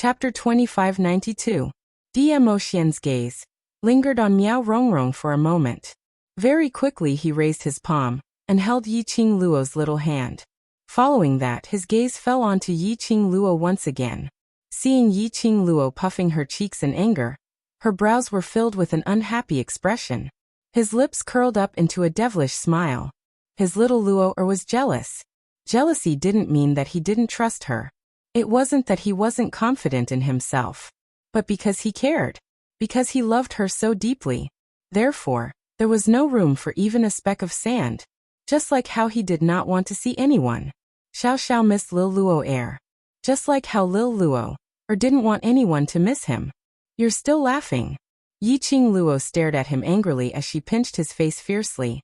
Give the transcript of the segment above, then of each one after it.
Chapter 2592. Dmo Xian's gaze lingered on Miao Rongrong for a moment. Very quickly he raised his palm and held Yiqing Luo's little hand. Following that, his gaze fell onto Yiqing Luo once again. Seeing Yiqing Luo puffing her cheeks in anger, her brows were filled with an unhappy expression. His lips curled up into a devilish smile. His little Luo was jealous. Jealousy didn't mean that he didn't trust her. It wasn't that he wasn't confident in himself, but because he cared. Because he loved her so deeply. Therefore, there was no room for even a speck of sand. Just like how he did not want to see anyone. Xiao missed Lil Luo air. Just like how Lil Luo didn't want anyone to miss him. You're still laughing. Yiqing Luo stared at him angrily as she pinched his face fiercely.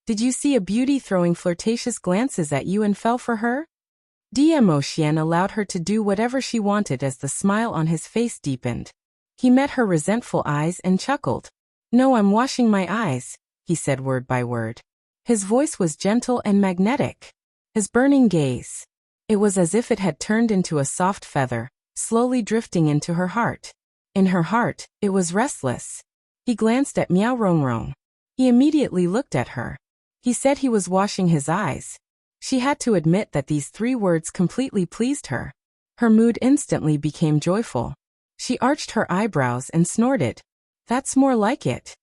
Did you see a beauty throwing flirtatious glances at you and fell for her? Dmo Xian allowed her to do whatever she wanted as the smile on his face deepened. He met her resentful eyes and chuckled. No, I'm washing my eyes, he said word by word. His voice was gentle and magnetic. His burning gaze. It was as if it had turned into a soft feather, slowly drifting into her heart. In her heart, it was restless. He glanced at Miao Rongrong. He immediately looked at her. He said he was washing his eyes. She had to admit that these 3 words completely pleased her. Her mood instantly became joyful. She arched her eyebrows and snorted. That's more like it.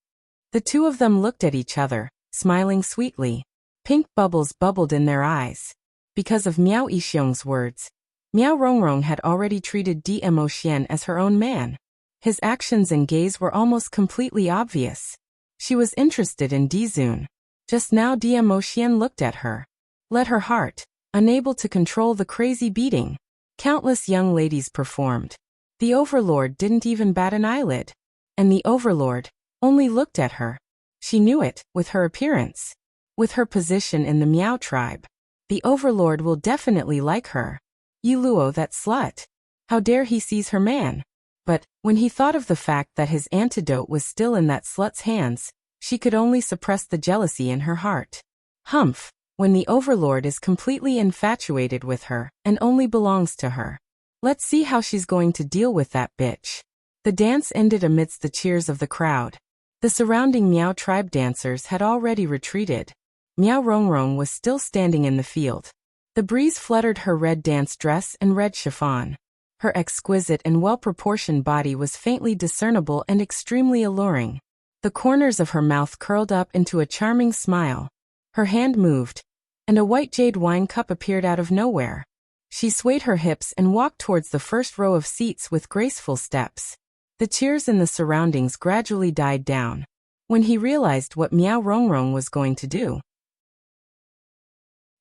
The two of them looked at each other, smiling sweetly. Pink bubbles bubbled in their eyes. Because of Miao Yixiong's words, Miao Rongrong had already treated Dmo Xian as her own man. His actions and gaze were almost completely obvious. She was interested in Dizun. Just now Dmo Xian looked at her. Let her heart, unable to control the crazy beating. Countless young ladies performed. The Overlord didn't even bat an eyelid. And the Overlord only looked at her. She knew it, with her appearance. With her position in the Miao tribe. The Overlord will definitely like her. Yi Luo, that slut. How dare he seize her man? But, when he thought of the fact that his antidote was still in that slut's hands, she could only suppress the jealousy in her heart. Humph. When the Overlord is completely infatuated with her, and only belongs to her. Let's see how she's going to deal with that bitch. The dance ended amidst the cheers of the crowd. The surrounding Miao tribe dancers had already retreated. Miao Rongrong was still standing in the field. The breeze fluttered her red dance dress and red chiffon. Her exquisite and well-proportioned body was faintly discernible and extremely alluring. The corners of her mouth curled up into a charming smile. Her hand moved, and a white jade wine cup appeared out of nowhere. She swayed her hips and walked towards the first row of seats with graceful steps. The cheers in the surroundings gradually died down. When he realized what Miao Rongrong was going to do,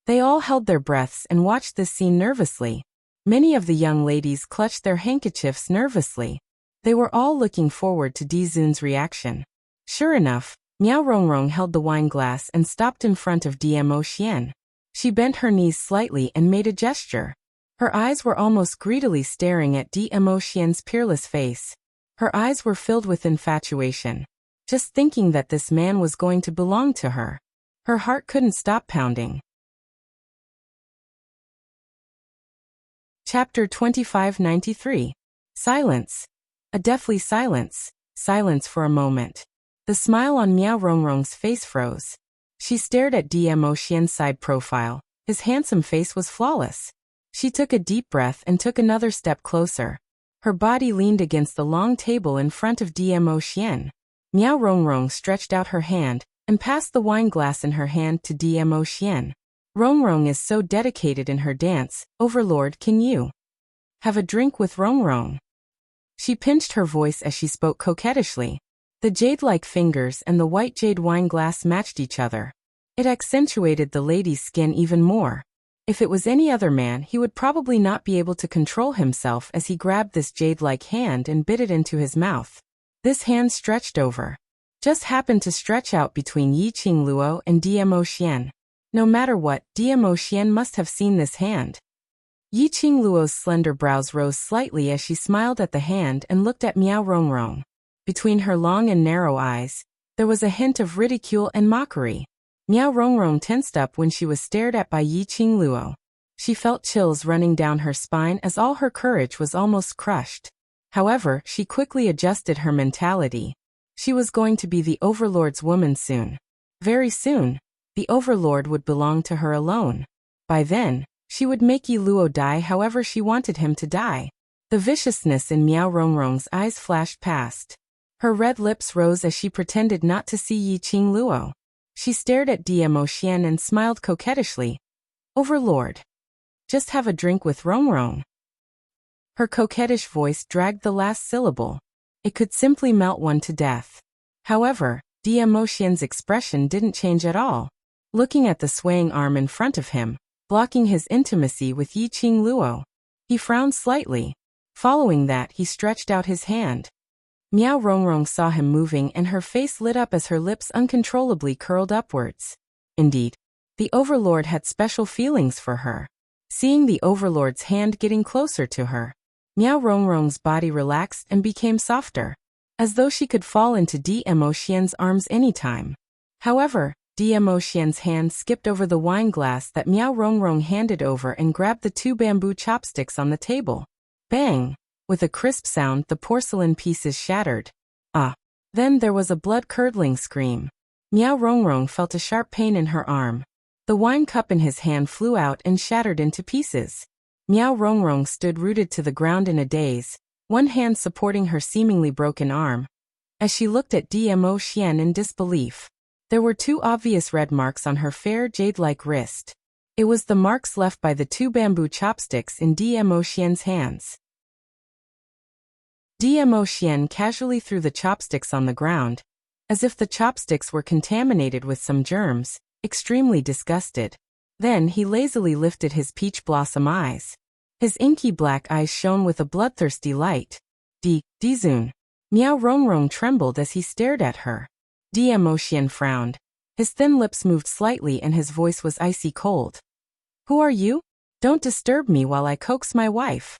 they all held their breaths and watched this scene nervously. Many of the young ladies clutched their handkerchiefs nervously. They were all looking forward to Dizun's reaction. Sure enough, Miao Rongrong held the wine glass and stopped in front of Dmo Xian. She bent her knees slightly and made a gesture. Her eyes were almost greedily staring at Dmo Xian's peerless face. Her eyes were filled with infatuation. Just thinking that this man was going to belong to her. Her heart couldn't stop pounding. Chapter 2593. Silence. A deathly silence. Silence for a moment. The smile on Miao Rongrong's face froze. She stared at Dmo Xian's side profile. His handsome face was flawless. She took a deep breath and took another step closer. Her body leaned against the long table in front of Dmo Xian. Miao Rongrong stretched out her hand and passed the wine glass in her hand to Dmo Xian. Rongrong is so dedicated in her dance. Overlord, can you have a drink with Rongrong? She pinched her voice as she spoke coquettishly. The jade-like fingers and the white jade wine glass matched each other. It accentuated the lady's skin even more. If it was any other man, he would probably not be able to control himself as he grabbed this jade-like hand and bit it into his mouth. This hand stretched over. Just happened to stretch out between Yiqing Luo and Dmo Xian. No matter what, Dmo Xian must have seen this hand. Yiqing Luo's slender brows rose slightly as she smiled at the hand and looked at Miao Rongrong. Between her long and narrow eyes, there was a hint of ridicule and mockery. Miao Rongrong tensed up when she was stared at by Yiqing Luo. She felt chills running down her spine as all her courage was almost crushed. However, she quickly adjusted her mentality. She was going to be the Overlord's woman soon. Very soon, the Overlord would belong to her alone. By then, she would make Yi Luo die however she wanted him to die. The viciousness in Miao Rongrong's eyes flashed past. Her red lips rose as she pretended not to see Yi Qing Luo. She stared at Dmo Xian and smiled coquettishly. Overlord. Just have a drink with Rongrong. Her coquettish voice dragged the last syllable. It could simply melt one to death. However, Dmo Xian's expression didn't change at all. Looking at the swaying arm in front of him, blocking his intimacy with Yi Qing Luo, he frowned slightly. Following that, he stretched out his hand. Miao Rongrong saw him moving and her face lit up as her lips uncontrollably curled upwards. Indeed, the Overlord had special feelings for her. Seeing the Overlord's hand getting closer to her, Miao Rongrong's body relaxed and became softer, as though she could fall into Dmo Xian's arms anytime. However, Dmo Xian's hand skipped over the wine glass that Miao Rongrong handed over and grabbed the 2 bamboo chopsticks on the table. Bang! With a crisp sound, the porcelain pieces shattered. Ah! Then there was a blood-curdling scream. Miao Rongrong felt a sharp pain in her arm. The wine cup in his hand flew out and shattered into pieces. Miao Rongrong stood rooted to the ground in a daze, one hand supporting her seemingly broken arm. As she looked at Dmo Xian in disbelief, there were 2 obvious red marks on her fair jade-like wrist. It was the marks left by the 2 bamboo chopsticks in Dmo Xian's hands. Dmo Xian casually threw the chopsticks on the ground, as if the chopsticks were contaminated with some germs, extremely disgusted. Then he lazily lifted his peach blossom eyes. His inky black eyes shone with a bloodthirsty light. Dizun. Miao Rongrong trembled as he stared at her. Dmo Xian frowned. His thin lips moved slightly and his voice was icy cold. Who are you? Don't disturb me while I coax my wife.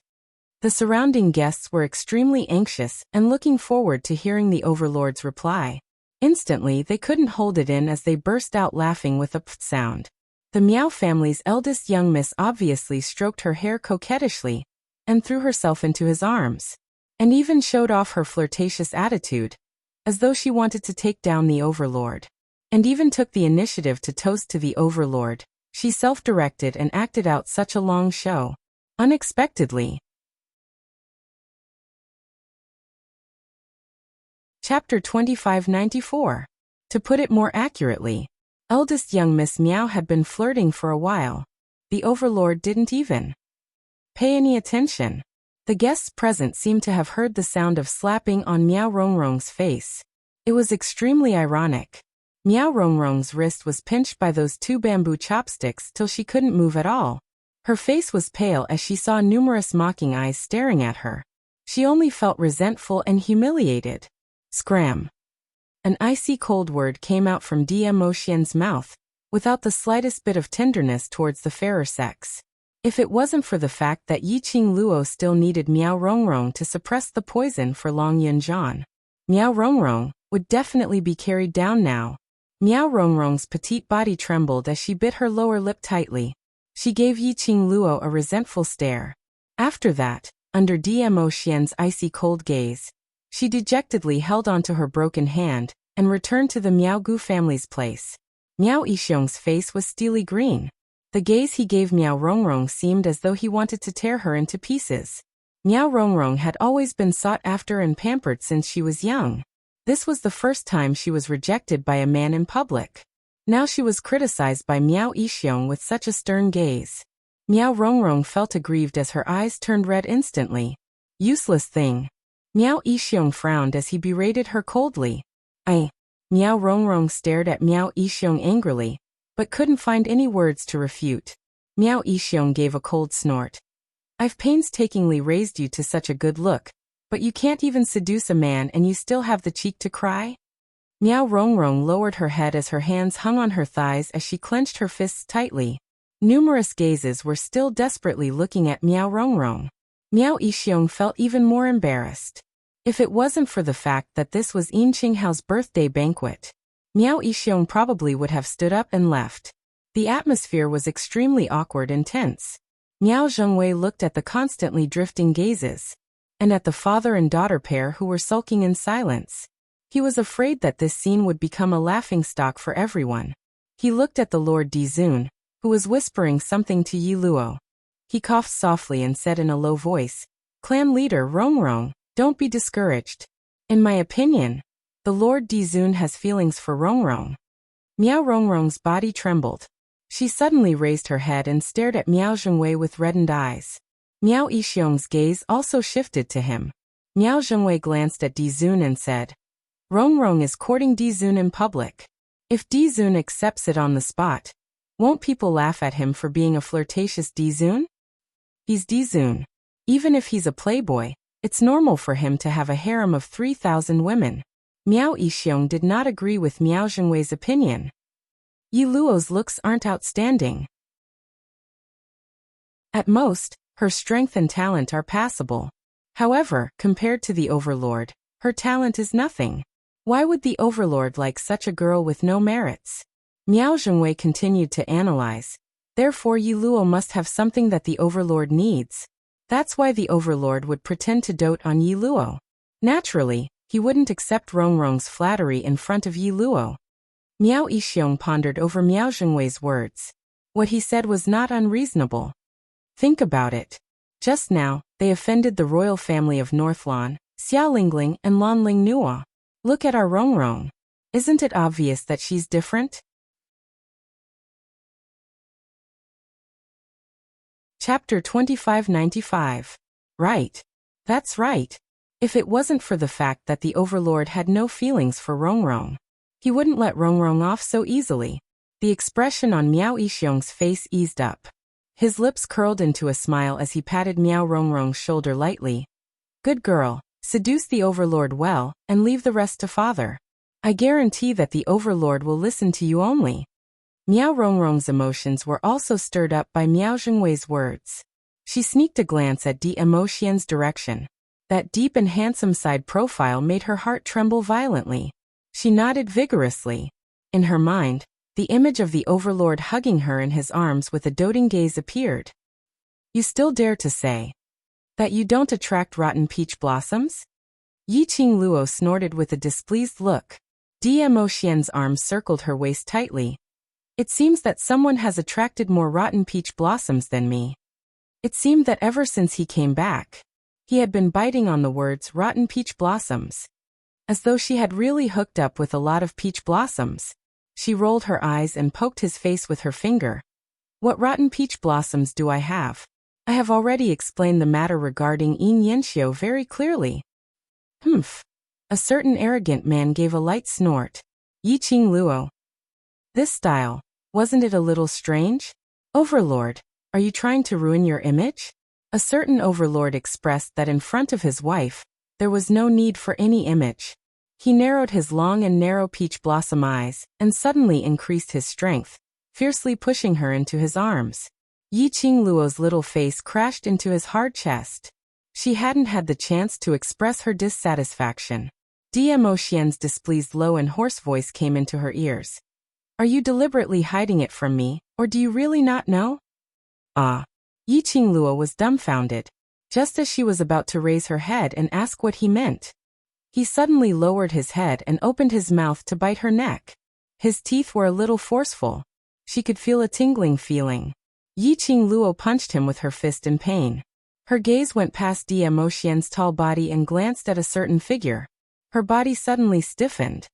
The surrounding guests were extremely anxious and looking forward to hearing the Overlord's reply. Instantly, they couldn't hold it in as they burst out laughing with a pft sound. The Miao family's eldest young miss obviously stroked her hair coquettishly and threw herself into his arms, and even showed off her flirtatious attitude, as though she wanted to take down the Overlord, and even took the initiative to toast to the Overlord. She self-directed and acted out such a long show. Unexpectedly. Chapter 2594. To put it more accurately, eldest young Miss Miao had been flirting for a while. The Overlord didn't even pay any attention. The guests present seemed to have heard the sound of slapping on Miao Rongrong's face. It was extremely ironic. Miao Rongrong's wrist was pinched by those 2 bamboo chopsticks till she couldn't move at all. Her face was pale as she saw numerous mocking eyes staring at her. She only felt resentful and humiliated. Scram. An icy cold word came out from Dmo Xian's mouth, without the slightest bit of tenderness towards the fairer sex. If it wasn't for the fact that Yi Qing Luo still needed Miao Rongrong to suppress the poison for Long Yunjian, Miao Rongrong would definitely be carried down now. Miao Rongrong's petite body trembled as she bit her lower lip tightly. She gave Yi Qing Luo a resentful stare. After that, under Dmo Xian's icy cold gaze, she dejectedly held onto her broken hand and returned to the Miao Gu family's place. Miao Yixiong's face was steely green. The gaze he gave Miao Rongrong seemed as though he wanted to tear her into pieces. Miao Rongrong had always been sought after and pampered since she was young. This was the first time she was rejected by a man in public. Now she was criticized by Miao Yixiong with such a stern gaze. Miao Rongrong felt aggrieved as her eyes turned red instantly. Useless thing. Miao Yixiong frowned as he berated her coldly. Miao Rongrong stared at Miao Yixiong angrily, but couldn't find any words to refute. Miao Yixiong gave a cold snort. I've painstakingly raised you to such a good look, but you can't even seduce a man and you still have the cheek to cry? Miao Rongrong lowered her head as her hands hung on her thighs as she clenched her fists tightly. Numerous gazes were still desperately looking at Miao Rongrong. Miao Yixiong felt even more embarrassed. If it wasn't for the fact that this was Yin Qinghao's birthday banquet, Miao Yixiong probably would have stood up and left. The atmosphere was extremely awkward and tense. Miao Zhengwei looked at the constantly drifting gazes, and at the father and daughter pair who were sulking in silence. He was afraid that this scene would become a laughingstock for everyone. He looked at the Lord Dizun, who was whispering something to Yi Luo. He coughed softly and said in a low voice, "Clan leader Rongrong, don't be discouraged. In my opinion, the Lord Dizun has feelings for Rongrong." Miao Rongrong's body trembled. She suddenly raised her head and stared at Miao Zhengwei with reddened eyes. Miao Yixiong's gaze also shifted to him. Miao Zhengwei glanced at Dizun and said, "Rongrong is courting Dizun in public. If Dizun accepts it on the spot, won't people laugh at him for being a flirtatious Dizun? He's Dizun. Even if he's a playboy, it's normal for him to have a harem of 3,000 women." Miao Yixiong did not agree with Miao Zhengwei's opinion. Yi Luo's looks aren't outstanding. At most, her strength and talent are passable. However, compared to the Overlord, her talent is nothing. Why would the Overlord like such a girl with no merits? Miao Zhengwei continued to analyze. Therefore Yi Luo must have something that the Overlord needs. That's why the Overlord would pretend to dote on Yi Luo. Naturally, he wouldn't accept Rongrong's flattery in front of Yi Luo. Miao Yixiong pondered over Miao Zhengwei's words. What he said was not unreasonable. Think about it. Just now, they offended the royal family of Northlan, Xiaolingling and Lanling Nuo. Look at our Rongrong. Isn't it obvious that she's different? Chapter 2595. Right. That's right. If it wasn't for the fact that the Overlord had no feelings for Rongrong, he wouldn't let Rongrong off so easily. The expression on Miao Yixiong's face eased up. His lips curled into a smile as he patted Miao Rongrong's shoulder lightly. "Good girl, seduce the Overlord well, and leave the rest to father. I guarantee that the Overlord will listen to you only." Miao Rongrong's emotions were also stirred up by Miao Zhengwei's words. She sneaked a glance at Di Emotien's direction. That deep and handsome side profile made her heart tremble violently. She nodded vigorously. In her mind, the image of the Overlord hugging her in his arms with a doting gaze appeared. "You still dare to say that you don't attract rotten peach blossoms?" Yiqing Luo snorted with a displeased look. Di Emotien's arms circled her waist tightly. "It seems that someone has attracted more rotten peach blossoms than me." It seemed that ever since he came back, he had been biting on the words rotten peach blossoms. As though she had really hooked up with a lot of peach blossoms. She rolled her eyes and poked his face with her finger. "What rotten peach blossoms do I have? I have already explained the matter regarding Yin Yanxiu very clearly." "Humph." A certain arrogant man gave a light snort. Yiqing Luo. "This style, wasn't it a little strange? Overlord, are you trying to ruin your image?" A certain Overlord expressed that in front of his wife, there was no need for any image. He narrowed his long and narrow peach blossom eyes, and suddenly increased his strength, fiercely pushing her into his arms. Yiqing Luo's little face crashed into his hard chest. She hadn't had the chance to express her dissatisfaction. Di Emotien's displeased low and hoarse voice came into her ears. "Are you deliberately hiding it from me, or do you really not know?" "Ah." Yiqing Luo was dumbfounded. Just as she was about to raise her head and ask what he meant, he suddenly lowered his head and opened his mouth to bite her neck. His teeth were a little forceful. She could feel a tingling feeling. Yiqing Luo punched him with her fist in pain. Her gaze went past Di Emotien's tall body and glanced at a certain figure. Her body suddenly stiffened.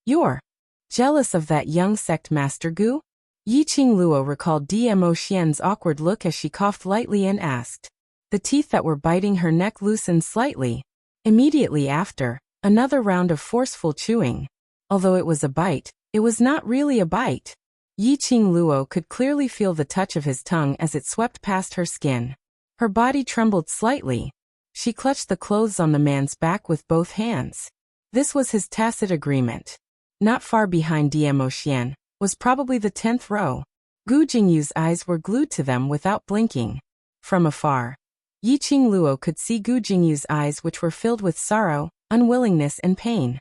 "You're jealous of that young sect master Gu?" Yiqing Luo recalled Di Emotien's awkward look as she coughed lightly and asked. The teeth that were biting her neck loosened slightly. Immediately after, another round of forceful chewing. Although it was a bite, it was not really a bite. Yiqing Luo could clearly feel the touch of his tongue as it swept past her skin. Her body trembled slightly. She clutched the clothes on the man's back with both hands. This was his tacit agreement. Not far behind Di Emotien was probably the 10th row. Gu Jingyu's eyes were glued to them without blinking. From afar, Yiqing Luo could see Gu Jingyu's eyes, which were filled with sorrow, unwillingness and pain.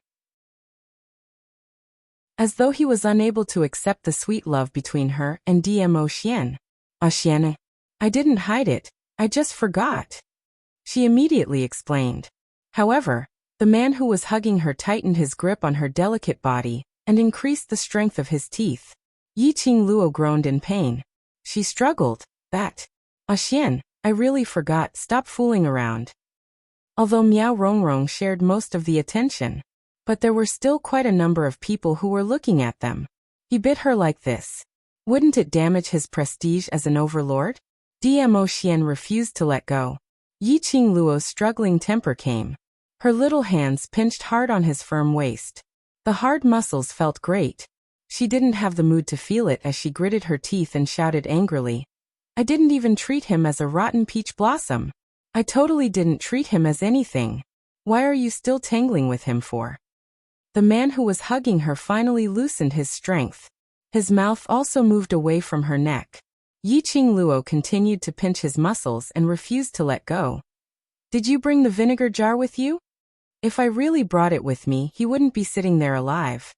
As though he was unable to accept the sweet love between her and Di Emotien. "Xian, I didn't hide it, I just forgot. She immediately explained. However, the man who was hugging her tightened his grip on her delicate body and increased the strength of his teeth. Yiqing Luo groaned in pain. She struggled. That. Xian, I really forgot, stop fooling around. Although Miao Rongrong shared most of the attention, but there were still quite a number of people who were looking at them. He bit her like this. Wouldn't it damage his prestige as an overlord? Dmo Xian refused to let go. Yiqing Luo's struggling temper came. Her little hands pinched hard on his firm waist. The hard muscles felt great. She didn't have the mood to feel it as she gritted her teeth and shouted angrily. I didn't even treat him as a rotten peach blossom. I totally didn't treat him as anything. Why are you still tangling with him for? The man who was hugging her finally loosened his strength. His mouth also moved away from her neck. Yiqing Luo continued to pinch his muscles and refused to let go. Did you bring the vinegar jar with you? If I really brought it with me, he wouldn't be sitting there alive.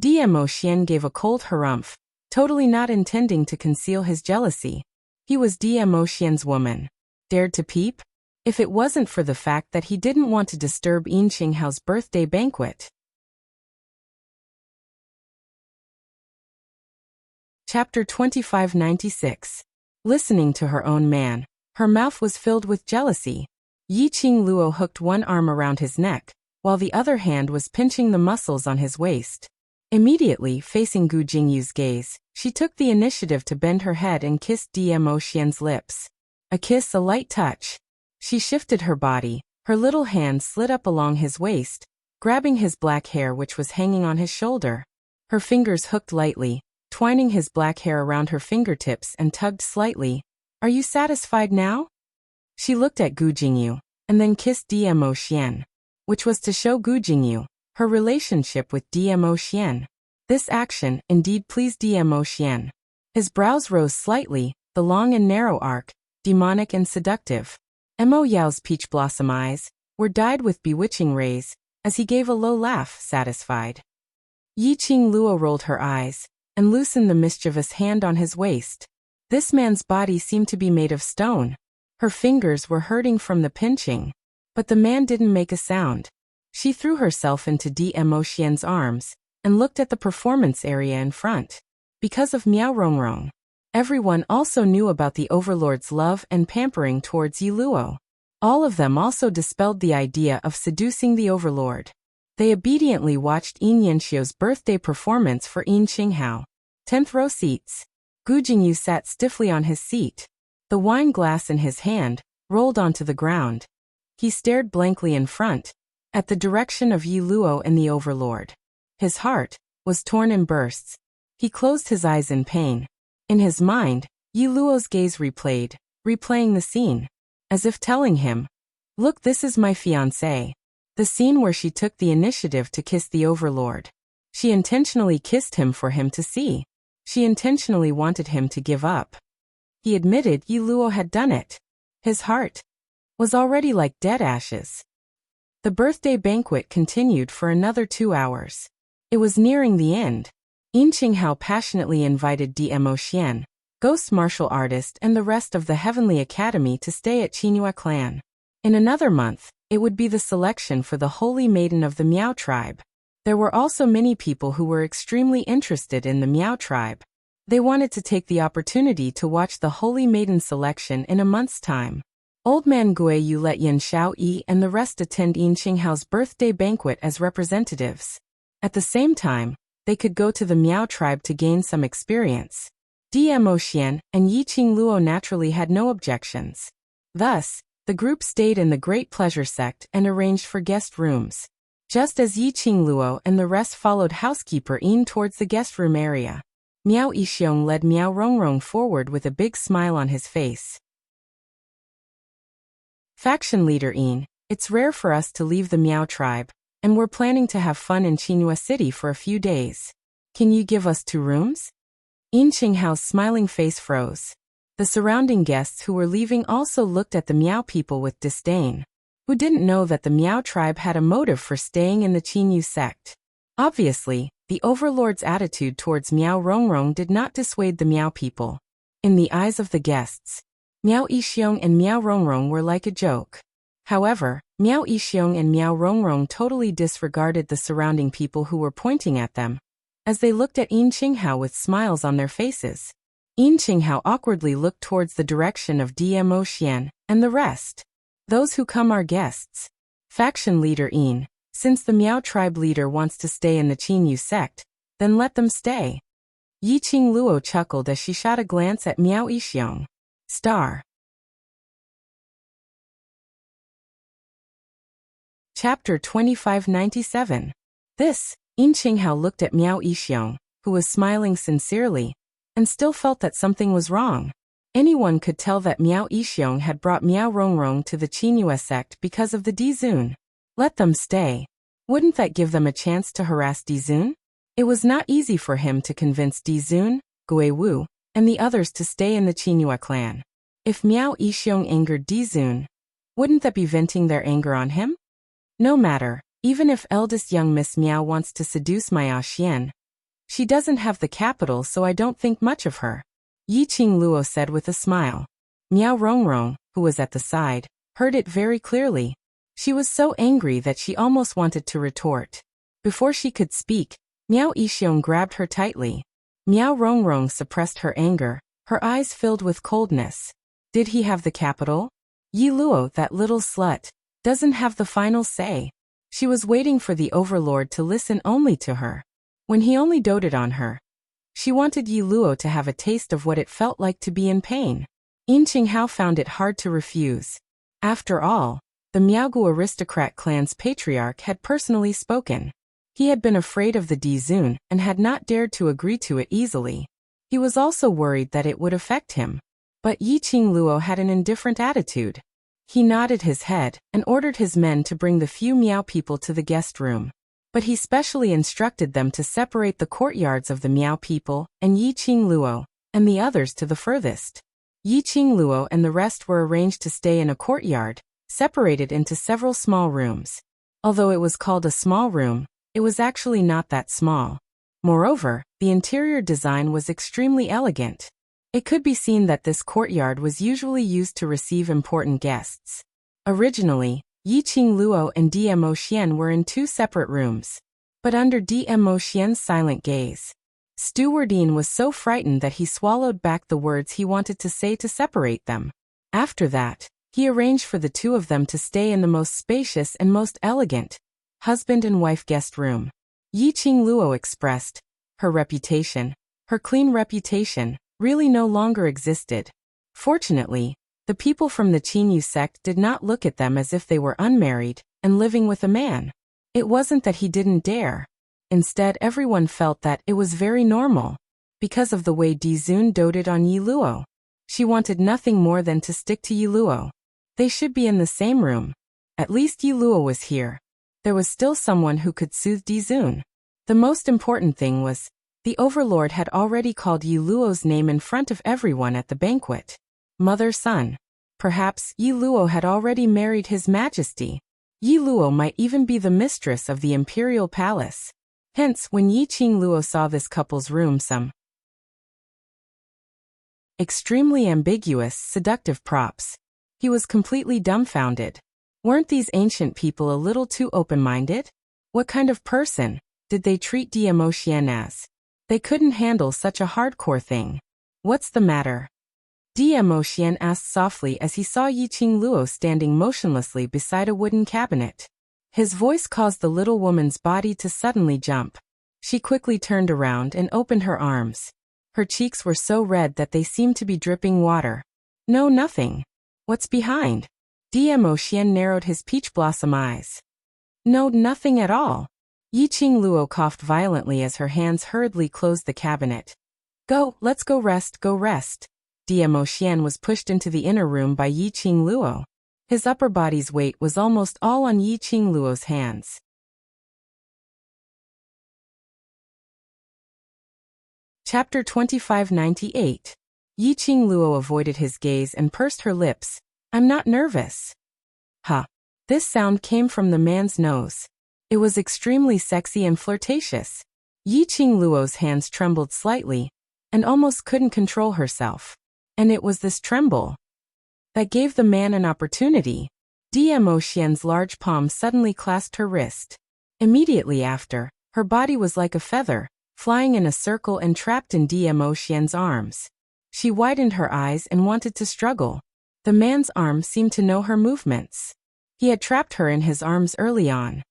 Dmo Xian gave a cold harumph, totally not intending to conceal his jealousy. He was Dmo Xian's woman. Dared to peep? If it wasn't for the fact that he didn't want to disturb Yin Qinghao's birthday banquet. Chapter 2596. Listening to her own man. Her mouth was filled with jealousy. Yiqing Luo hooked one arm around his neck, while the other hand was pinching the muscles on his waist. Immediately facing Gu Jingyu's gaze, she took the initiative to bend her head and kissed Dmo Xian's lips. A kiss, a light touch. She shifted her body, her little hand slid up along his waist, grabbing his black hair which was hanging on his shoulder. Her fingers hooked lightly, twining his black hair around her fingertips and tugged slightly. Are you satisfied now? She looked at Gu Jingyu, and then kissed Dmo Xian, which was to show Gu Jingyu her relationship with Dmo Xian. This action indeed pleased Dmo Xian. His brows rose slightly, the long and narrow arc, demonic and seductive. Mo Yao's peach blossom eyes were dyed with bewitching rays, as he gave a low laugh, satisfied. Yiqing Luo rolled her eyes, and loosened the mischievous hand on his waist. This man's body seemed to be made of stone. Her fingers were hurting from the pinching, but the man didn't make a sound. She threw herself into Dmo Xian's arms, and looked at the performance area in front. Because of Miao Rongrong, everyone also knew about the overlord's love and pampering towards Yi Luo. All of them also dispelled the idea of seducing the overlord. They obediently watched Yin Yanxiu's birthday performance for Yin Qinghao. 10th row seats. Gu Jingyu sat stiffly on his seat. The wine glass in his hand rolled onto the ground. He stared blankly in front, at the direction of Yi Luo and the overlord. His heart was torn in bursts. He closed his eyes in pain. In his mind, Yi Luo's gaze replaying the scene, as if telling him, look, this is my fiancé. The scene where she took the initiative to kiss the overlord. She intentionally kissed him for him to see. She intentionally wanted him to give up. He admitted Yi Luo had done it. His heart was already like dead ashes. The birthday banquet continued for another 2 hours. It was nearing the end. Yin Qinghao passionately invited Dmo Xian, ghost martial artist, and the rest of the Heavenly Academy to stay at Qinhua clan. In another month, it would be the selection for the Holy Maiden of the Miao tribe. There were also many people who were extremely interested in the Miao tribe. They wanted to take the opportunity to watch the Holy Maiden selection in a month's time. Old man Gui Yu let Yin Xiaoyi and the rest attend Yin Qinghao's birthday banquet as representatives. At the same time, they could go to the Miao tribe to gain some experience. Dmo Xian and Yiqing Luo naturally had no objections. Thus, the group stayed in the Great Pleasure Sect and arranged for guest rooms. Just as Yiqing Luo and the rest followed housekeeper Yin towards the guest room area, Miao Yixiong led Miao Rongrong forward with a big smile on his face. Faction leader Yin, it's rare for us to leave the Miao tribe, and we're planning to have fun in Qinhua City for a few days. Can you give us 2 rooms? Yin Qinghao's smiling face froze. The surrounding guests who were leaving also looked at the Miao people with disdain. Who didn't know that the Miao tribe had a motive for staying in the Qinyu sect? Obviously, the overlord's attitude towards Miao Rongrong did not dissuade the Miao people. In the eyes of the guests, Miao Yixiong and Miao Rongrong were like a joke. However, Miao Yixiong and Miao Rongrong totally disregarded the surrounding people who were pointing at them, as they looked at Yin Qinghao with smiles on their faces. Yin Qinghao awkwardly looked towards the direction of Dmo Xian and the rest. Those who come are guests. Faction leader Yin, since the Miao tribe leader wants to stay in the Qinyu sect, then let them stay. Yiqing Luo chuckled as she shot a glance at Miao Yixiong. Star. Chapter 2597. This, Yin Qinghao looked at Miao Yixiong, who was smiling sincerely, and still felt that something was wrong. Anyone could tell that Miao Yixiong had brought Miao Rongrong to the Qinyu sect because of the Dizun. Let them stay. Wouldn't that give them a chance to harass Dizun? It was not easy for him to convince Dizun, Gui Wu, and the others to stay in the Qinyu clan. If Miao Yixiong angered Dizun, wouldn't that be venting their anger on him? No matter, even if eldest young Miss Miao wants to seduce Miao Xian, she doesn't have the capital, so I don't think much of her. Yiqing Luo said with a smile. Miao Rongrong, who was at the side, heard it very clearly. She was so angry that she almost wanted to retort. Before she could speak, Miao Yixiong grabbed her tightly. Miao Rongrong suppressed her anger, her eyes filled with coldness. Did he have the capital? Yi Luo, that little slut, doesn't have the final say. She was waiting for the overlord to listen only to her. When he only doted on her, she wanted Yi Luo to have a taste of what it felt like to be in pain. Yin Qinghao found it hard to refuse. After all, the Miaogu aristocrat clan's patriarch had personally spoken. He had been afraid of the Dizun and had not dared to agree to it easily. He was also worried that it would affect him. But Yiqing Luo had an indifferent attitude. He nodded his head and ordered his men to bring the few Miao people to the guest room. But he specially instructed them to separate the courtyards of the Miao people and Yiqing Luo, and the others to the furthest. Yiqing Luo and the rest were arranged to stay in a courtyard, separated into several small rooms. Although it was called a small room, it was actually not that small. Moreover, the interior design was extremely elegant. It could be seen that this courtyard was usually used to receive important guests. Originally, Yiqing Luo and Dmo Xian were in two separate rooms. But under Dmo Xian's silent gaze, Stewardine was so frightened that he swallowed back the words he wanted to say to separate them. After that, he arranged for the two of them to stay in the most spacious and most elegant husband and wife guest room. Yiqing Luo expressed, her clean reputation, really no longer existed. Fortunately, the people from the Qinyu sect did not look at them as if they were unmarried and living with a man. It wasn't that he didn't dare. Instead, everyone felt that it was very normal. Because of the way Dizun doted on Yi Luo. She wanted nothing more than to stick to Yi Luo. They should be in the same room. At least Yi Luo was here. There was still someone who could soothe Dizun. The most important thing was, the overlord had already called Yi Luo's name in front of everyone at the banquet. Mother-son. Perhaps Yi Luo had already married His Majesty. Yi Luo might even be the mistress of the imperial palace. Hence, when Yiqing Luo saw this couple's room, some extremely ambiguous, seductive props, he was completely dumbfounded. Weren't these ancient people a little too open-minded? What kind of person did they treat Dmo Xian as? They couldn't handle such a hardcore thing. What's the matter? Dmo Xian asked softly as he saw Yiqing Luo standing motionlessly beside a wooden cabinet. His voice caused the little woman's body to suddenly jump. She quickly turned around and opened her arms. Her cheeks were so red that they seemed to be dripping water. No, nothing. What's behind? Dmo Xian narrowed his peach blossom eyes. No, nothing at all. Yiqing Luo coughed violently as her hands hurriedly closed the cabinet. Let's go rest, go rest. Dmo Xian was pushed into the inner room by Yiqing Luo. His upper body's weight was almost all on Yiqing Luo's hands. Chapter 2598. Yiqing Luo avoided his gaze and pursed her lips. I'm not nervous. Huh. This sound came from the man's nose. It was extremely sexy and flirtatious. Yiqing Luo's hands trembled slightly, and almost couldn't control herself. And it was this tremble That gave the man an opportunity. Dmo Xian's large palm suddenly clasped her wrist. Immediately after, her body was like a feather, flying in a circle and trapped in Dmo Xian's arms. She widened her eyes and wanted to struggle. The man's arm seemed to know her movements. He had trapped her in his arms early on.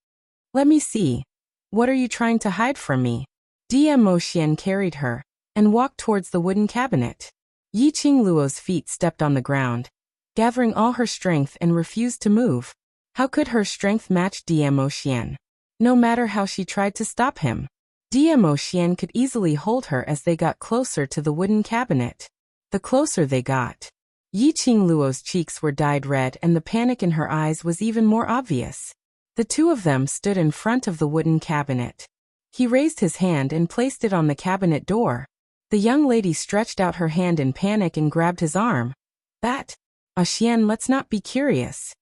Let me see. What are you trying to hide from me? Dmo Xian carried her and walked towards the wooden cabinet. Yiqing Luo's feet stepped on the ground, gathering all her strength, and refused to move. How could her strength match Dmo Xian? No matter how she tried to stop him, Dmo Xian could easily hold her as they got closer to the wooden cabinet. The closer they got, Yiqing Luo's cheeks were dyed red and the panic in her eyes was even more obvious. The two of them stood in front of the wooden cabinet. He raised his hand and placed it on the cabinet door. The young lady stretched out her hand in panic and grabbed his arm. Xian, let's not be curious.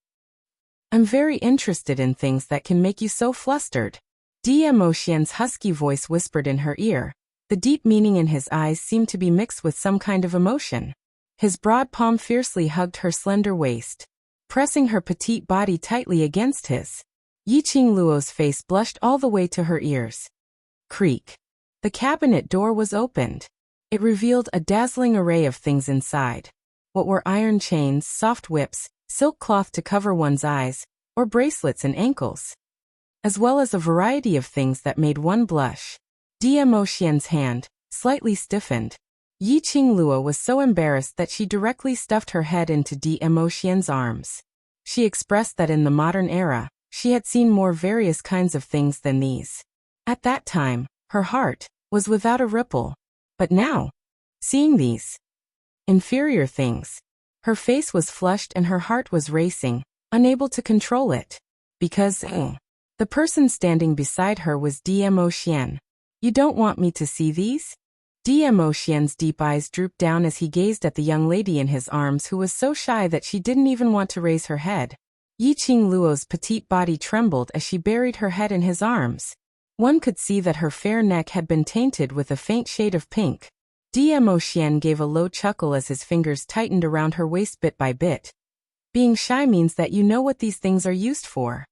I'm very interested in things that can make you so flustered. Dmo Xian's husky voice whispered in her ear. The deep meaning in his eyes seemed to be mixed with some kind of emotion. His broad palm fiercely hugged her slender waist, pressing her petite body tightly against his. Yiqing Luo's face blushed all the way to her ears. Creak. The cabinet door was opened. It revealed a dazzling array of things inside. What were iron chains, soft whips, silk cloth to cover one's eyes, or bracelets and ankles, as well as a variety of things that made one blush. Dmo Xian's hand slightly stiffened. Yiqing Luo was so embarrassed that she directly stuffed her head into Dmo Xian's arms. She expressed that in the modern era, she had seen more various kinds of things than these. At that time, her heart was without a ripple. But now, seeing these inferior things, her face was flushed and her heart was racing, unable to control it. Because, the person standing beside her was Dmo Xian. You don't want me to see these? Dmo Xian's deep eyes drooped down as he gazed at the young lady in his arms, who was so shy that she didn't even want to raise her head. Yiqing Luo's petite body trembled as she buried her head in his arms. One could see that her fair neck had been tainted with a faint shade of pink. Dmo Xian gave a low chuckle as his fingers tightened around her waist bit by bit. Being shy means that you know what these things are used for.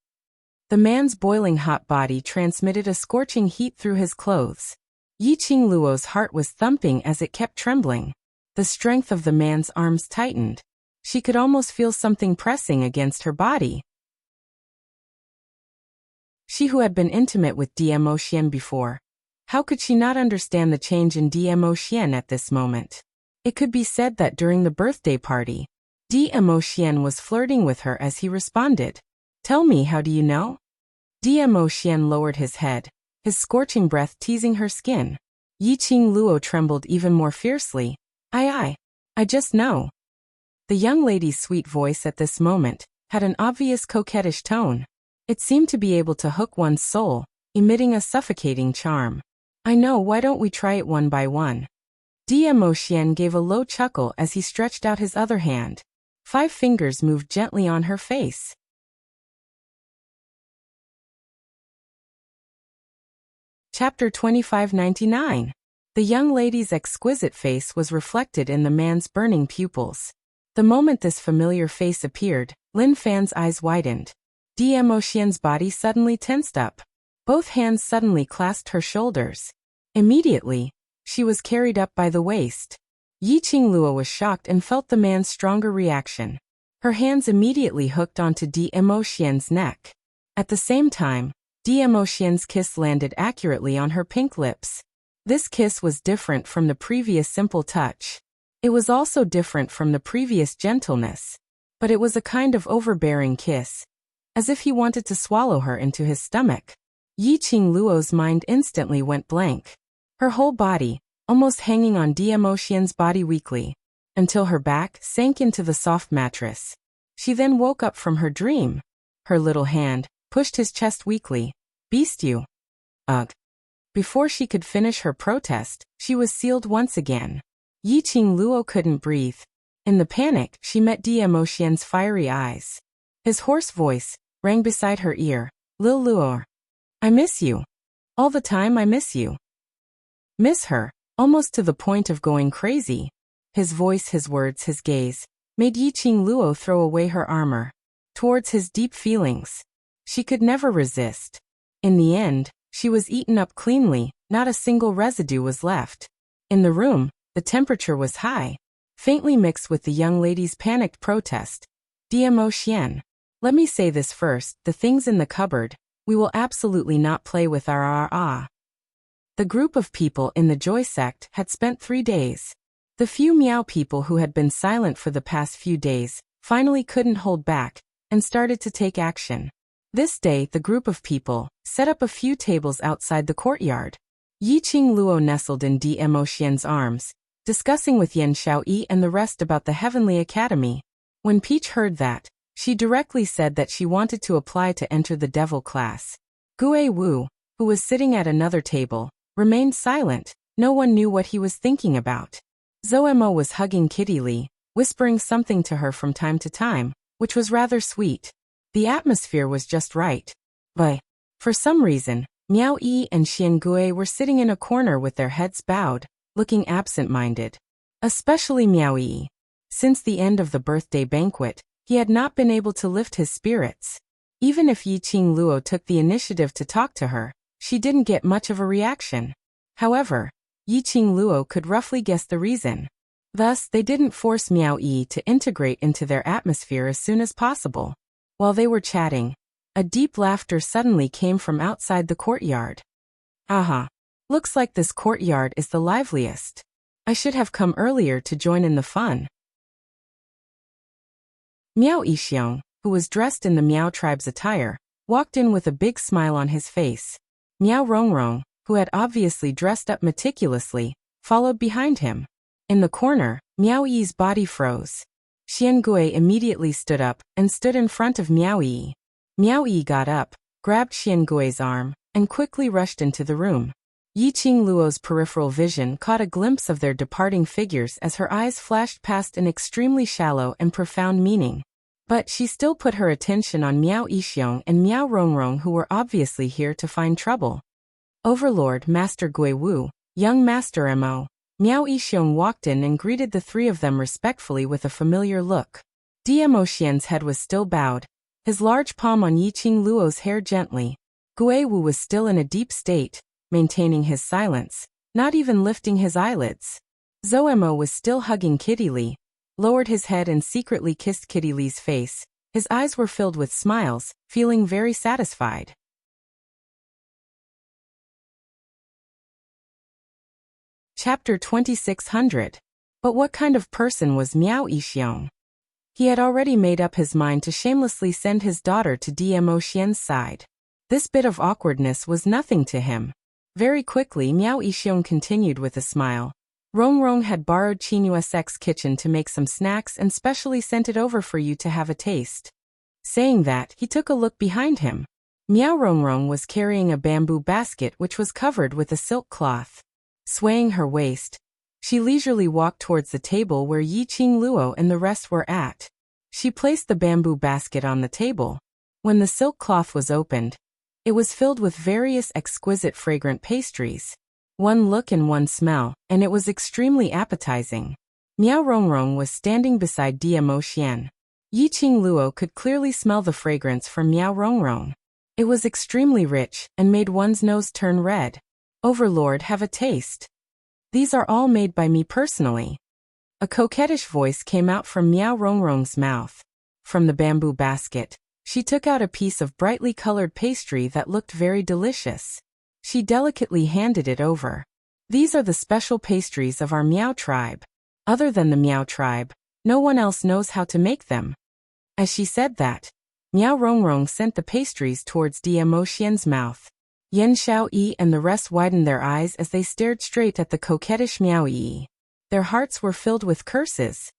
The man's boiling hot body transmitted a scorching heat through his clothes. Yiqing Luo's heart was thumping as it kept trembling. The strength of the man's arms tightened. She could almost feel something pressing against her body. She who had been intimate with Dmo Xian before. How could she not understand the change in Dmo Xian at this moment? It could be said that during the birthday party, Dmo Xian was flirting with her as he responded. Tell me, how do you know? Dmo Xian lowered his head, his scorching breath teasing her skin. Yiqing Luo trembled even more fiercely. I just know. The young lady's sweet voice at this moment had an obvious coquettish tone. It seemed to be able to hook one's soul, emitting a suffocating charm. I know, why don't we try it one by one? Dmo Xian gave a low chuckle as he stretched out his other hand. 5 fingers moved gently on her face. Chapter 2599. The young lady's exquisite face was reflected in the man's burning pupils. The moment this familiar face appeared, Lin Fan's eyes widened. Dmo Xian's body suddenly tensed up. Both hands suddenly clasped her shoulders. Immediately, she was carried up by the waist. Yiqing Luo was shocked and felt the man's stronger reaction. Her hands immediately hooked onto Dmo Xian's neck. At the same time, Dmo Xian's kiss landed accurately on her pink lips. This kiss was different from the previous simple touch. It was also different from the previous gentleness. But it was a kind of overbearing kiss, as if he wanted to swallow her into his stomach. Yiqing Luo's mind instantly went blank. Her whole body, almost hanging on Dmo Xian's body weakly, until her back sank into the soft mattress. She then woke up from her dream. Her little hand pushed his chest weakly. Beast you. Ugh. Before she could finish her protest, she was sealed once again. Yiqing Luo couldn't breathe. In the panic, she met Dmo Xian's fiery eyes. His hoarse voice rang beside her ear. Lil Luo. I miss you. All the time I miss you. Miss her, almost to the point of going crazy. His voice, his words, his gaze made Yiqing Luo throw away her armor. Towards his deep feelings, she could never resist. In the end, she was eaten up cleanly, not a single residue was left. In the room, the temperature was high, faintly mixed with the young lady's panicked protest. "Dmo Xian. Let me say this first, the things in the cupboard, we will absolutely not play with our. The group of people in the Joy sect had spent 3 days. The few Miao people who had been silent for the past few days finally couldn't hold back and started to take action. This day, the group of people set up a few tables outside the courtyard. Yiqing Luo nestled in Dmo Xian's arms, discussing with Yan Xiaoyi and the rest about the Heavenly Academy. When Peach heard that, she directly said that she wanted to apply to enter the devil class. Gue Wu, who was sitting at another table, remained silent. No one knew what he was thinking about. Zoemo was hugging Kitty Lee, whispering something to her from time to time, which was rather sweet. The atmosphere was just right. But, for some reason, Miao Yi and Xian Gui were sitting in a corner with their heads bowed, looking absent-minded. Especially Miao Yi. Since the end of the birthday banquet, he had not been able to lift his spirits. Even if Yiqing Luo took the initiative to talk to her, she didn't get much of a reaction. However, Yiqing Luo could roughly guess the reason. Thus, they didn't force Miao Yi to integrate into their atmosphere as soon as possible. While they were chatting, a deep laughter suddenly came from outside the courtyard. Aha! Looks like this courtyard is the liveliest. I should have come earlier to join in the fun. Miao Yixiong, who was dressed in the Miao tribe's attire, walked in with a big smile on his face. Miao Rongrong, who had obviously dressed up meticulously, followed behind him. In the corner, Miao Yi's body froze. Xian Gui immediately stood up and stood in front of Miao Yi. Miao Yi got up, grabbed Xian Gui's arm, and quickly rushed into the room. Yiqing Luo's peripheral vision caught a glimpse of their departing figures as her eyes flashed past an extremely shallow and profound meaning. But she still put her attention on Miao Yixiong and Miao Rongrong, who were obviously here to find trouble. Overlord Master Gui Wu, young Master Mo. Miao Yixiong walked in and greeted the three of them respectfully with a familiar look. Dmo Xian's head was still bowed, his large palm on Yiqing Luo's hair gently. Gui Wu was still in a deep state, maintaining his silence, not even lifting his eyelids. Zoemo was still hugging Kitty Lee, lowered his head and secretly kissed Kitty Lee's face. His eyes were filled with smiles, feeling very satisfied. Chapter 2600. But what kind of person was Miao Yixiong? He had already made up his mind to shamelessly send his daughter to Dmo Xian's side. This bit of awkwardness was nothing to him. Very quickly Miao Yixiong continued with a smile. Rongrong had borrowed Qinyusek's kitchen to make some snacks and specially sent it over for you to have a taste. Saying that, he took a look behind him. Miao Rongrong was carrying a bamboo basket which was covered with a silk cloth. Swaying her waist, she leisurely walked towards the table where Yiqing Luo and the rest were at. She placed the bamboo basket on the table. When the silk cloth was opened, it was filled with various exquisite fragrant pastries. One look and one smell, and it was extremely appetizing. Miao Rongrong was standing beside Dmo Xian. Yiqing Luo could clearly smell the fragrance from Miao Rongrong. It was extremely rich and made one's nose turn red. Overlord, have a taste. These are all made by me personally. A coquettish voice came out from Miao Rongrong's mouth. From the bamboo basket, she took out a piece of brightly colored pastry that looked very delicious. She delicately handed it over. These are the special pastries of our Miao tribe. Other than the Miao tribe, no one else knows how to make them. As she said that, Miao Rongrong sent the pastries towards Dmo Xian's mouth. Yan Xiaoyi and the rest widened their eyes as they stared straight at the coquettish Miao Yi. Their hearts were filled with curses.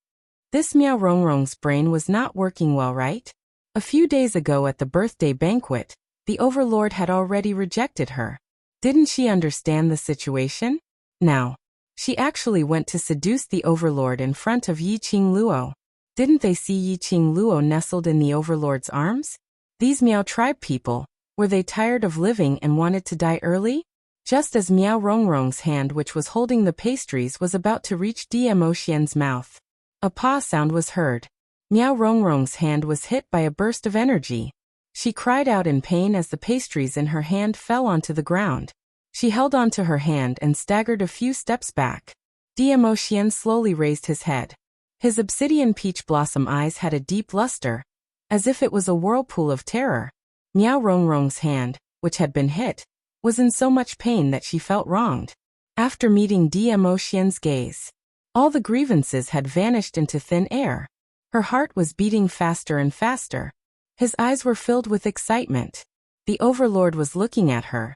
This Miao Rongrong's brain was not working well, right? A few days ago at the birthday banquet, the overlord had already rejected her. Didn't she understand the situation? Now, she actually went to seduce the overlord in front of Yiqing Luo. Didn't they see Yiqing Luo nestled in the overlord's arms? These Miao tribe people, were they tired of living and wanted to die early? Just as Miao Rongrong's hand which was holding the pastries was about to reach Dmo Xian's mouth, a paw sound was heard. Miao Rongrong's hand was hit by a burst of energy. She cried out in pain as the pastries in her hand fell onto the ground. She held onto her hand and staggered a few steps back. Dmo Xian slowly raised his head. His obsidian peach blossom eyes had a deep luster, as if it was a whirlpool of terror. Miao Rongrong's hand, which had been hit, was in so much pain that she felt wronged. After meeting Dmo Xian's gaze, all the grievances had vanished into thin air. Her heart was beating faster and faster. His eyes were filled with excitement. The Overlord was looking at her.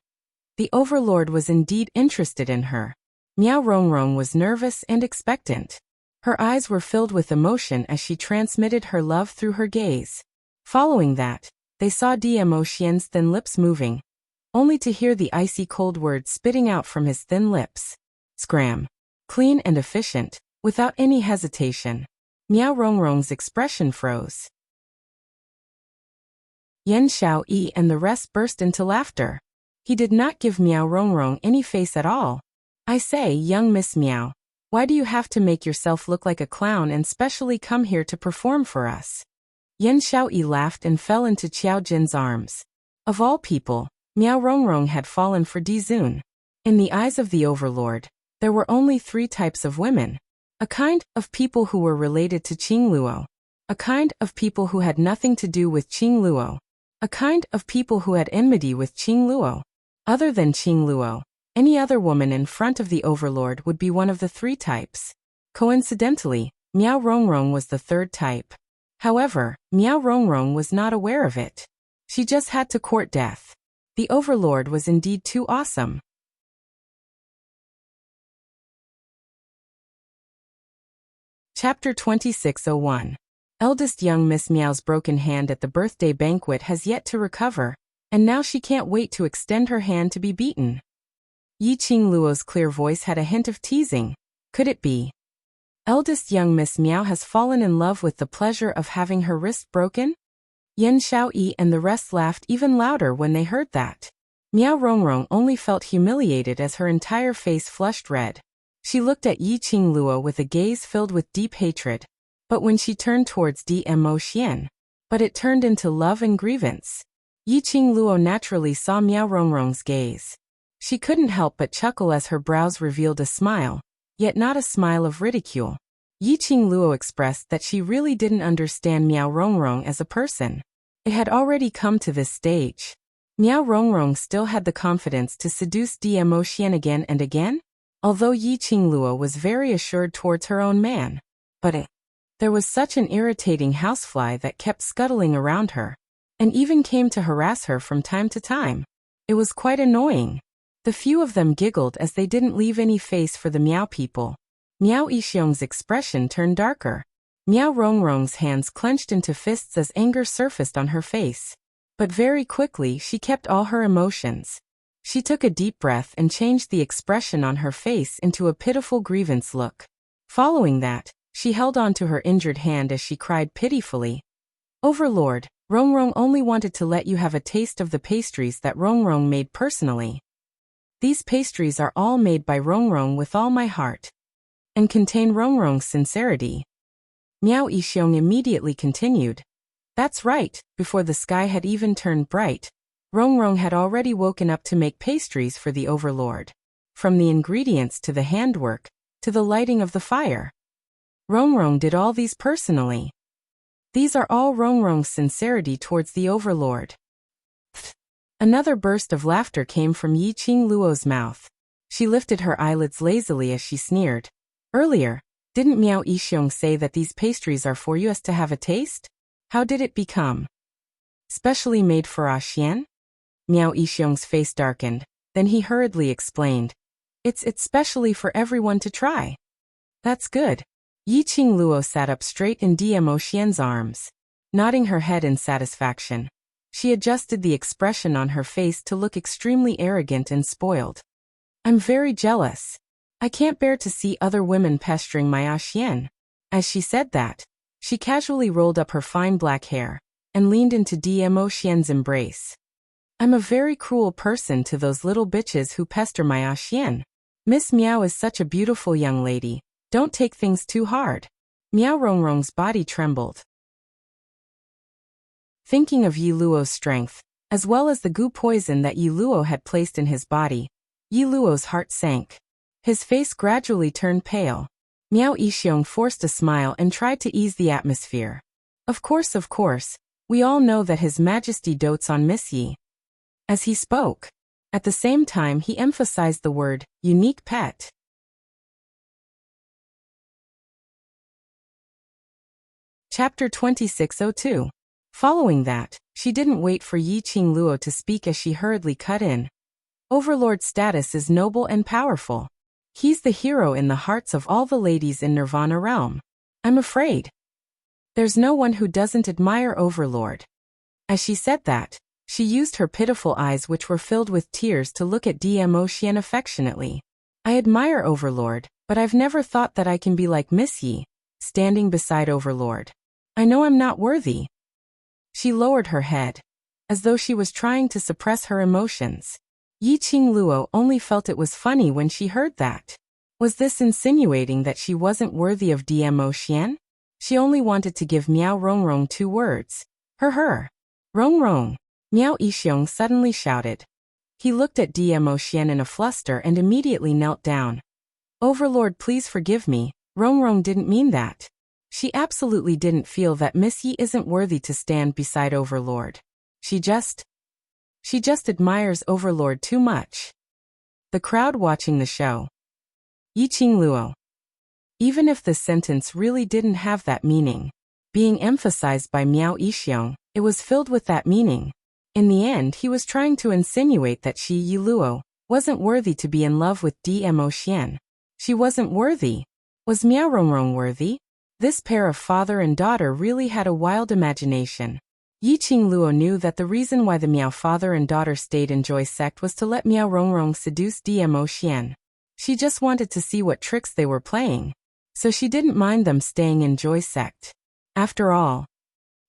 The Overlord was indeed interested in her. Miao Rongrong was nervous and expectant. Her eyes were filled with emotion as she transmitted her love through her gaze. Following that, they saw Dmo Xian's thin lips moving, only to hear the icy cold words spitting out from his thin lips. Scram. Clean and efficient, without any hesitation. Miao Rongrong's expression froze. Yan Xiaoyi and the rest burst into laughter. He did not give Miao Rongrong any face at all. I say, young Miss Miao, why do you have to make yourself look like a clown and specially come here to perform for us? Yan Xiaoyi laughed and fell into Qiao Jin's arms. Of all people, Miao Rongrong had fallen for Di Zun. In the eyes of the Overlord, there were only 3 types of women. A kind of people who were related to Qing Luo. A kind of people who had nothing to do with Qing Luo. A kind of people who had enmity with Qing Luo. Other than Qing Luo, any other woman in front of the Overlord would be one of the 3 types. Coincidentally, Miao Rongrong was the 3rd type. However, Miao Rongrong was not aware of it. She just had to court death. The Overlord was indeed too awesome. Chapter 2601. Eldest young Miss Miao's broken hand at the birthday banquet has yet to recover, and now she can't wait to extend her hand to be beaten. Yi Qing Luo's clear voice had a hint of teasing. Could it be? Eldest young Miss Miao has fallen in love with the pleasure of having her wrist broken? Yan Xiaoyi and the rest laughed even louder when they heard that. Miao Rongrong only felt humiliated as her entire face flushed red. She looked at Yi Qing Luo with a gaze filled with deep hatred. But when she turned towards Dmo Xian, it turned into love and grievance. Yi Qing Luo naturally saw Miao Rongrong's gaze. She couldn't help but chuckle as her brows revealed a smile, yet not a smile of ridicule. Yi Qing Luo expressed that she really didn't understand Miao Rongrong as a person. It had already come to this stage. Miao Rongrong still had the confidence to seduce Dmo Xian again and again, although Yi Qing Luo was very assured towards her own man. But there was such an irritating housefly that kept scuttling around her, and even came to harass her from time to time. It was quite annoying. The few of them giggled as they didn't leave any face for the Miao people. Miao Yixiong's expression turned darker. Miao Rongrong's hands clenched into fists as anger surfaced on her face. But very quickly she kept all her emotions. She took a deep breath and changed the expression on her face into a pitiful grievance look. Following that, she held on to her injured hand as she cried pitifully. Overlord, Rongrong only wanted to let you have a taste of the pastries that Rongrong made personally. These pastries are all made by Rongrong with all my heart, and contain Rongrong's sincerity. Miao Yixiong immediately continued. That's right, before the sky had even turned bright, Rongrong had already woken up to make pastries for the Overlord. From the ingredients to the handwork, to the lighting of the fire. Rongrong did all these personally. These are all Rongrong's sincerity towards the Overlord. Another burst of laughter came from Yi Qing Luo's mouth. She lifted her eyelids lazily as she sneered. Earlier, didn't Miao Yixiong say that these pastries are for you as to have a taste? How did it become? Specially made for Ah Xian? Miao Yixiong's face darkened, then he hurriedly explained. It's specially for everyone to try. That's good. Yi Qing Luo sat up straight in Dmo Xian's arms, nodding her head in satisfaction. She adjusted the expression on her face to look extremely arrogant and spoiled. I'm very jealous. I can't bear to see other women pestering my Ah Xian. As she said that, she casually rolled up her fine black hair and leaned into Dmo Xian's embrace. I'm a very cruel person to those little bitches who pester my Ah Xian. Miss Miao is such a beautiful young lady. Don't take things too hard. Miao Rongrong's body trembled. Thinking of Yi Luo's strength, as well as the goo poison that Yi Luo had placed in his body, Yi Luo's heart sank. His face gradually turned pale. Miao Yixiong forced a smile and tried to ease the atmosphere. Of course, we all know that His Majesty dotes on Miss Yi. As he spoke, at the same time he emphasized the word, unique pet. Chapter 2602. Following that, she didn't wait for Yi Qingluo to speak as she hurriedly cut in. Overlord's status is noble and powerful. He's the hero in the hearts of all the ladies in Nirvana realm. I'm afraid there's no one who doesn't admire Overlord. As she said that, she used her pitiful eyes, which were filled with tears, to look at Dmo Xian affectionately. I admire Overlord, but I've never thought that I can be like Miss Yi, standing beside Overlord. I know I'm not worthy. She lowered her head, as though she was trying to suppress her emotions. Yi Qingluo only felt it was funny when she heard that. Was this insinuating that she wasn't worthy of Dmo Xian? She only wanted to give Miao Rongrong 2 words. Her. Rongrong. Miao Yixiong suddenly shouted. He looked at Dmo Xian in a fluster and immediately knelt down. Overlord, please forgive me. Rongrong didn't mean that. She absolutely didn't feel that Miss Yi isn't worthy to stand beside Overlord. She just admires Overlord too much. The crowd watching the show. Yi Qingluo. Even if the sentence really didn't have that meaning, being emphasized by Miao Yixiong, it was filled with that meaning. In the end, he was trying to insinuate that she, Yi Luo, wasn't worthy to be in love with Dmo Xian. She wasn't worthy. Was Miao Rongrong worthy? This pair of father and daughter really had a wild imagination. Yi Qingluo knew that the reason why the Miao father and daughter stayed in Joy sect was to let Miao Rongrong seduce Dmo Xian. She just wanted to see what tricks they were playing, so she didn't mind them staying in Joy sect. After all,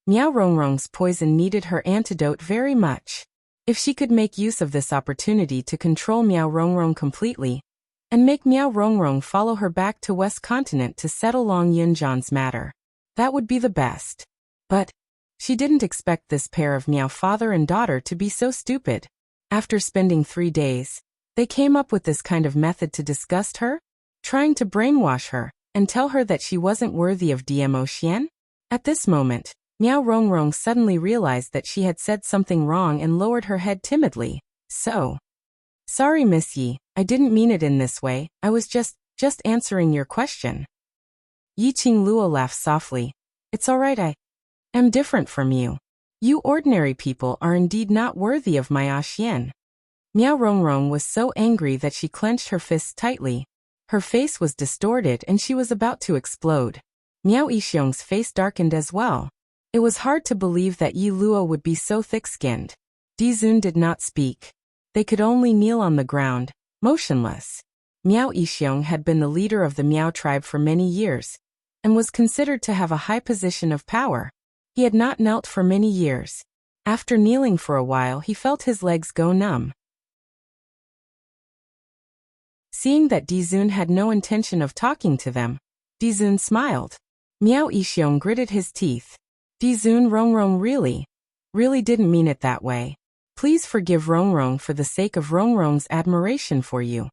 Miao Rongrong's poison needed her antidote very much. If she could make use of this opportunity to control Miao Rongrong completely, and make Miao Rongrong follow her back to West Continent to settle Long Yunjian's matter, that would be the best. But she didn't expect this pair of Miao father and daughter to be so stupid. After spending 3 days, they came up with this kind of method to disgust her, trying to brainwash her and tell her that she wasn't worthy of Dmo Xian. At this moment, Miao Rongrong suddenly realized that she had said something wrong and lowered her head timidly. Sorry, Miss Yi, I didn't mean it in this way. I was just answering your question. Yi Qingluo laughed softly. It's all right, I am different from you. You ordinary people are indeed not worthy of my Xian. Miao Rongrong was so angry that she clenched her fists tightly. Her face was distorted and she was about to explode. Miao Yixiong's face darkened as well. It was hard to believe that Yi Luo would be so thick-skinned. Dizun did not speak. They could only kneel on the ground, motionless. Miao Yixiong had been the leader of the Miao tribe for many years, and was considered to have a high position of power. He had not knelt for many years. After kneeling for a while, he felt his legs go numb. Seeing that Dizun had no intention of talking to them, Dizun smiled. Miao Yixiong gritted his teeth. Dizun, Rongrong really didn't mean it that way. Please forgive Rongrong for the sake of Rongrong's admiration for you.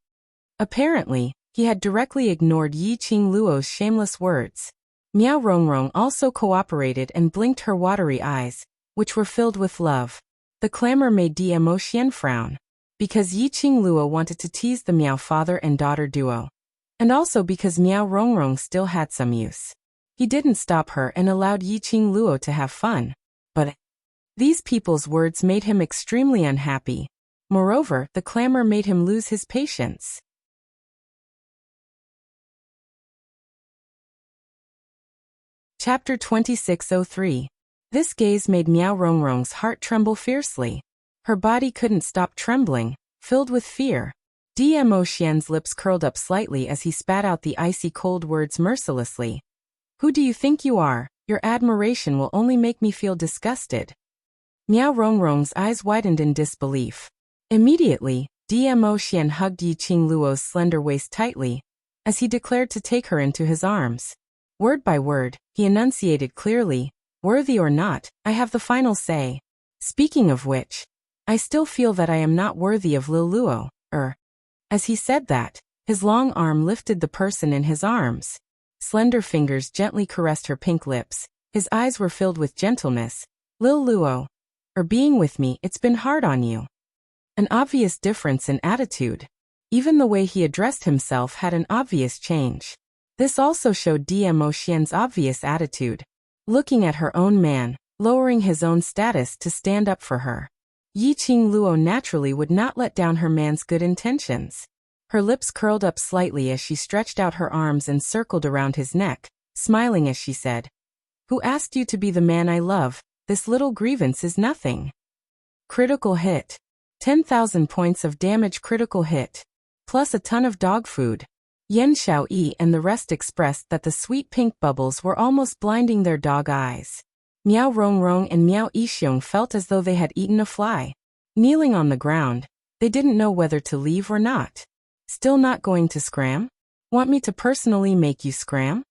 Apparently, he had directly ignored Yi Qingluo's shameless words. Miao Rongrong also cooperated and blinked her watery eyes, which were filled with love. The clamor made Dmo Xian frown, because Yi Qingluo wanted to tease the Miao father and daughter duo, and also because Miao Rongrong still had some use. He didn't stop her and allowed Yi Qingluo to have fun, but these people's words made him extremely unhappy. Moreover, the clamor made him lose his patience. Chapter 2603. This gaze made Miao Rongrong's heart tremble fiercely. Her body couldn't stop trembling, filled with fear. Dmo Xian's lips curled up slightly as he spat out the icy cold words mercilessly. Who do you think you are? Your admiration will only make me feel disgusted. Miao Rongrong's eyes widened in disbelief. Immediately, Dmo Xian hugged Yi Qingluo's slender waist tightly, as he declared to take her into his arms. Word by word, he enunciated clearly, Worthy or not, I have the final say. Speaking of which, I still feel that I am not worthy of Lil Luo, As he said that, his long arm lifted the person in his arms. Slender fingers gently caressed her pink lips. His eyes were filled with gentleness. Lil Luo, being with me, it's been hard on you. An obvious difference in attitude. Even the way he addressed himself had an obvious change. This also showed Dmo Xian's obvious attitude. Looking at her own man, lowering his own status to stand up for her. Yiqing Luo naturally would not let down her man's good intentions. Her lips curled up slightly as she stretched out her arms and circled around his neck, smiling as she said, "Who asked you to be the man I love? This little grievance is nothing." Critical hit. 10,000 points of damage critical hit. Plus a ton of dog food. Yan Xiaoyi and the rest expressed that the sweet pink bubbles were almost blinding their dog eyes. Miao Rongrong and Miao Yixiong felt as though they had eaten a fly. Kneeling on the ground, they didn't know whether to leave or not. Still not going to scram? Want me to personally make you scram?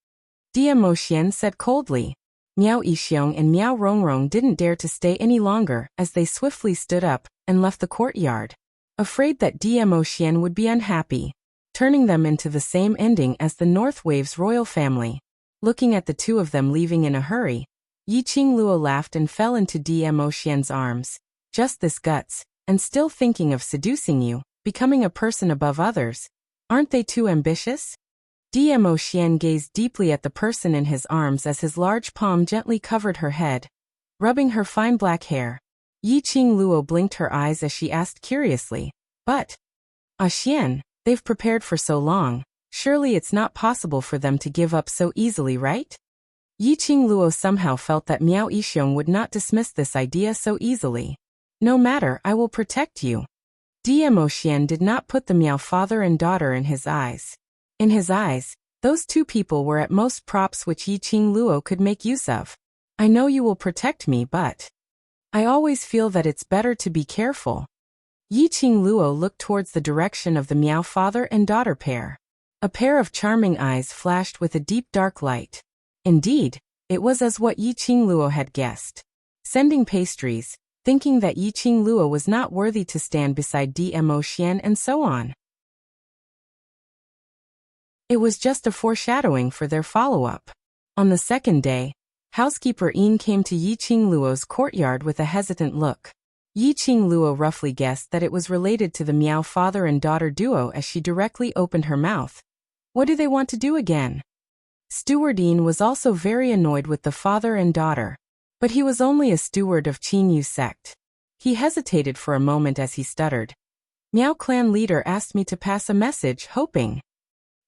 Dmo Xian said coldly. Miao Yixiong and Miao Rongrong didn't dare to stay any longer as they swiftly stood up and left the courtyard, afraid that Dmo Xian would be unhappy, turning them into the same ending as the North Wave's royal family. Looking at the two of them leaving in a hurry, Yiqing Luo laughed and fell into Dmo Xian's arms. Just this guts, and still thinking of seducing you, becoming a person above others. Aren't they too ambitious? Dmo Xian gazed deeply at the person in his arms as his large palm gently covered her head, rubbing her fine black hair. Yiqing Luo blinked her eyes as she asked curiously, "But, Xian, they've prepared for so long, surely it's not possible for them to give up so easily, right?" Yiqing Luo somehow felt that Miao Yixiong would not dismiss this idea so easily. "No matter, I will protect you." Dmo Xian did not put the Miao father and daughter in his eyes. In his eyes, those two people were at most props which Yiqing Luo could make use of. "I know you will protect me, but I always feel that it's better to be careful." Yiqing Luo looked towards the direction of the Miao father and daughter pair. A pair of charming eyes flashed with a deep dark light. Indeed, it was as what Yiqing Luo had guessed. Sending pastries, thinking that Yiqing Luo was not worthy to stand beside Dmo Xian and so on. It was just a foreshadowing for their follow-up. On the second day, housekeeper Yin came to Yiqing Luo's courtyard with a hesitant look. Yiqing Luo roughly guessed that it was related to the Miao father and daughter duo as she directly opened her mouth. What do they want to do again? Steward Yin was also very annoyed with the father and daughter. But he was only a steward of Qin Yu sect. He hesitated for a moment as he stuttered. Miao clan leader asked me to pass a message, hoping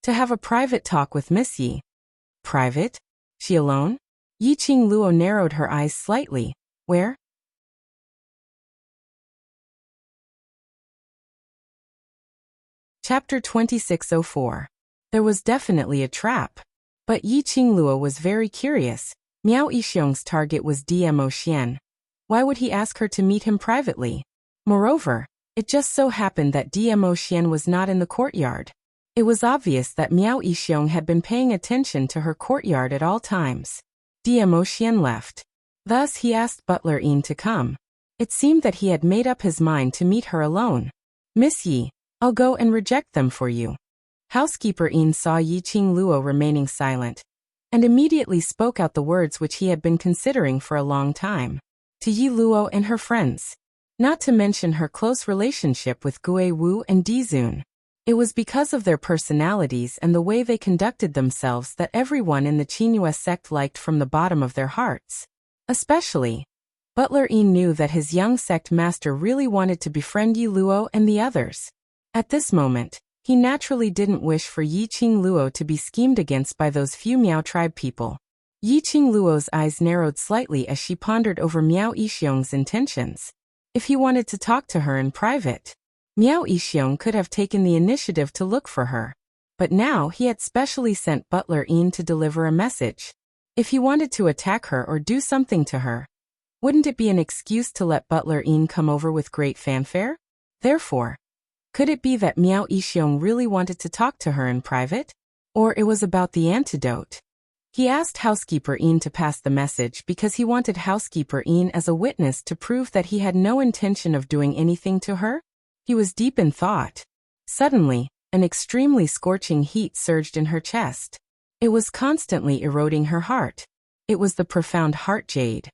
to have a private talk with Miss Yi. Private? She alone? Yiqing Luo narrowed her eyes slightly. Where? Chapter 2604. There was definitely a trap. But Yiqing Luo was very curious. Miao Yixiong's target was Dmo Xian. Why would he ask her to meet him privately? Moreover, it just so happened that Dmo Xian was not in the courtyard. It was obvious that Miao Yixiong had been paying attention to her courtyard at all times. Dmo Xian left. Thus he asked Butler Yin to come. It seemed that he had made up his mind to meet her alone. "Miss Yi, I'll go and reject them for you." Housekeeper Yin saw Yiqing Luo remaining silent, and immediately spoke out the words which he had been considering for a long time. To Yi Luo and her friends. Not to mention her close relationship with Gui Wu and Dizun. It was because of their personalities and the way they conducted themselves that everyone in the Qingyue sect liked from the bottom of their hearts. Especially, Butler Yin knew that his young sect master really wanted to befriend Yi Luo and the others. At this moment, he naturally didn't wish for Yiqing Luo to be schemed against by those few Miao tribe people. Yiqing Luo's eyes narrowed slightly as she pondered over Miao Yixiong's intentions. If he wanted to talk to her in private, Miao Yixiong could have taken the initiative to look for her. But now he had specially sent Butler Yin to deliver a message. If he wanted to attack her or do something to her, wouldn't it be an excuse to let Butler Yin come over with great fanfare? Therefore, could it be that Miao Yixiong really wanted to talk to her in private? Or it was about the antidote? He asked Housekeeper Ian to pass the message because he wanted Housekeeper Ian as a witness to prove that he had no intention of doing anything to her. He was deep in thought. Suddenly, an extremely scorching heat surged in her chest. It was constantly eroding her heart. It was the profound heart jade.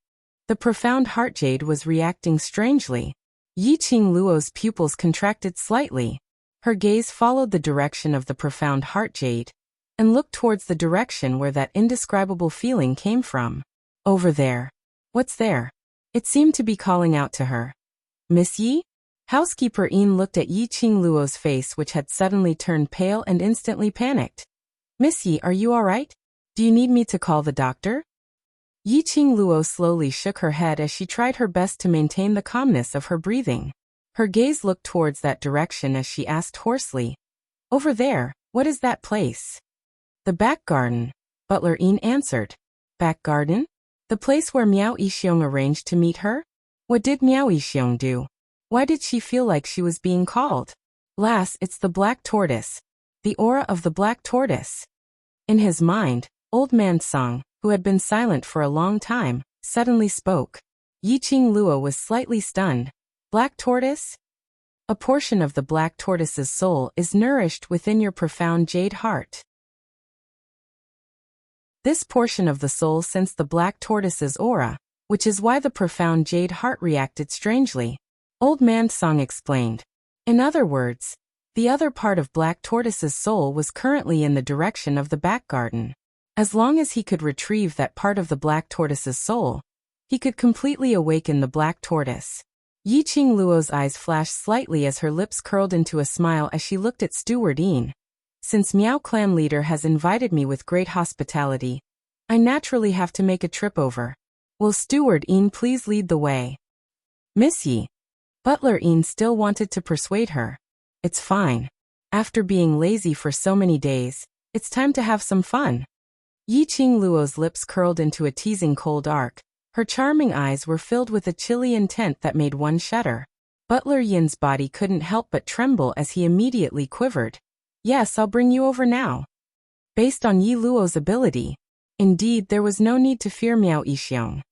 The profound heart jade was reacting strangely. Yiqing Luo's pupils contracted slightly. Her gaze followed the direction of the profound heart jade and looked towards the direction where that indescribable feeling came from. Over there. What's there? It seemed to be calling out to her. Miss Yi? Housekeeper Ian looked at Yiqing Luo's face, which had suddenly turned pale and instantly panicked. Miss Yi, are you all right? Do you need me to call the doctor? Yiqing Luo slowly shook her head as she tried her best to maintain the calmness of her breathing. Her gaze looked towards that direction as she asked hoarsely, Over there, what is that place? The back garden, Butler Ian answered. Back garden? The place where Miao Yixiong arranged to meet her? What did Miao Yixiong do? Why did she feel like she was being called? Lass, it's the black tortoise. The aura of the black tortoise. In his mind, Old Man Song, who had been silent for a long time, suddenly spoke. Yiqing Luo was slightly stunned. Black tortoise? A portion of the black tortoise's soul is nourished within your profound jade heart. This portion of the soul sensed the black tortoise's aura, which is why the profound jade heart reacted strangely. Old Man Song explained. In other words, the other part of black tortoise's soul was currently in the direction of the back garden. As long as he could retrieve that part of the black tortoise's soul, he could completely awaken the black tortoise. Yiqing Luo's eyes flashed slightly as her lips curled into a smile as she looked at Steward Ian. Since Miao Clan leader has invited me with great hospitality, I naturally have to make a trip over. Will Steward Ian please lead the way? Miss Yi. Butler Ian still wanted to persuade her. It's fine. After being lazy for so many days, it's time to have some fun. Yiqing Luo's lips curled into a teasing cold arc. Her charming eyes were filled with a chilly intent that made one shudder. Butler Yin's body couldn't help but tremble as he immediately quivered. Yes, I'll bring you over now. Based on Yi Luo's ability, indeed there was no need to fear Miao Yixiong.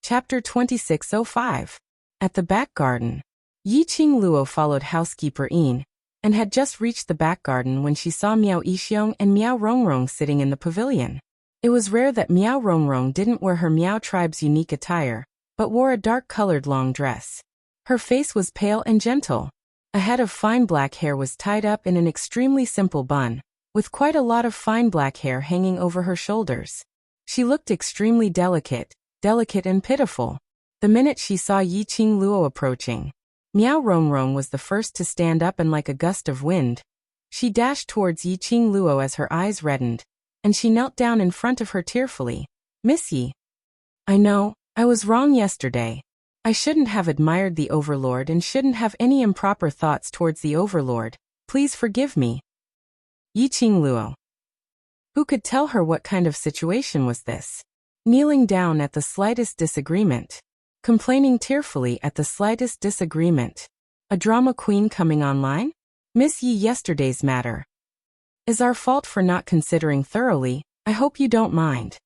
Chapter 2605. At the back garden. Yiqing Luo followed Housekeeper Ian, and had just reached the back garden when she saw Miao Yixiong and Miao Rongrong sitting in the pavilion. It was rare that Miao Rongrong didn't wear her Miao tribe's unique attire, but wore a dark-colored long dress. Her face was pale and gentle. A head of fine black hair was tied up in an extremely simple bun, with quite a lot of fine black hair hanging over her shoulders. She looked extremely delicate and pitiful. The minute she saw Yiqing Luo approaching, Miao Rongrong was the first to stand up, and like a gust of wind, she dashed towards Yiqing Luo as her eyes reddened, and she knelt down in front of her tearfully. Miss Yi. I know, I was wrong yesterday. I shouldn't have admired the Overlord and shouldn't have any improper thoughts towards the Overlord. Please forgive me. Yiqing Luo. Who could tell her what kind of situation was this? Kneeling down at the slightest disagreement. Complaining tearfully at the slightest disagreement. A drama queen coming online? Miss Yi, yesterday's matter is our fault for not considering thoroughly. I hope you don't mind.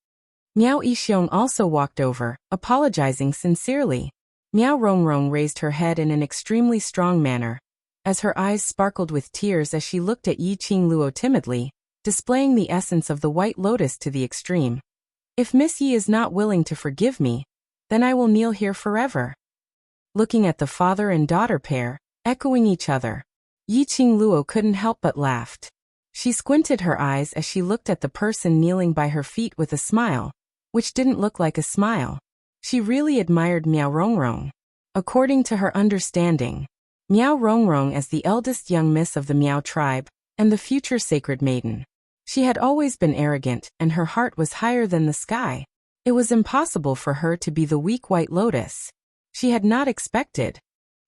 Miao Yixiong also walked over, apologizing sincerely. Miao Rongrong raised her head in an extremely strong manner, as her eyes sparkled with tears as she looked at Yiqing Luo timidly, displaying the essence of the white lotus to the extreme. If Miss Yi is not willing to forgive me, then I will kneel here forever. Looking at the father and daughter pair, echoing each other, Yiqing Luo couldn't help but laughed. She squinted her eyes as she looked at the person kneeling by her feet with a smile, which didn't look like a smile. She really admired Miao Rongrong. According to her understanding, Miao Rongrong as the eldest young miss of the Miao tribe, and the future sacred maiden. She had always been arrogant, and her heart was higher than the sky. It was impossible for her to be the weak white lotus. She had not expected.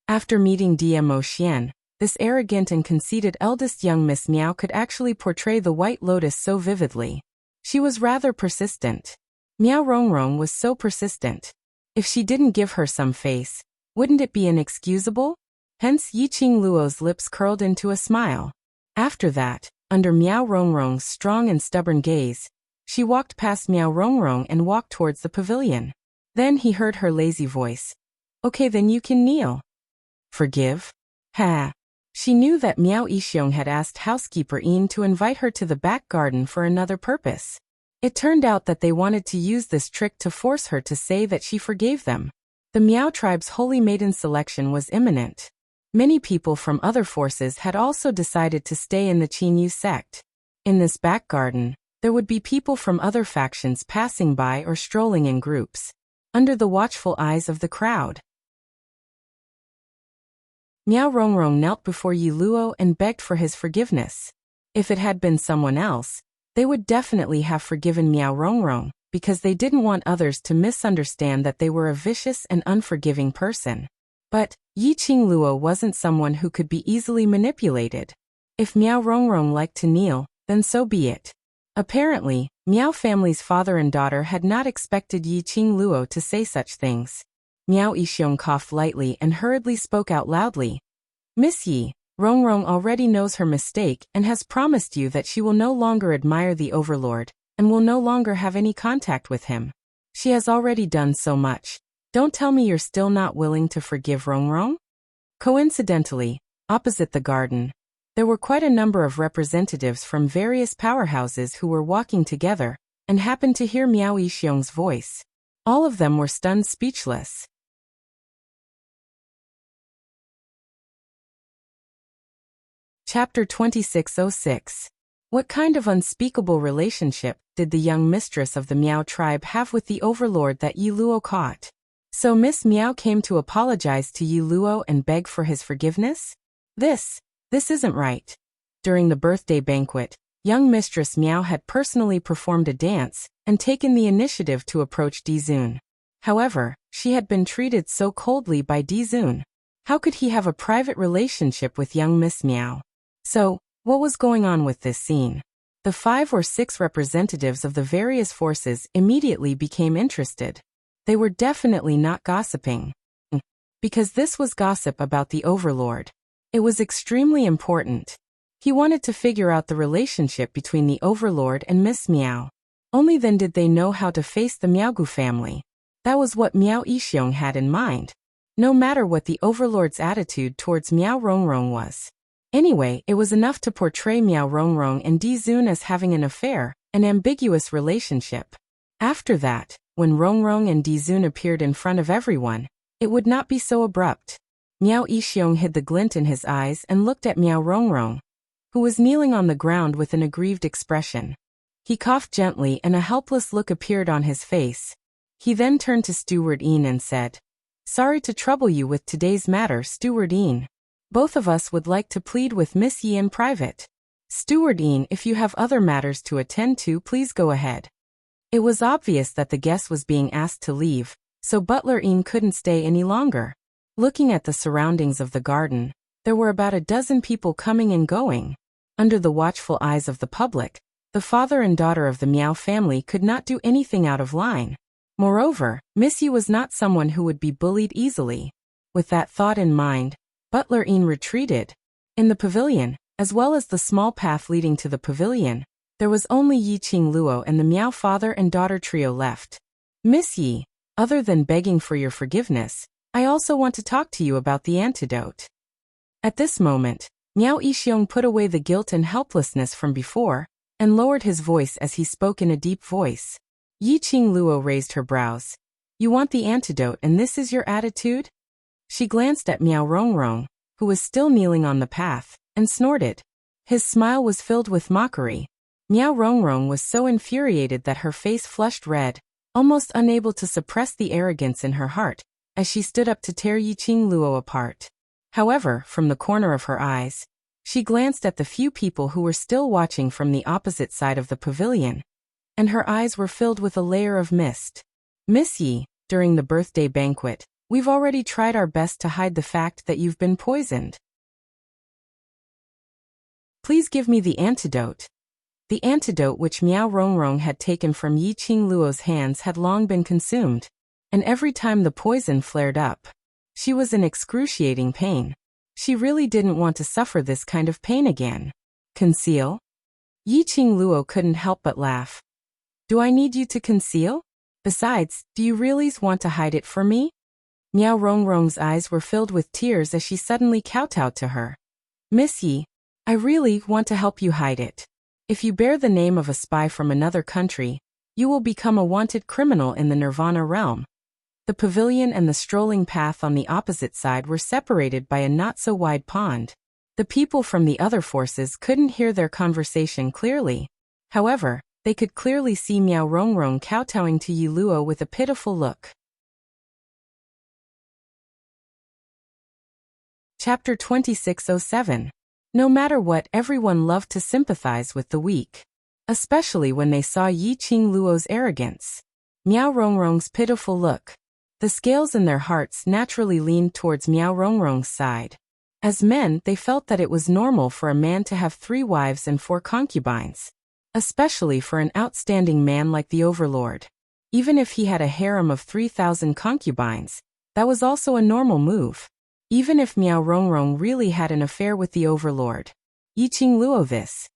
After meeting Dmo Xian, this arrogant and conceited eldest young Miss Miao could actually portray the white lotus so vividly. She was rather persistent. Miao Rongrong was so persistent. If she didn't give her some face, wouldn't it be inexcusable? Hence Yiqing Luo's lips curled into a smile. After that, under Miao Rongrong's strong and stubborn gaze, she walked past Miao Rongrong and walked towards the pavilion. Then he heard her lazy voice. Okay, then you can kneel. Forgive? Ha! She knew that Miao Yixiong had asked housekeeper Yin to invite her to the back garden for another purpose. It turned out that they wanted to use this trick to force her to say that she forgave them. The Miao tribe's holy maiden selection was imminent. Many people from other forces had also decided to stay in the Qinyu sect. In this back garden, there would be people from other factions passing by or strolling in groups, under the watchful eyes of the crowd. Miao Rongrong knelt before Yi Luo and begged for his forgiveness. If it had been someone else, they would definitely have forgiven Miao Rongrong, because they didn't want others to misunderstand that they were a vicious and unforgiving person. But Yiqing Luo wasn't someone who could be easily manipulated. If Miao Rongrong liked to kneel, then so be it. Apparently, Miao family's father and daughter had not expected Yiqing Luo to say such things. Miao Yixiong coughed lightly and hurriedly spoke out loudly. Miss Yi, Rongrong already knows her mistake and has promised you that she will no longer admire the overlord, and will no longer have any contact with him. She has already done so much. Don't tell me you're still not willing to forgive Rongrong? Coincidentally, opposite the garden, there were quite a number of representatives from various powerhouses who were walking together, and happened to hear Miao Yixiong's voice. All of them were stunned speechless. Chapter 2606. What kind of unspeakable relationship did the young mistress of the Miao tribe have with the overlord that Yi Luo caught? So Miss Miao came to apologize to Yi Luo and beg for his forgiveness? This isn't right. During the birthday banquet, young Mistress Miao had personally performed a dance and taken the initiative to approach Dizun. However, she had been treated so coldly by Dizun. How could he have a private relationship with young Miss Miao? So, what was going on with this scene? The 5 or 6 representatives of the various forces immediately became interested. They were definitely not gossiping. Because this was gossip about the overlord. It was extremely important. He wanted to figure out the relationship between the overlord and Miss Miao. Only then did they know how to face the Miaogu family. That was what Miao Yixiong had in mind. No matter what the overlord's attitude towards Miao Rongrong was. Anyway, it was enough to portray Miao Rongrong and Dizun as having an affair, an ambiguous relationship. After that, when Rongrong and Dizun appeared in front of everyone, it would not be so abrupt. Miao Yixiong hid the glint in his eyes and looked at Miao Rongrong, who was kneeling on the ground with an aggrieved expression. He coughed gently and a helpless look appeared on his face. He then turned to Steward Yin and said, Sorry to trouble you with today's matter, Steward Yin. Both of us would like to plead with Miss Yi in private. Steward Yin, if you have other matters to attend to, please go ahead. It was obvious that the guest was being asked to leave, so Butler Yin couldn't stay any longer. Looking at the surroundings of the garden, there were about a dozen people coming and going. Under the watchful eyes of the public, the father and daughter of the Miao family could not do anything out of line. Moreover, Miss Yi was not someone who would be bullied easily. With that thought in mind, Butler Yin retreated. In the pavilion, as well as the small path leading to the pavilion, there was only Yiqing Luo and the Miao father and daughter trio left. Miss Yi, other than begging for your forgiveness, I also want to talk to you about the antidote. At this moment, Miao Yixiong put away the guilt and helplessness from before, and lowered his voice as he spoke in a deep voice. Yiqing Luo raised her brows. You want the antidote and this is your attitude? She glanced at Miao Rongrong, who was still kneeling on the path, and snorted. His smile was filled with mockery. Miao Rongrong was so infuriated that her face flushed red, almost unable to suppress the arrogance in her heart, as she stood up to tear Yiqing Luo apart. However, from the corner of her eyes, she glanced at the few people who were still watching from the opposite side of the pavilion, and her eyes were filled with a layer of mist. Miss Yi, during the birthday banquet, we've already tried our best to hide the fact that you've been poisoned. Please give me the antidote. The antidote which Miao Rongrong had taken from Yiqing Luo's hands had long been consumed, and every time the poison flared up, she was in excruciating pain. She really didn't want to suffer this kind of pain again. Conceal? Yiqing Luo couldn't help but laugh. Do I need you to conceal? Besides, do you really want to hide it for me? Miao Rongrong's eyes were filled with tears as she suddenly kowtowed to her. Miss Yi, I really want to help you hide it. If you bear the name of a spy from another country, you will become a wanted criminal in the Nirvana realm. The pavilion and the strolling path on the opposite side were separated by a not-so-wide pond. The people from the other forces couldn't hear their conversation clearly. However, they could clearly see Miao Rongrong kowtowing to Yi Luo with a pitiful look. Chapter 2607. No matter what, everyone loved to sympathize with the weak. Especially when they saw Yiqing Luo's arrogance. Miao Rongrong's pitiful look. The scales in their hearts naturally leaned towards Miao Rongrong's side. As men, they felt that it was normal for a man to have 3 wives and 4 concubines. Especially for an outstanding man like the Overlord. Even if he had a harem of 3,000 concubines, that was also a normal move. Even if Miao Rongrong really had an affair with the Overlord. Yiqing Luo this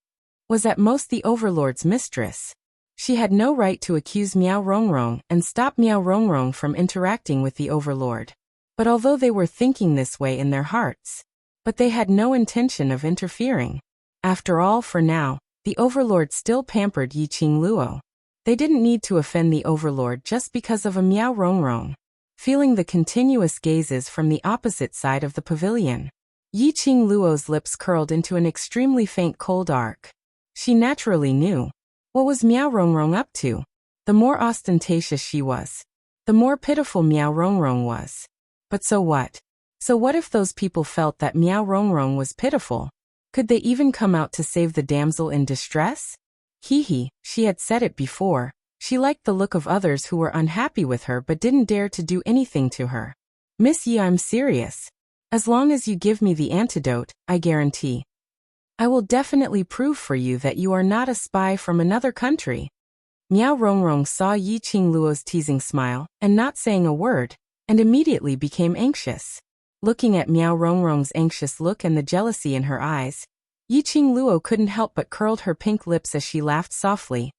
was at most the Overlord's mistress. She had no right to accuse Miao Rongrong and stop Miao Rongrong from interacting with the Overlord. But although they were thinking this way in their hearts, but they had no intention of interfering. After all, for now, the Overlord still pampered Yiqing Luo. They didn't need to offend the Overlord just because of a Miao Rongrong. Feeling the continuous gazes from the opposite side of the pavilion, Yiqing Luo's lips curled into an extremely faint cold arc. She naturally knew. What was Miao Rongrong up to? The more ostentatious she was, the more pitiful Miao Rongrong was. But so what? So what if those people felt that Miao Rongrong was pitiful? Could they even come out to save the damsel in distress? He, she had said it before. She liked the look of others who were unhappy with her but didn't dare to do anything to her. Miss Yi, I'm serious. As long as you give me the antidote, I guarantee. I will definitely prove for you that you are not a spy from another country. Miao Rongrong saw Yiqing Luo's teasing smile, and not saying a word, and immediately became anxious. Looking at Miao Rongrong's anxious look and the jealousy in her eyes, Yiqing Luo couldn't help but curled her pink lips as she laughed softly.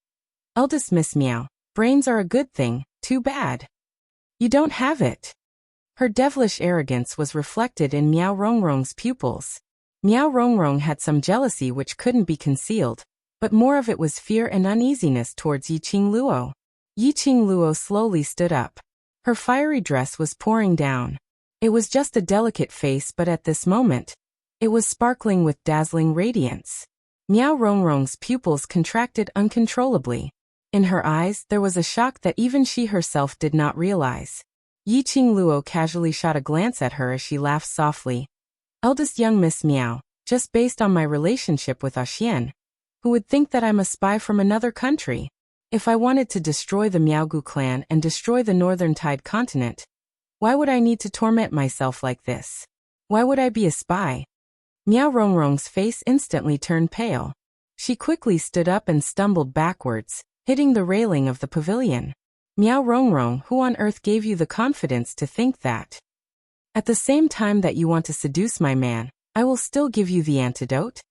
Eldest Miss Miao, brains are a good thing, too bad. You don't have it. Her devilish arrogance was reflected in Miao Rongrong's pupils. Miao Rongrong had some jealousy which couldn't be concealed, but more of it was fear and uneasiness towards Yiqing Luo. Yiqing Luo slowly stood up. Her fiery dress was pouring down. It was just a delicate face, but at this moment, it was sparkling with dazzling radiance. Miao Rongrong's pupils contracted uncontrollably. In her eyes, there was a shock that even she herself did not realize. Yiqing Luo casually shot a glance at her as she laughed softly. Eldest young Miss Miao, just based on my relationship with Xian, who would think that I'm a spy from another country? If I wanted to destroy the Miaogu clan and destroy the Northern Tide continent, why would I need to torment myself like this? Why would I be a spy? Miao Rongrong's face instantly turned pale. She quickly stood up and stumbled backwards, hitting the railing of the pavilion. Miao Rongrong, who on earth gave you the confidence to think that? At the same time that you want to seduce my man, I will still give you the antidote?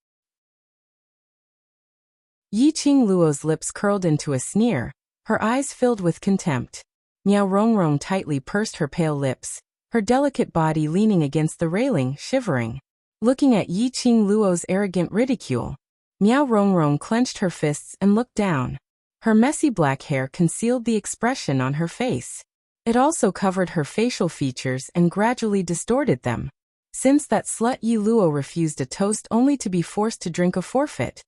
Yiqing Luo's lips curled into a sneer, her eyes filled with contempt. Miao Rongrong tightly pursed her pale lips, her delicate body leaning against the railing, shivering. Looking at Yiqing Luo's arrogant ridicule, Miao Rongrong clenched her fists and looked down. Her messy black hair concealed the expression on her face. It also covered her facial features and gradually distorted them. Since that slut Yi Luo refused a toast only to be forced to drink a forfeit,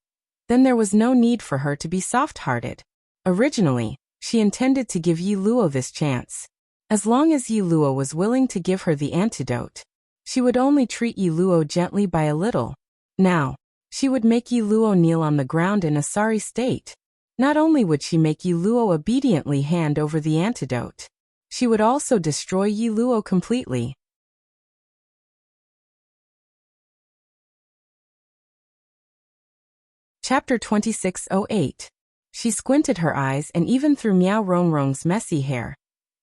then there was no need for her to be soft-hearted. Originally, she intended to give Yi Luo this chance. As long as Yi Luo was willing to give her the antidote, she would only treat Yi Luo gently by a little. Now, she would make Yi Luo kneel on the ground in a sorry state. Not only would she make Yi Luo obediently hand over the antidote, she would also destroy Yi Luo completely. Chapter 2608. She squinted her eyes, and even through Miao Rongrong's messy hair,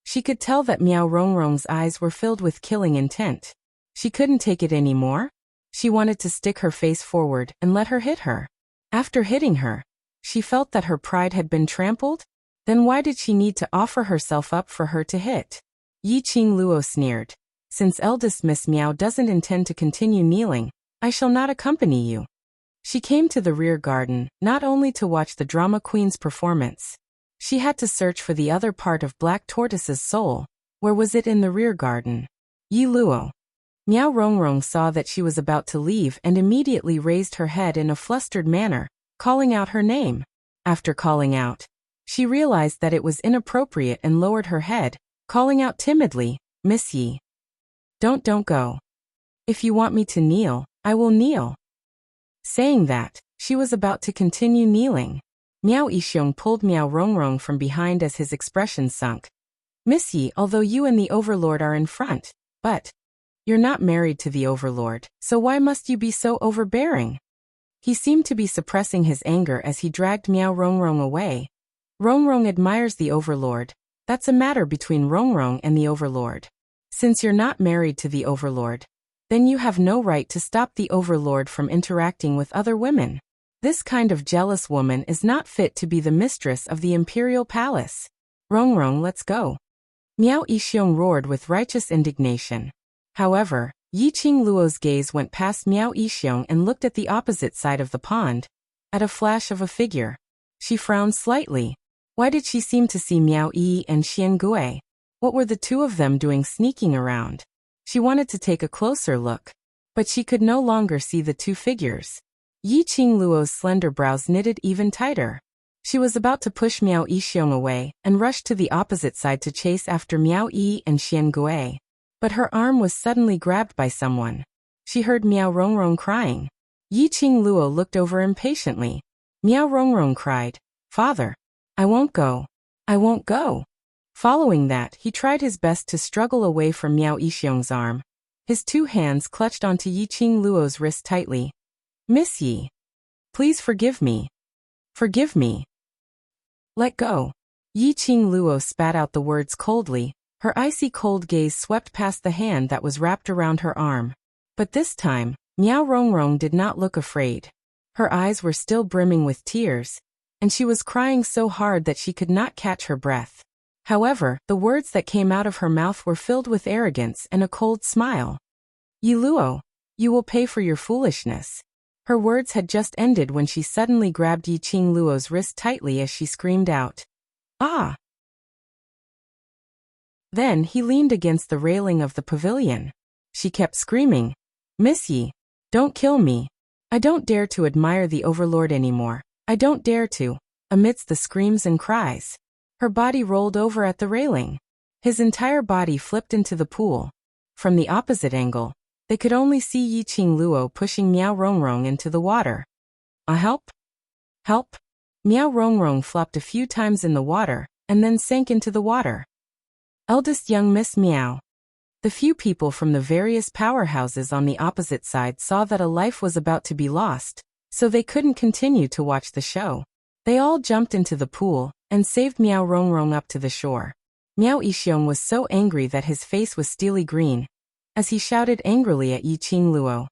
she could tell that Miao Rongrong's eyes were filled with killing intent. She couldn't take it anymore. She wanted to stick her face forward and let her hit her. After hitting her, she felt that her pride had been trampled. Then why did she need to offer herself up for her to hit? Yi Qing Luo sneered. Since eldest Miss Miao doesn't intend to continue kneeling, I shall not accompany you. She came to the rear garden, not only to watch the drama queen's performance. She had to search for the other part of Black Tortoise's soul. Where was it in the rear garden? Yi Luo. Miao Rongrong saw that she was about to leave and immediately raised her head in a flustered manner, calling out her name. After calling out, she realized that it was inappropriate and lowered her head, calling out timidly, Miss Yi. Don't go. If you want me to kneel, I will kneel. Saying that, she was about to continue kneeling. Miao Yixiong pulled Miao Rongrong from behind as his expression sunk. Miss Yi, although you and the Overlord are in front, but you're not married to the Overlord, so why must you be so overbearing? He seemed to be suppressing his anger as he dragged Miao Rongrong away. Rongrong admires the Overlord. That's a matter between Rongrong and the Overlord. Since you're not married to the Overlord, then you have no right to stop the Overlord from interacting with other women. This kind of jealous woman is not fit to be the mistress of the Imperial Palace. Rongrong, let's go. Miao Yixiong roared with righteous indignation. However, Yi Qing Luo's gaze went past Miao Yixiong and looked at the opposite side of the pond. At a flash of a figure, she frowned slightly. Why did she seem to see Miao Yi and Xian Gui? What were the two of them doing sneaking around? She wanted to take a closer look, but she could no longer see the two figures. Yi Qing Luo's slender brows knitted even tighter. She was about to push Miao Yixiong away and rush to the opposite side to chase after Miao Yi and Xian Gui. But her arm was suddenly grabbed by someone. She heard Miao Rongrong crying. Yi Qing Luo looked over impatiently. Miao Rongrong cried, Father, I won't go. I won't go. Following that, he tried his best to struggle away from Miao Yixiong's arm. His two hands clutched onto Yi Qing Luo's wrist tightly. Miss Yi. Please forgive me. Forgive me. Let go. Yi Qing Luo spat out the words coldly. Her icy cold gaze swept past the hand that was wrapped around her arm. But this time, Miao Rongrong did not look afraid. Her eyes were still brimming with tears, and she was crying so hard that she could not catch her breath. However, the words that came out of her mouth were filled with arrogance and a cold smile. Yi Luo, you will pay for your foolishness. Her words had just ended when she suddenly grabbed Yi Qing Luo's wrist tightly as she screamed out, Ah! Then he leaned against the railing of the pavilion. She kept screaming, Miss Yi, don't kill me. I don't dare to admire the Overlord anymore. I don't dare to. Amidst the screams and cries, her body rolled over at the railing. His entire body flipped into the pool. From the opposite angle, they could only see Yi Qing Luo pushing Miao Rongrong into the water. Help? Help? Miao Rongrong flopped a few times in the water, and then sank into the water. Eldest young Miss Miao. The few people from the various powerhouses on the opposite side saw that a life was about to be lost, so they couldn't continue to watch the show. They all jumped into the pool and saved Miao Rongrong up to the shore. Miao Yixiong was so angry that his face was steely green, as he shouted angrily at Yi Qing Luo.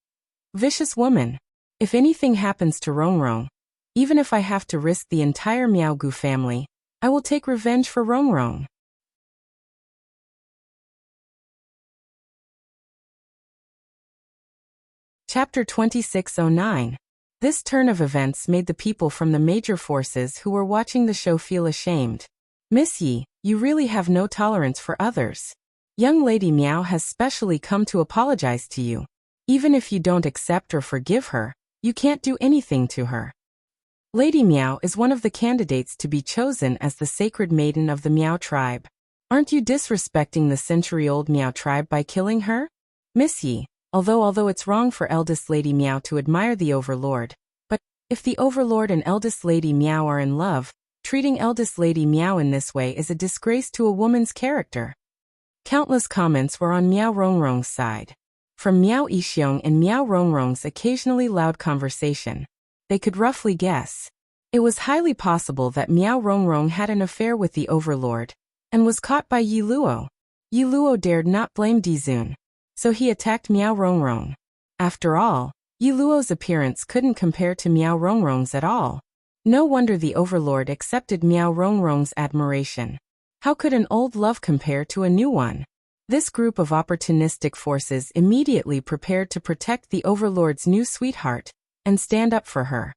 Vicious woman! If anything happens to Rongrong, even if I have to risk the entire Miaogu family, I will take revenge for Rongrong. Chapter 2609. This turn of events made the people from the major forces who were watching the show feel ashamed. Miss Yi, you really have no tolerance for others. Young Lady Miao has specially come to apologize to you. Even if you don't accept or forgive her, you can't do anything to her. Lady Miao is one of the candidates to be chosen as the sacred maiden of the Miao tribe. Aren't you disrespecting the century-old Miao tribe by killing her? Miss Yi, although it's wrong for eldest Lady Miao to admire the Overlord, but if the Overlord and eldest Lady Miao are in love, treating eldest Lady Miao in this way is a disgrace to a woman's character. Countless comments were on Miao Rongrong's side. From Miao Yixiong and Miao Rongrong's occasionally loud conversation, they could roughly guess. It was highly possible that Miao Rongrong had an affair with the Overlord, and was caught by Yi Luo. Yi Luo dared not blame Dizun. So he attacked Miao Rongrong. After all, Yi Luo's appearance couldn't compare to Miao Rongrong's at all. No wonder the overlord accepted Miao Rongrong's admiration. How could an old love compare to a new one? This group of opportunistic forces immediately prepared to protect the overlord's new sweetheart and stand up for her.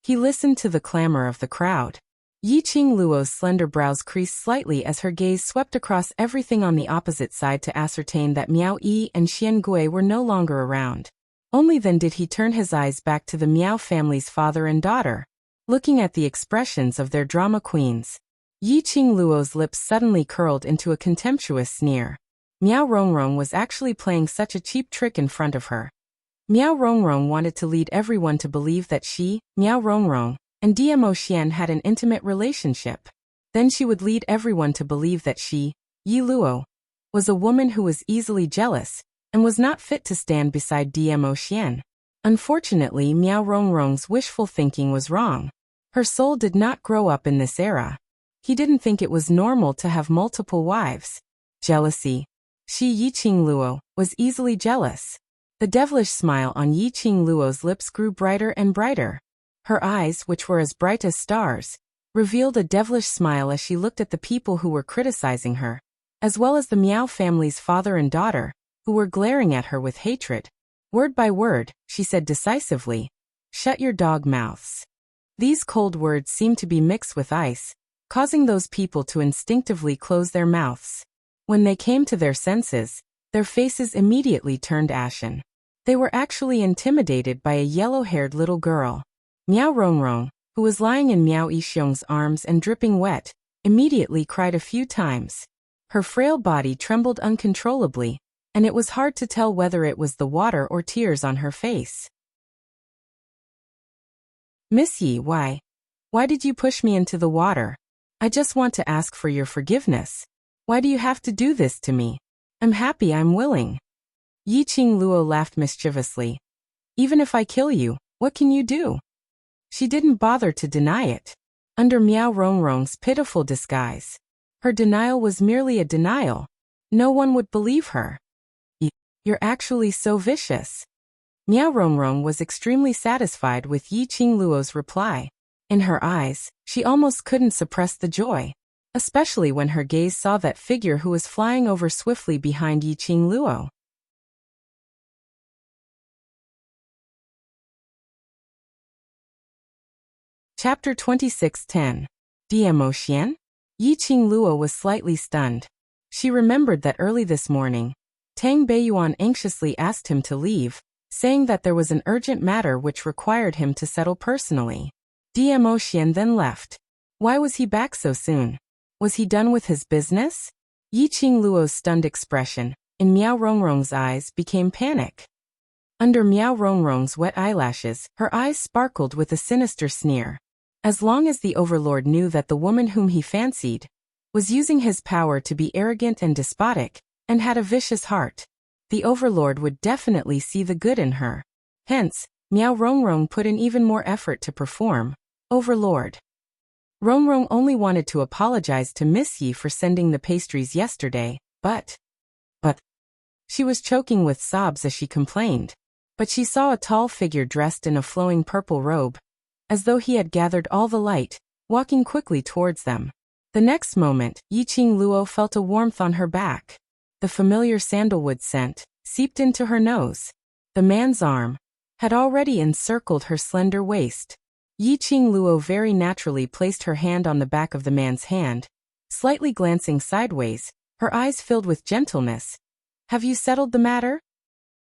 He listened to the clamor of the crowd. Yi Qingluo's slender brows creased slightly as her gaze swept across everything on the opposite side to ascertain that Miao Yi and Xian Gui were no longer around. Only then did he turn his eyes back to the Miao family's father and daughter, looking at the expressions of their drama queens. Yi Qingluo's lips suddenly curled into a contemptuous sneer. Miao Rongrong was actually playing such a cheap trick in front of her. Miao Rongrong wanted to lead everyone to believe that she, Miao Rongrong, and Dmo Xian had an intimate relationship. Then she would lead everyone to believe that she, Yi Luo, was a woman who was easily jealous and was not fit to stand beside Dmo Xian. Unfortunately, Miao Rongrong's wishful thinking was wrong. Her soul did not grow up in this era. He didn't think it was normal to have multiple wives. Jealousy. She, Yi Qingluo, was easily jealous. The devilish smile on Yi Qingluo's lips grew brighter and brighter. Her eyes, which were as bright as stars, revealed a devilish smile as she looked at the people who were criticizing her, as well as the Miao family's father and daughter, who were glaring at her with hatred. Word by word, she said decisively, "Shut your dog mouths." These cold words seemed to be mixed with ice, causing those people to instinctively close their mouths. When they came to their senses, their faces immediately turned ashen. They were actually intimidated by a yellow-haired little girl. Miao Rongrong, who was lying in Miao Yixiong's arms and dripping wet, immediately cried a few times. Her frail body trembled uncontrollably, and it was hard to tell whether it was the water or tears on her face. "Miss Yi, why? Why did you push me into the water? I just want to ask for your forgiveness. Why do you have to do this to me? I'm happy, I'm willing." Yi Qingluo laughed mischievously. "Even if I kill you, what can you do?" She didn't bother to deny it. Under Miao Rongrong's pitiful disguise, her denial was merely a denial. No one would believe her. "You're actually so vicious." Miao Rongrong was extremely satisfied with Yi Qingluo's reply. In her eyes, she almost couldn't suppress the joy, especially when her gaze saw that figure who was flying over swiftly behind Yi Qingluo. Chapter 26:10. Dmo Xian? Yi Qingluo was slightly stunned. She remembered that early this morning, Tang Beiyuan anxiously asked him to leave, saying that there was an urgent matter which required him to settle personally. Dmo Xian then left. Why was he back so soon? Was he done with his business? Yi Qingluo's stunned expression, in Miao Rongrong's eyes, became panic. Under Miao Rongrong's wet eyelashes, her eyes sparkled with a sinister sneer. As long as the overlord knew that the woman whom he fancied was using his power to be arrogant and despotic, and had a vicious heart, the overlord would definitely see the good in her. Hence, Miao Rongrong put in even more effort to perform. Overlord. Rongrong only wanted to apologize to Miss Yi for sending the pastries yesterday, but... She was choking with sobs as she complained. But she saw a tall figure dressed in a flowing purple robe, as though he had gathered all the light, walking quickly towards them. The next moment, Yi Qingluo felt a warmth on her back. The familiar sandalwood scent seeped into her nose. The man's arm had already encircled her slender waist. Yi Qingluo very naturally placed her hand on the back of the man's hand, slightly glancing sideways, her eyes filled with gentleness. "Have you settled the matter?"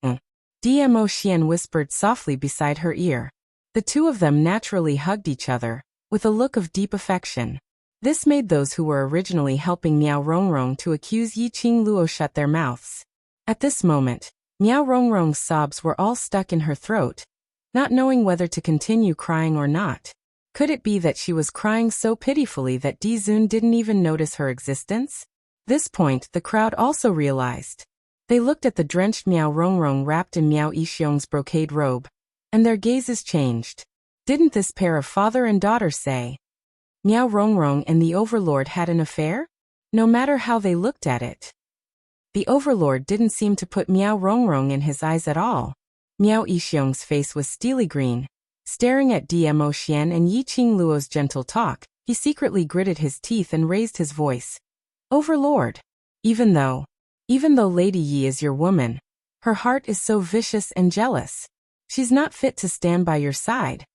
Dmo Xian whispered softly beside her ear. The two of them naturally hugged each other, with a look of deep affection. This made those who were originally helping Miao Rongrong to accuse Yi Qingluo shut their mouths. At this moment, Miao Rongrong's sobs were all stuck in her throat, not knowing whether to continue crying or not. Could it be that she was crying so pitifully that Di Zun didn't even notice her existence? This point the crowd also realized. They looked at the drenched Miao Rongrong wrapped in Miao Yixiong's brocade robe, and their gazes changed. Didn't this pair of father and daughter say Miao Rongrong and the overlord had an affair? No matter how they looked at it, The overlord didn't seem to put Miao Rongrong in his eyes at all. Miao Yixiong's face was steely green. Staring at Dmo Xian and Yi Qingluo's gentle talk, he secretly gritted his teeth and raised his voice. Overlord. Even though Lady Yi is your woman, her heart is so vicious and jealous. She's not fit to stand by your side.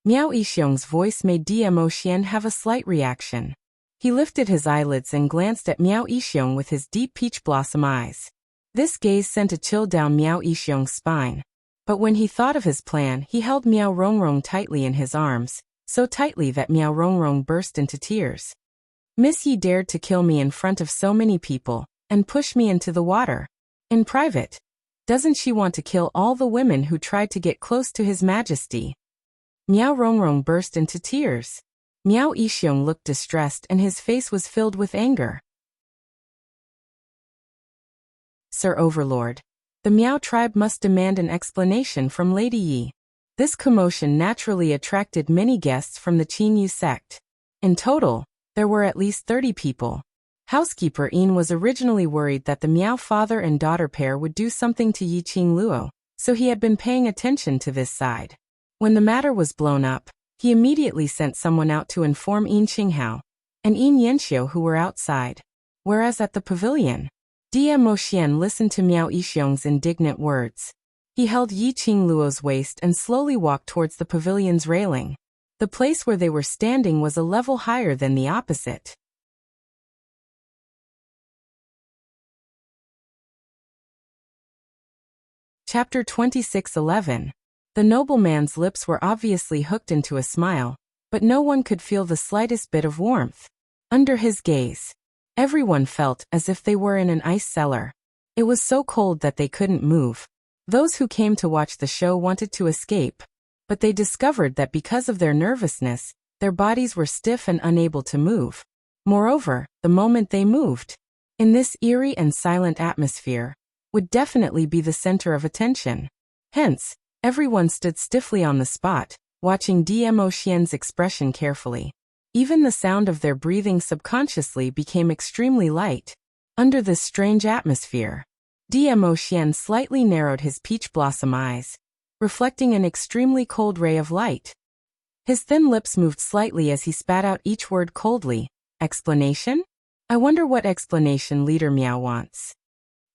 Miao Yixiong's voice made Dmo Xian have a slight reaction. He lifted his eyelids and glanced at Miao Yixiong with his deep peach blossom eyes. This gaze sent a chill down Miao Yixiong's spine. But when he thought of his plan, he held Miao Rongrong tightly in his arms, so tightly that Miao Rongrong burst into tears. Miss Yi dared to kill me in front of so many people, and push me into the water. In private. Doesn't she want to kill all the women who tried to get close to His Majesty? Miao Rongrong burst into tears. Miao Yixiong looked distressed and his face was filled with anger. Sir Overlord. The Miao tribe must demand an explanation from Lady Yi. This commotion naturally attracted many guests from the Qinyu sect. In total, there were at least 30 people. Housekeeper Yin was originally worried that the Miao father and daughter pair would do something to Yi Qingluo, so he had been paying attention to this side. When the matter was blown up, he immediately sent someone out to inform Yin Qinghao and Yin Yanxiu who were outside. Whereas at the pavilion, Dmo Xian listened to Miao Yixiong's indignant words. He held Yi Qingluo's waist and slowly walked towards the pavilion's railing. The place where they were standing was a level higher than the opposite. Chapter 26:11. The nobleman's lips were obviously hooked into a smile, but no one could feel the slightest bit of warmth. Under his gaze, everyone felt as if they were in an ice cellar. It was so cold that they couldn't move. Those who came to watch the show wanted to escape, but they discovered that because of their nervousness, their bodies were stiff and unable to move. Moreover, the moment they moved, in this eerie and silent atmosphere, would definitely be the center of attention. Hence, everyone stood stiffly on the spot, watching Dmo Xian's expression carefully. Even the sound of their breathing subconsciously became extremely light. Under this strange atmosphere, Dmo Xian slightly narrowed his peach blossom eyes, reflecting an extremely cold ray of light. His thin lips moved slightly as he spat out each word coldly. Explanation? I wonder what explanation Leader Miao wants.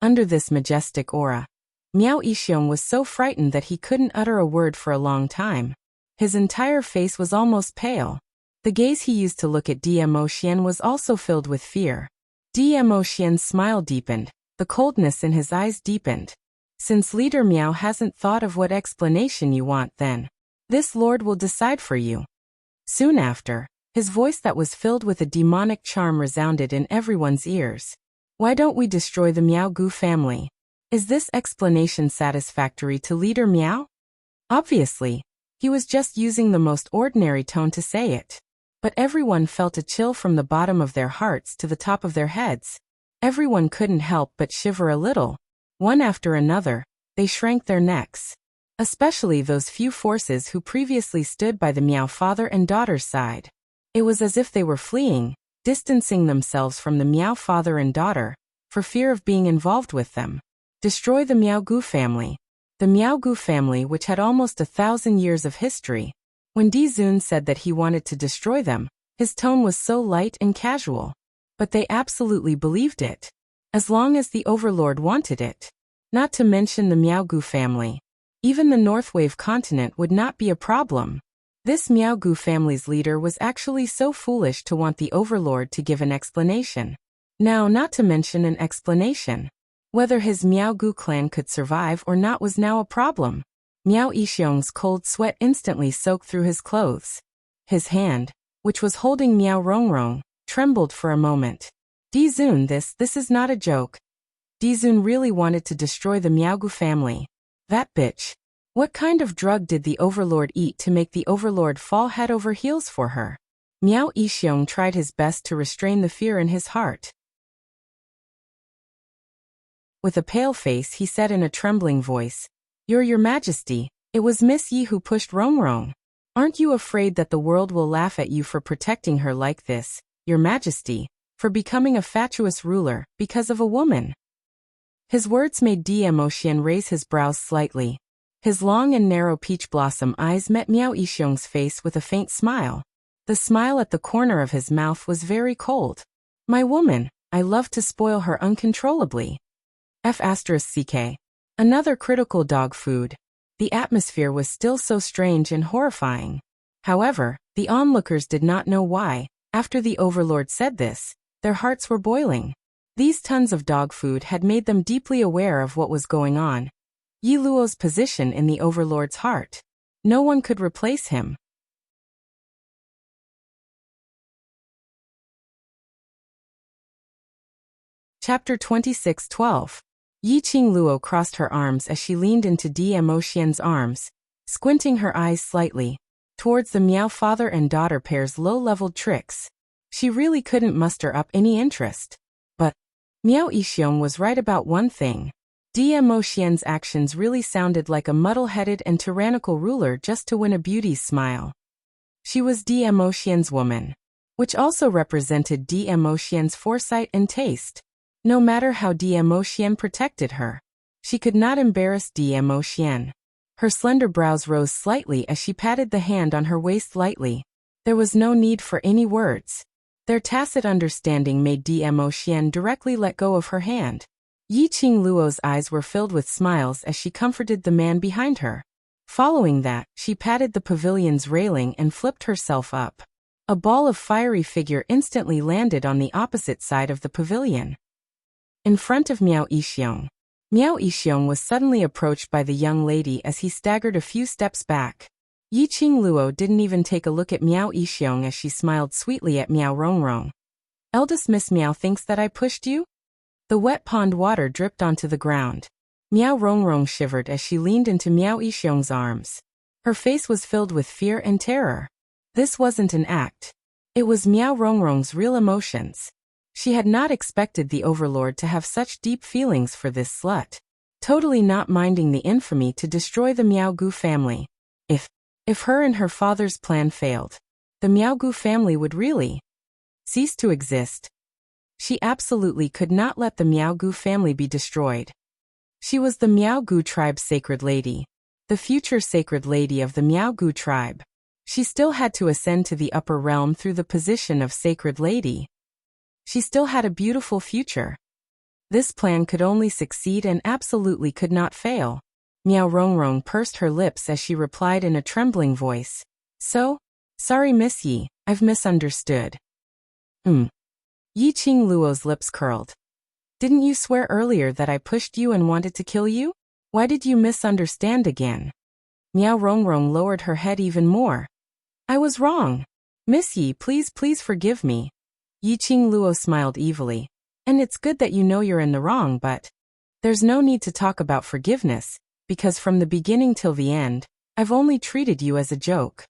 Under this majestic aura, Miao Yixiong was so frightened that he couldn't utter a word for a long time. His entire face was almost pale. The gaze he used to look at Dmo Xian was also filled with fear. Dmo Xian's smile deepened, the coldness in his eyes deepened. Since Leader Miao hasn't thought of what explanation you want, then this lord will decide for you. Soon after, his voice that was filled with a demonic charm resounded in everyone's ears. Why don't we destroy the Miao Gu family? Is this explanation satisfactory to Leader Miao? Obviously, he was just using the most ordinary tone to say it. But everyone felt a chill from the bottom of their hearts to the top of their heads. Everyone couldn't help but shiver a little. One after another, they shrank their necks. Especially those few forces who previously stood by the Miao father and daughter's side. It was as if they were fleeing, distancing themselves from the Miao father and daughter, for fear of being involved with them. Destroy the Miao Gu family. The Miao Gu family, which had almost 1,000 years of history. When Di Zun said that he wanted to destroy them, his tone was so light and casual. But they absolutely believed it. As long as the Overlord wanted it. Not to mention the Miao Gu family. Even the Northwave continent would not be a problem. This Miao Gu family's leader was actually so foolish to want the Overlord to give an explanation. Now, not to mention an explanation. Whether his Miao Gu clan could survive or not was now a problem. Miao Yixiong's cold sweat instantly soaked through his clothes. His hand, which was holding Miao Rongrong, trembled for a moment. Di Zun, this is not a joke. Di Zun really wanted to destroy the Miao Gu family. That bitch. What kind of drug did the Overlord eat to make the Overlord fall head over heels for her? Miao Yixiong tried his best to restrain the fear in his heart. With a pale face, he said in a trembling voice, Your Majesty, it was Miss Yi who pushed Rongrong. Aren't you afraid that the world will laugh at you for protecting her like this, Your Majesty, for becoming a fatuous ruler, because of a woman? His words made Emotion raise his brows slightly. His long and narrow peach blossom eyes met Miao Yixiong's face with a faint smile. The smile at the corner of his mouth was very cold. My woman, I love to spoil her uncontrollably. F***ck. Another critical dog food. The atmosphere was still so strange and horrifying. However, the onlookers did not know why. After the overlord said this, their hearts were boiling. These tons of dog food had made them deeply aware of what was going on. Yi Luo's position in the overlord's heart. No one could replace him. Chapter 26:12. Yiqing Luo crossed her arms as she leaned into Emotion's arms, squinting her eyes slightly towards the Miao father and daughter pair's low-leveled tricks. She really couldn't muster up any interest. But Miao Yixiong was right about one thing. Emotion's actions really sounded like a muddle-headed and tyrannical ruler just to win a beauty's smile. She was Emotion's woman, which also represented Emotion's foresight and taste. No matter how Emotion protected her, she could not embarrass Emotion. Her slender brows rose slightly as she patted the hand on her waist lightly. There was no need for any words. Their tacit understanding made Emotion directly let go of her hand. Yiqing Luo's eyes were filled with smiles as she comforted the man behind her. Following that, she patted the pavilion's railing and flipped herself up. A ball of fiery figure instantly landed on the opposite side of the pavilion. In front of Miao Yixiong. Miao Yixiong was suddenly approached by the young lady as he staggered a few steps back. Yiqing Luo didn't even take a look at Miao Yixiong as she smiled sweetly at Miao Rongrong. Eldest Miss Miao thinks that I pushed you? The wet pond water dripped onto the ground. Miao Rongrong shivered as she leaned into Miao Yixiong's arms. Her face was filled with fear and terror. This wasn't an act. It was Miao Rongrong's real emotions. She had not expected the overlord to have such deep feelings for this slut. Totally not minding the infamy to destroy the Miaogu family. If her and her father's plan failed, the Miaogu family would really cease to exist. She absolutely could not let the Miaogu family be destroyed. She was the Miaogu tribe's sacred lady, the future sacred lady of the Miaogu tribe. She still had to ascend to the upper realm through the position of sacred lady. She still had a beautiful future. This plan could only succeed and absolutely could not fail. Miao Rongrong pursed her lips as she replied in a trembling voice. Sorry Miss Yi, I've misunderstood. Yiqing Luo's lips curled. Didn't you swear earlier that I pushed you and wanted to kill you? Why did you misunderstand again? Miao Rongrong lowered her head even more. I was wrong. Miss Yi, please forgive me. Yiqing Luo smiled evilly. And it's good that you know you're in the wrong, but there's no need to talk about forgiveness, because from the beginning till the end, I've only treated you as a joke.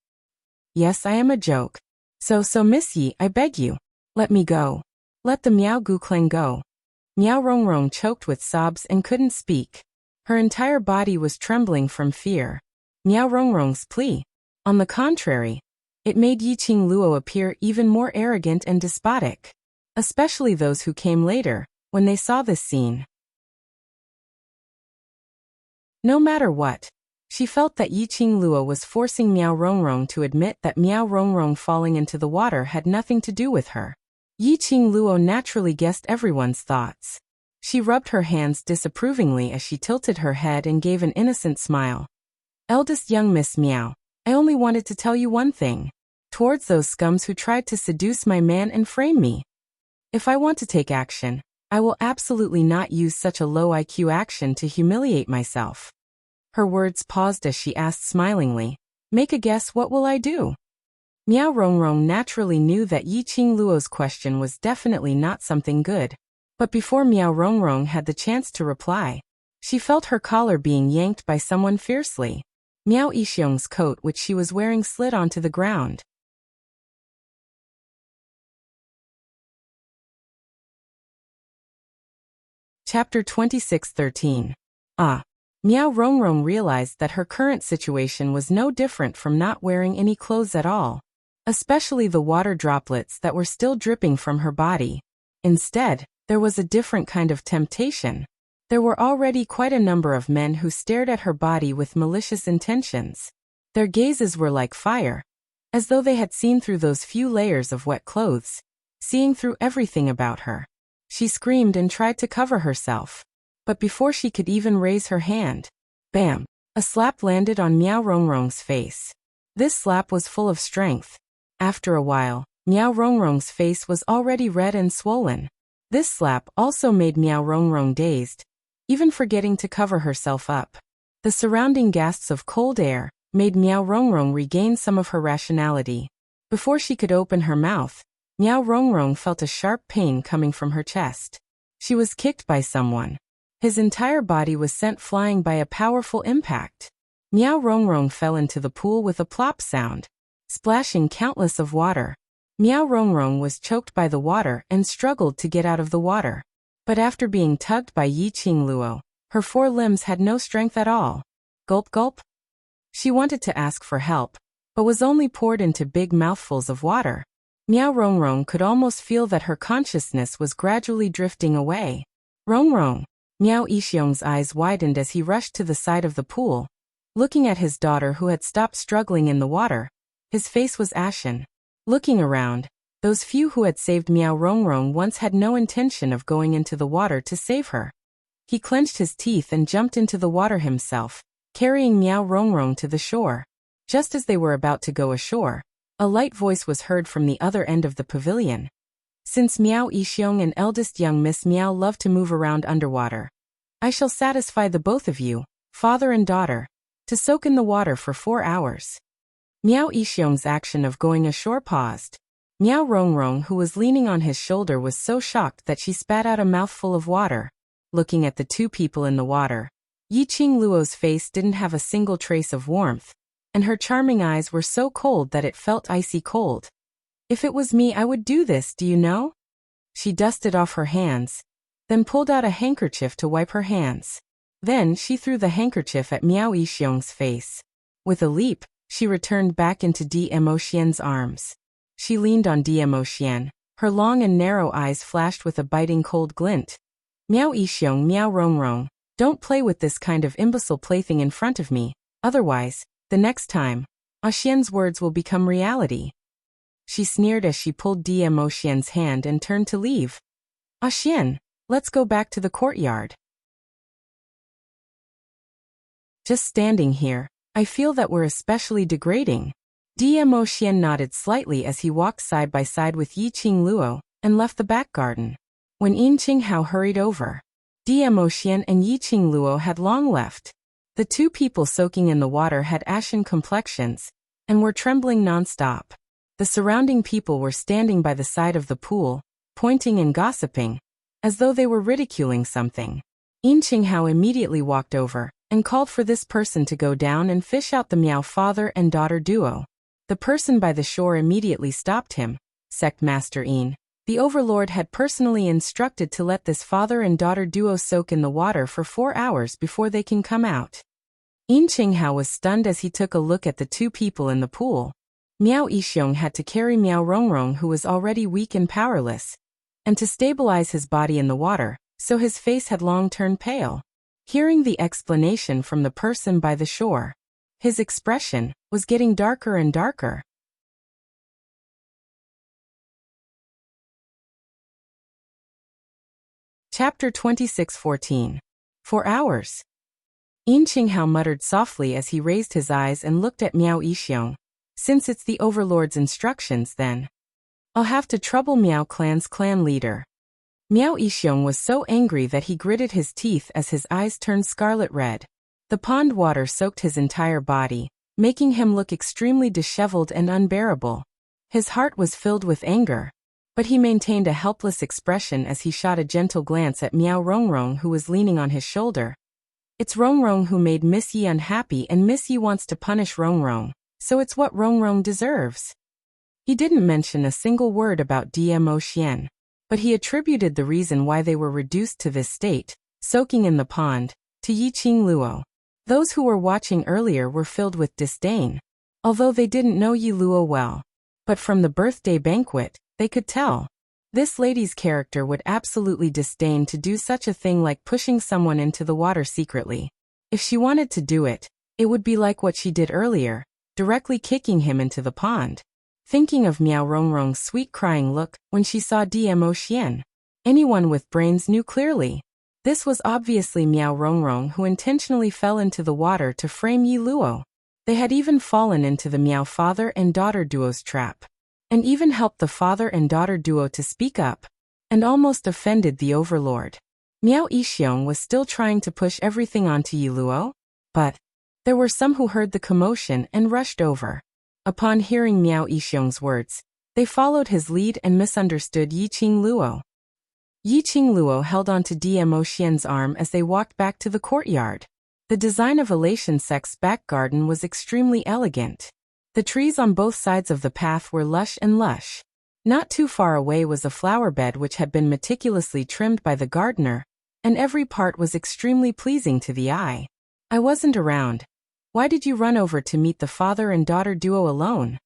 Yes, I am a joke. So Miss Yi, I beg you, let me go. Let the Miaogu clan go. Miao Rongrong choked with sobs and couldn't speak. Her entire body was trembling from fear. Miao Rongrong's plea, on the contrary, it made Yiqing Luo appear even more arrogant and despotic. Especially those who came later, when they saw this scene. No matter what, she felt that Yiqing Luo was forcing Miao Rongrong to admit that Miao Rongrong falling into the water had nothing to do with her. Yiqing Luo naturally guessed everyone's thoughts. She rubbed her hands disapprovingly as she tilted her head and gave an innocent smile. Eldest young Miss Miao, I only wanted to tell you one thing. Towards those scums who tried to seduce my man and frame me. If I want to take action, I will absolutely not use such a low IQ action to humiliate myself. Her words paused as she asked smilingly, make a guess, what will I do? Miao Rongrong naturally knew that Yiqing Luo's question was definitely not something good. But before Miao Rongrong had the chance to reply, she felt her collar being yanked by someone fiercely. Miao Yixiong's coat which she was wearing slid onto the ground. Chapter 26:13. Miao Rongrong realized that her current situation was no different from not wearing any clothes at all, especially the water droplets that were still dripping from her body. Instead, there was a different kind of temptation. There were already quite a number of men who stared at her body with malicious intentions. Their gazes were like fire, as though they had seen through those few layers of wet clothes, seeing through everything about her. She screamed and tried to cover herself. But before she could even raise her hand, bam! A slap landed on Miao Rongrong's face. This slap was full of strength. After a while, Miao Rongrong's face was already red and swollen. This slap also made Miao Rongrong dazed, even forgetting to cover herself up. The surrounding gusts of cold air made Miao Rongrong regain some of her rationality. Before she could open her mouth, Miao Rongrong felt a sharp pain coming from her chest. She was kicked by someone. His entire body was sent flying by a powerful impact. Miao Rongrong fell into the pool with a plop sound, splashing countless of water. Miao Rongrong was choked by the water and struggled to get out of the water. But after being tugged by Yi Qingluo, her 4 limbs had no strength at all. Gulp gulp. She wanted to ask for help, but was only poured into big mouthfuls of water. Miao Rongrong could almost feel that her consciousness was gradually drifting away. Rongrong! Miao Yixiong's eyes widened as he rushed to the side of the pool, looking at his daughter who had stopped struggling in the water. His face was ashen. Looking around, those few who had saved Miao Rongrong once had no intention of going into the water to save her. He clenched his teeth and jumped into the water himself, carrying Miao Rongrong to the shore. Just as they were about to go ashore, a light voice was heard from the other end of the pavilion. Since Miao Yixiong and eldest young Miss Miao love to move around underwater, I shall satisfy the both of you, father and daughter, to soak in the water for 4 hours. Miao Yixiong's action of going ashore paused. Miao Rongrong, who was leaning on his shoulder, was so shocked that she spat out a mouthful of water. Looking at the 2 people in the water, Yi Qingluo's face didn't have a single trace of warmth, and her charming eyes were so cold that it felt icy cold. If it was me, I would do this, do you know? She dusted off her hands, then pulled out a handkerchief to wipe her hands. Then she threw the handkerchief at Miao Yixiong's face. With a leap, she returned back into D'Emotien's arms. She leaned on D'Emotien. Her long and narrow eyes flashed with a biting cold glint. Miao Yixiong, Miao Rongrong, don't play with this kind of imbecile plaything in front of me, otherwise, the next time, Xian's words will become reality. She sneered as she pulled D'Emotien's hand and turned to leave. Xian, let's go back to the courtyard. Just standing here, I feel that we're especially degrading. D'Emotien nodded slightly as he walked side by side with Yi Qingluo and left the back garden. When Yin Qinghao hurried over, D'Emotien and Yi Qingluo had long left. The 2 people soaking in the water had ashen complexions and were trembling non-stop. The surrounding people were standing by the side of the pool, pointing and gossiping, as though they were ridiculing something. Yin Qinghao immediately walked over and called for this person to go down and fish out the Miao father and daughter duo. The person by the shore immediately stopped him. Sect Master Yin, the overlord had personally instructed to let this father and daughter duo soak in the water for 4 hours before they can come out. Yin Qinghao was stunned as he took a look at the 2 people in the pool. Miao Yixiong had to carry Miao Rongrong, who was already weak and powerless, and to stabilize his body in the water, so his face had long turned pale. Hearing the explanation from the person by the shore, his expression was getting darker and darker. Chapter 26:14. 4 hours. Yin Qinghao muttered softly as he raised his eyes and looked at Miao Yixiong. Since it's the overlord's instructions, then I'll have to trouble Miao Clan's clan leader. Miao Yixiong was so angry that he gritted his teeth as his eyes turned scarlet red. The pond water soaked his entire body, making him look extremely disheveled and unbearable. His heart was filled with anger, but he maintained a helpless expression as he shot a gentle glance at Miao Rongrong, who was leaning on his shoulder. It's Rongrong who made Miss Yi unhappy, and Miss Yi wants to punish Rongrong, so it's what Rongrong deserves. He didn't mention a single word about D'Emotien, but he attributed the reason why they were reduced to this state, soaking in the pond, to Yi Qingluo. Those who were watching earlier were filled with disdain, although they didn't know Yi Luo well. But from the birthday banquet, they could tell. This lady's character would absolutely disdain to do such a thing like pushing someone into the water secretly. If she wanted to do it, it would be like what she did earlier, directly kicking him into the pond. Thinking of Miao Rongrong's sweet crying look when she saw Dmo Xian. Anyone with brains knew clearly. This was obviously Miao Rongrong who intentionally fell into the water to frame Yi Luo. They had even fallen into the Miao father and daughter duo's trap. And even helped the father and daughter duo to speak up, and almost offended the overlord. Miao Yixiong was still trying to push everything onto Yi Luo, but there were some who heard the commotion and rushed over. Upon hearing Miao Yixiong's words, they followed his lead and misunderstood Yiqing Luo. Yiqing Luo held onto Dmo Xian's arm as they walked back to the courtyard. The design of Elation Sec's back garden was extremely elegant. The trees on both sides of the path were lush and lush. Not too far away was a flower bed which had been meticulously trimmed by the gardener, and every part was extremely pleasing to the eye. I wasn't around. Why did you run over to meet the father and daughter duo alone?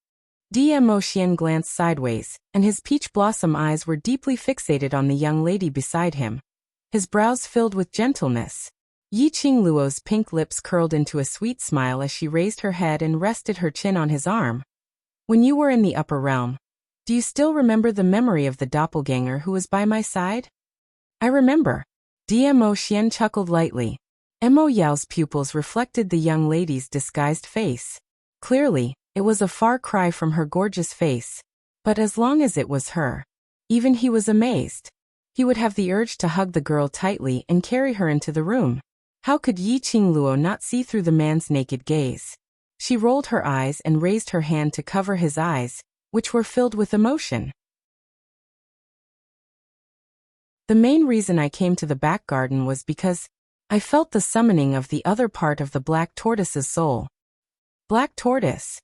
Dmo Xian glanced sideways, and his peach blossom eyes were deeply fixated on the young lady beside him. His brows filled with gentleness. Yiqing Luo's pink lips curled into a sweet smile as she raised her head and rested her chin on his arm. When you were in the upper realm, do you still remember the memory of the doppelganger who was by my side? I remember. Dmo Xian chuckled lightly. Mo Yao's pupils reflected the young lady's disguised face. Clearly, it was a far cry from her gorgeous face, but as long as it was her, even he was amazed. He would have the urge to hug the girl tightly and carry her into the room. How could Yiqing Luo not see through the man's naked gaze? She rolled her eyes and raised her hand to cover his eyes, which were filled with emotion. The main reason I came to the back garden was because I felt the summoning of the other part of the black tortoise's soul. Black tortoise?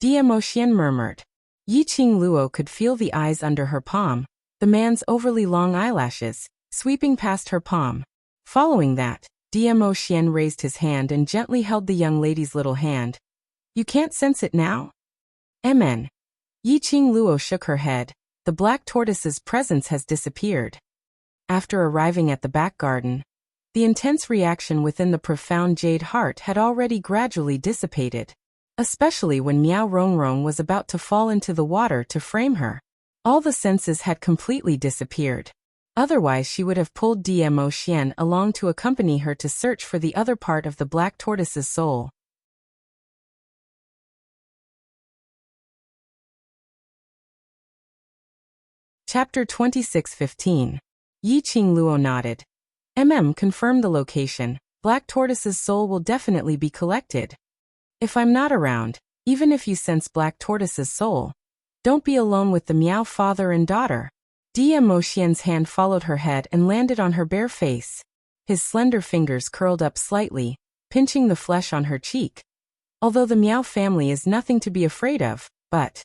Dmo Xian murmured. Yiqing Luo could feel the eyes under her palm, the man's overly long eyelashes, sweeping past her palm. Following that, Dmo Xian raised his hand and gently held the young lady's little hand. You can't sense it now? Mn. Yiqing Luo shook her head. The black tortoise's presence has disappeared. After arriving at the back garden, the intense reaction within the profound jade heart had already gradually dissipated. Especially when Miao Rongrong was about to fall into the water to frame her. All the senses had completely disappeared. Otherwise she would have pulled Dmo Xian along to accompany her to search for the other part of the black tortoise's soul. Chapter 26:15. Yiqing Luo nodded. Confirmed the location. Black tortoise's soul will definitely be collected. If I'm not around, even if you sense black tortoise's soul, don't be alone with the Miao father and daughter. Dmo Xian's hand followed her head and landed on her bare face. His slender fingers curled up slightly, pinching the flesh on her cheek. Although the Miao family is nothing to be afraid of, but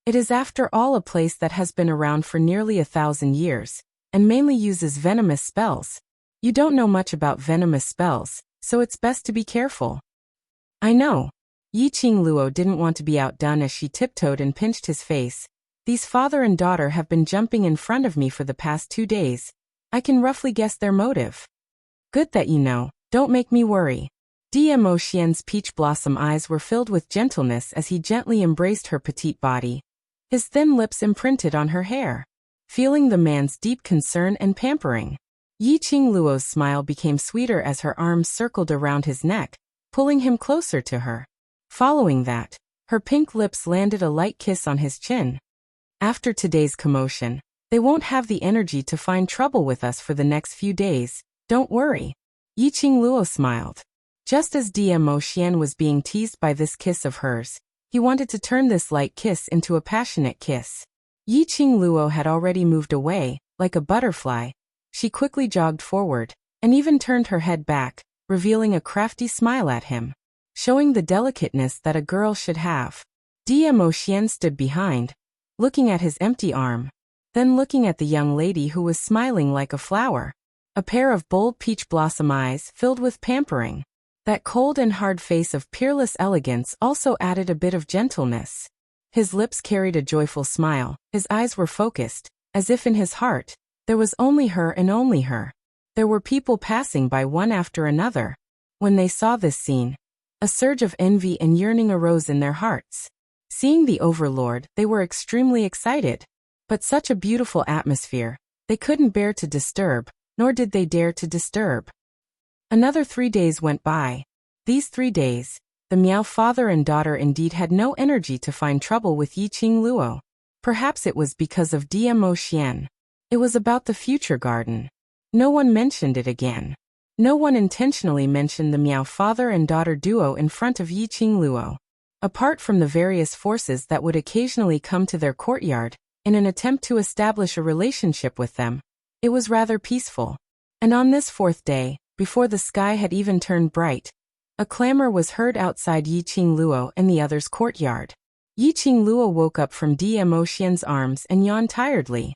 it is after all a place that has been around for nearly 1,000 years, and mainly uses venomous spells. You don't know much about venomous spells, so it's best to be careful. I know. Yiqing Luo didn't want to be outdone as she tiptoed and pinched his face. These father and daughter have been jumping in front of me for the past 2 days. I can roughly guess their motive. Good that you know, don't make me worry. Dmo Xian's peach blossom eyes were filled with gentleness as he gently embraced her petite body. His thin lips imprinted on her hair. Feeling the man's deep concern and pampering, Yiqing Luo's smile became sweeter as her arms circled around his neck, pulling him closer to her. Following that, her pink lips landed a light kiss on his chin. After today's commotion, they won't have the energy to find trouble with us for the next few days, don't worry. Yiqing Luo smiled. Just as Dmo Xian was being teased by this kiss of hers, he wanted to turn this light kiss into a passionate kiss. Yiqing Luo had already moved away, like a butterfly. She quickly jogged forward, and even turned her head back, revealing a crafty smile at him, showing the delicateness that a girl should have. Dmo Xian stood behind, looking at his empty arm, then looking at the young lady who was smiling like a flower. A pair of bold peach blossom eyes filled with pampering. That cold and hard face of peerless elegance also added a bit of gentleness. His lips carried a joyful smile, his eyes were focused, as if in his heart, there was only her and only her. There were people passing by one after another. When they saw this scene, a surge of envy and yearning arose in their hearts. Seeing the overlord, they were extremely excited. But such a beautiful atmosphere, they couldn't bear to disturb, nor did they dare to disturb. Another 3 days went by. These 3 days, the Miao father and daughter indeed had no energy to find trouble with Yiqing Luo. Perhaps it was because of Dmo Xian. It was about the future garden. No one mentioned it again. No one intentionally mentioned the Miao father and daughter duo in front of Yiqing Luo. Apart from the various forces that would occasionally come to their courtyard, in an attempt to establish a relationship with them, it was rather peaceful. And on this 4th day, before the sky had even turned bright, a clamor was heard outside Yiqing Luo and the others' courtyard. Yiqing Luo woke up from Dmo Xian's arms and yawned tiredly.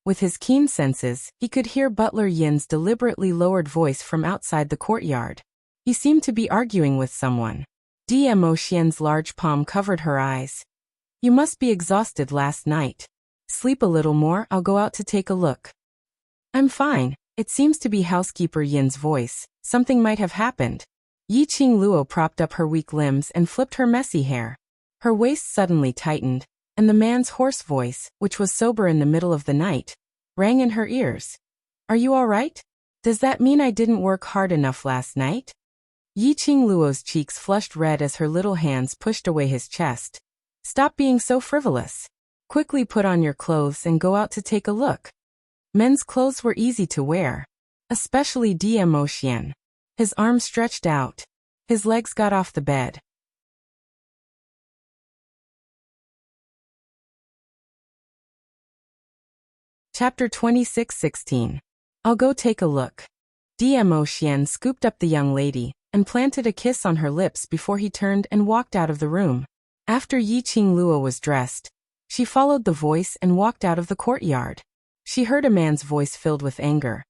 With his keen senses, he could hear Butler Yin's deliberately lowered voice from outside the courtyard. He seemed to be arguing with someone. Dmo Xian's large palm covered her eyes. You must be exhausted last night. Sleep a little more, I'll go out to take a look. I'm fine. It seems to be housekeeper Yin's voice. Something might have happened. Yiqing Luo propped up her weak limbs and flipped her messy hair. Her waist suddenly tightened, and the man's hoarse voice, which was sober in the middle of the night, rang in her ears. Are you all right? Does that mean I didn't work hard enough last night? Yiqing Luo's cheeks flushed red as her little hands pushed away his chest. Stop being so frivolous. Quickly put on your clothes and go out to take a look. Men's clothes were easy to wear. Especially Dmo Xian. His arms stretched out. His legs got off the bed. Chapter 26:16. I'll go take a look. Dmo Xian scooped up the young lady and planted a kiss on her lips before he turned and walked out of the room. After Yiqing Luo was dressed, she followed the voice and walked out of the courtyard. She heard a man's voice filled with anger.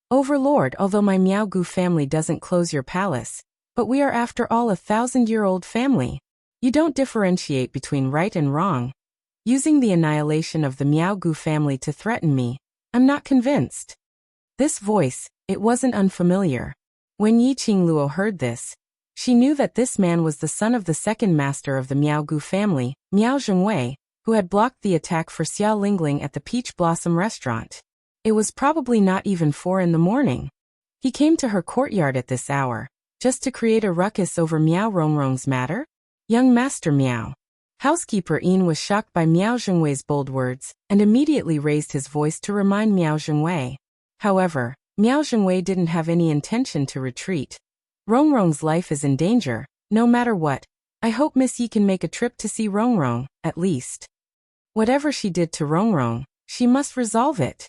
Overlord, although my Miao Gu family doesn't close your palace, but we are after all a 1,000-year-old family. You don't differentiate between right and wrong. Using the annihilation of the Miao Gu family to threaten me, I'm not convinced. This voice, it wasn't unfamiliar. When Yiqing Luo heard this, she knew that this man was the son of the second master of the Miao Gu family, Miao Zhengwei, who had blocked the attack for Xiao Lingling at the Peach Blossom restaurant. It was probably not even 4 in the morning. He came to her courtyard at this hour, just to create a ruckus over Miao Rongrong's matter? Young Master Miao. Housekeeper Yin was shocked by Miao Zhengwei's bold words, and immediately raised his voice to remind Miao Zhengwei. However, Miao Zhengwei didn't have any intention to retreat. Rongrong's life is in danger, no matter what. I hope Miss Yi can make a trip to see Rongrong, at least. Whatever she did to Rongrong, she must resolve it.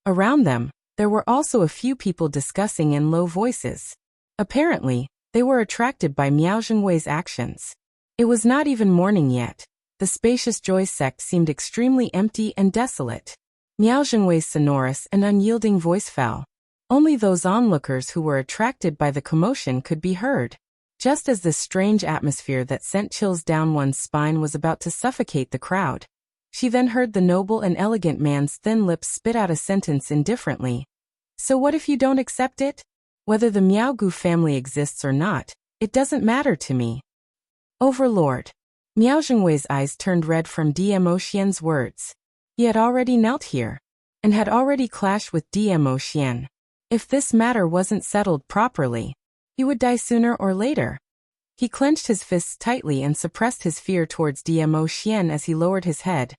Around them, there were also a few people discussing in low voices. Apparently, they were attracted by Miao Zhengwei's actions. It was not even morning yet. The spacious Joy sect seemed extremely empty and desolate. Miao Zhengwei's sonorous and unyielding voice fell. Only those onlookers who were attracted by the commotion could be heard. Just as this strange atmosphere that sent chills down one's spine was about to suffocate the crowd, she then heard the noble and elegant man's thin lips spit out a sentence indifferently. So what if you don't accept it? Whether the Miao Gu family exists or not, it doesn't matter to me. Overlord. Miao Zhengwei's eyes turned red from Dmo Xian's words. He had already knelt here, and had already clashed with Dmo Xian. If this matter wasn't settled properly, he would die sooner or later. He clenched his fists tightly and suppressed his fear towards Dmo Xian as he lowered his head,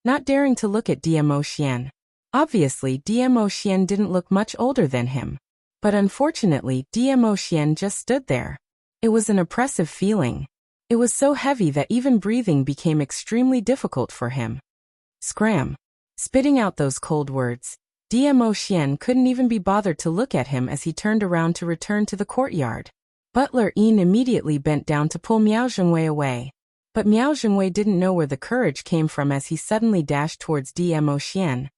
not daring to look at Dmo Xian. Obviously, Dmo Xian didn't look much older than him. But unfortunately, Dmo Xian just stood there. It was an oppressive feeling. It was so heavy that even breathing became extremely difficult for him. Scram. Spitting out those cold words, Dmo Xian couldn't even be bothered to look at him as he turned around to return to the courtyard. Butler Yin immediately bent down to pull Miao Zhengwei away. But Miao Zhengwei didn't know where the courage came from as he suddenly dashed towards Dmo Xian,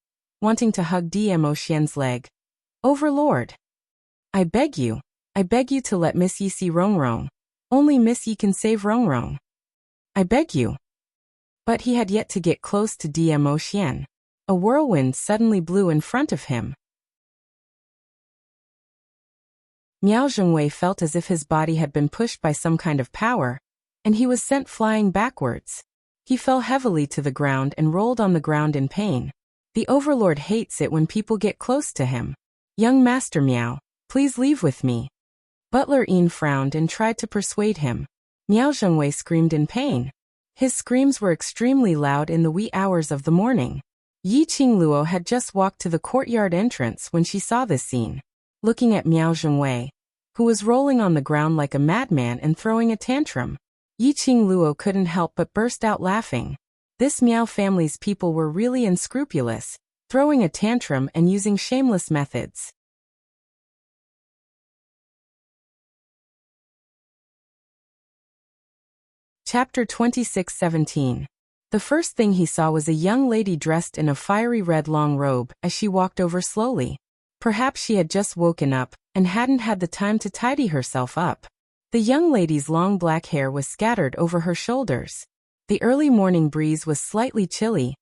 wanting to hug Dmo Xian's leg. Overlord. I beg you to let Miss Yi see Rongrong. Only Miss Yi can save Rongrong. I beg you. But he had yet to get close to Diemo. A whirlwind suddenly blew in front of him. Miao Zhengwei felt as if his body had been pushed by some kind of power, and he was sent flying backwards. He fell heavily to the ground and rolled on the ground in pain. The Overlord hates it when people get close to him. Young Master Miao, please leave with me. Butler Yin frowned and tried to persuade him. Miao Zhengwei screamed in pain. His screams were extremely loud in the wee hours of the morning. Yi Qingluo had just walked to the courtyard entrance when she saw this scene. Looking at Miao Zhengwei, who was rolling on the ground like a madman and throwing a tantrum, Yi Qingluo couldn't help but burst out laughing. This Miao family's people were really unscrupulous, throwing a tantrum and using shameless methods. Chapter 26:17. The first thing he saw was a young lady dressed in a fiery red long robe as she walked over slowly. Perhaps she had just woken up and hadn't had the time to tidy herself up. The young lady's long black hair was scattered over her shoulders. The early morning breeze was slightly chilly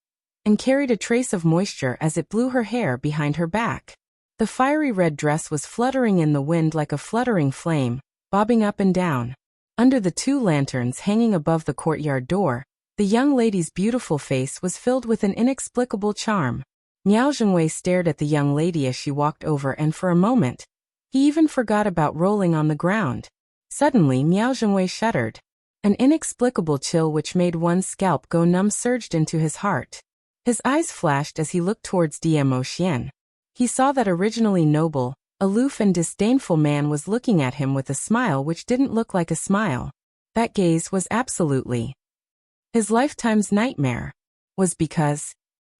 and carried a trace of moisture as it blew her hair behind her back. The fiery red dress was fluttering in the wind like a fluttering flame, bobbing up and down. Under the two lanterns hanging above the courtyard door, the young lady's beautiful face was filled with an inexplicable charm. Miao Zhengwei stared at the young lady as she walked over, and for a moment, he even forgot about rolling on the ground. Suddenly Miao Zhengwei shuddered. An inexplicable chill which made one's scalp go numb surged into his heart. His eyes flashed as he looked towards Diemo. He saw that originally noble, aloof and disdainful man was looking at him with a smile which didn't look like a smile. That gaze was absolutely his lifetime's nightmare. Was because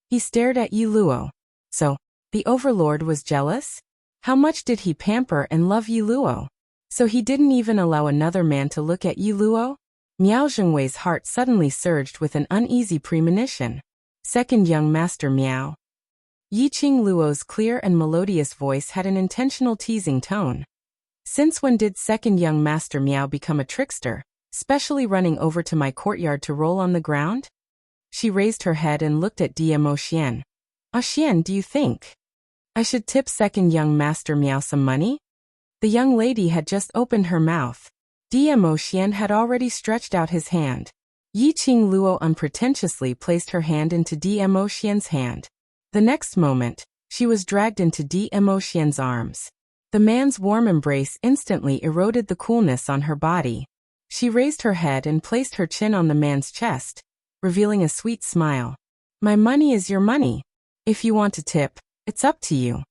he stared at Yi Luo. So, the Overlord was jealous? How much did he pamper and love Yi Luo? So he didn't even allow another man to look at Yi Luo? Miao Zhengwei's heart suddenly surged with an uneasy premonition. Second young Master Miao. Yi Qingluo's clear and melodious voice had an intentional teasing tone. Since when did second young Master Miao become a trickster, specially running over to my courtyard to roll on the ground? She raised her head and looked at Diemo. Xian, do you think I should tip second young Master Miao some money? The young lady had just opened her mouth. Diemo had already stretched out his hand. Yi Qingluo unpretentiously placed her hand into Diemo hand. The next moment, she was dragged into Diemo arms. The man's warm embrace instantly eroded the coolness on her body. She raised her head and placed her chin on the man's chest, revealing a sweet smile. My money is your money. If you want to tip, it's up to you.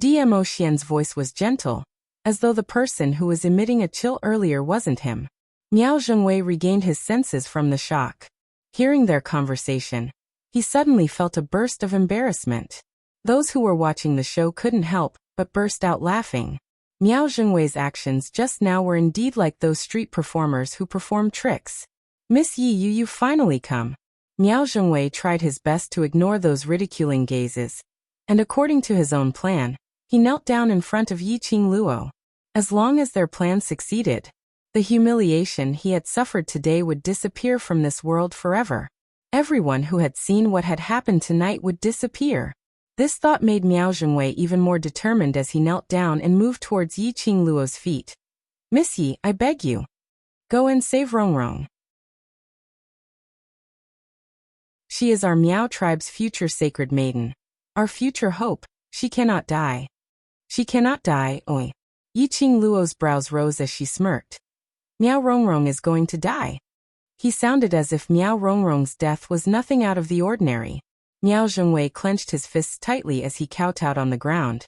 Diemo voice was gentle, as though the person who was emitting a chill earlier wasn't him. Miao Zhengwei regained his senses from the shock. Hearing their conversation, he suddenly felt a burst of embarrassment. Those who were watching the show couldn't help but burst out laughing. Miao Zhengwei's actions just now were indeed like those street performers who perform tricks. Miss Yi, you've finally come. Miao Zhengwei tried his best to ignore those ridiculing gazes, and according to his own plan, he knelt down in front of Yi Qingluo. As long as their plan succeeded, the humiliation he had suffered today would disappear from this world forever. Everyone who had seen what had happened tonight would disappear. This thought made Miao Zhengwei even more determined as he knelt down and moved towards Yi Qingluo's feet. Miss Yi, I beg you. Go and save Rongrong. She is our Miao tribe's future sacred maiden. Our future hope. She cannot die. She cannot die, oi. Yi Qingluo's brows rose as she smirked. Miao Rongrong is going to die. He sounded as if Miao Rongrong's death was nothing out of the ordinary. Miao Zhengwei clenched his fists tightly as he kowtowed on the ground.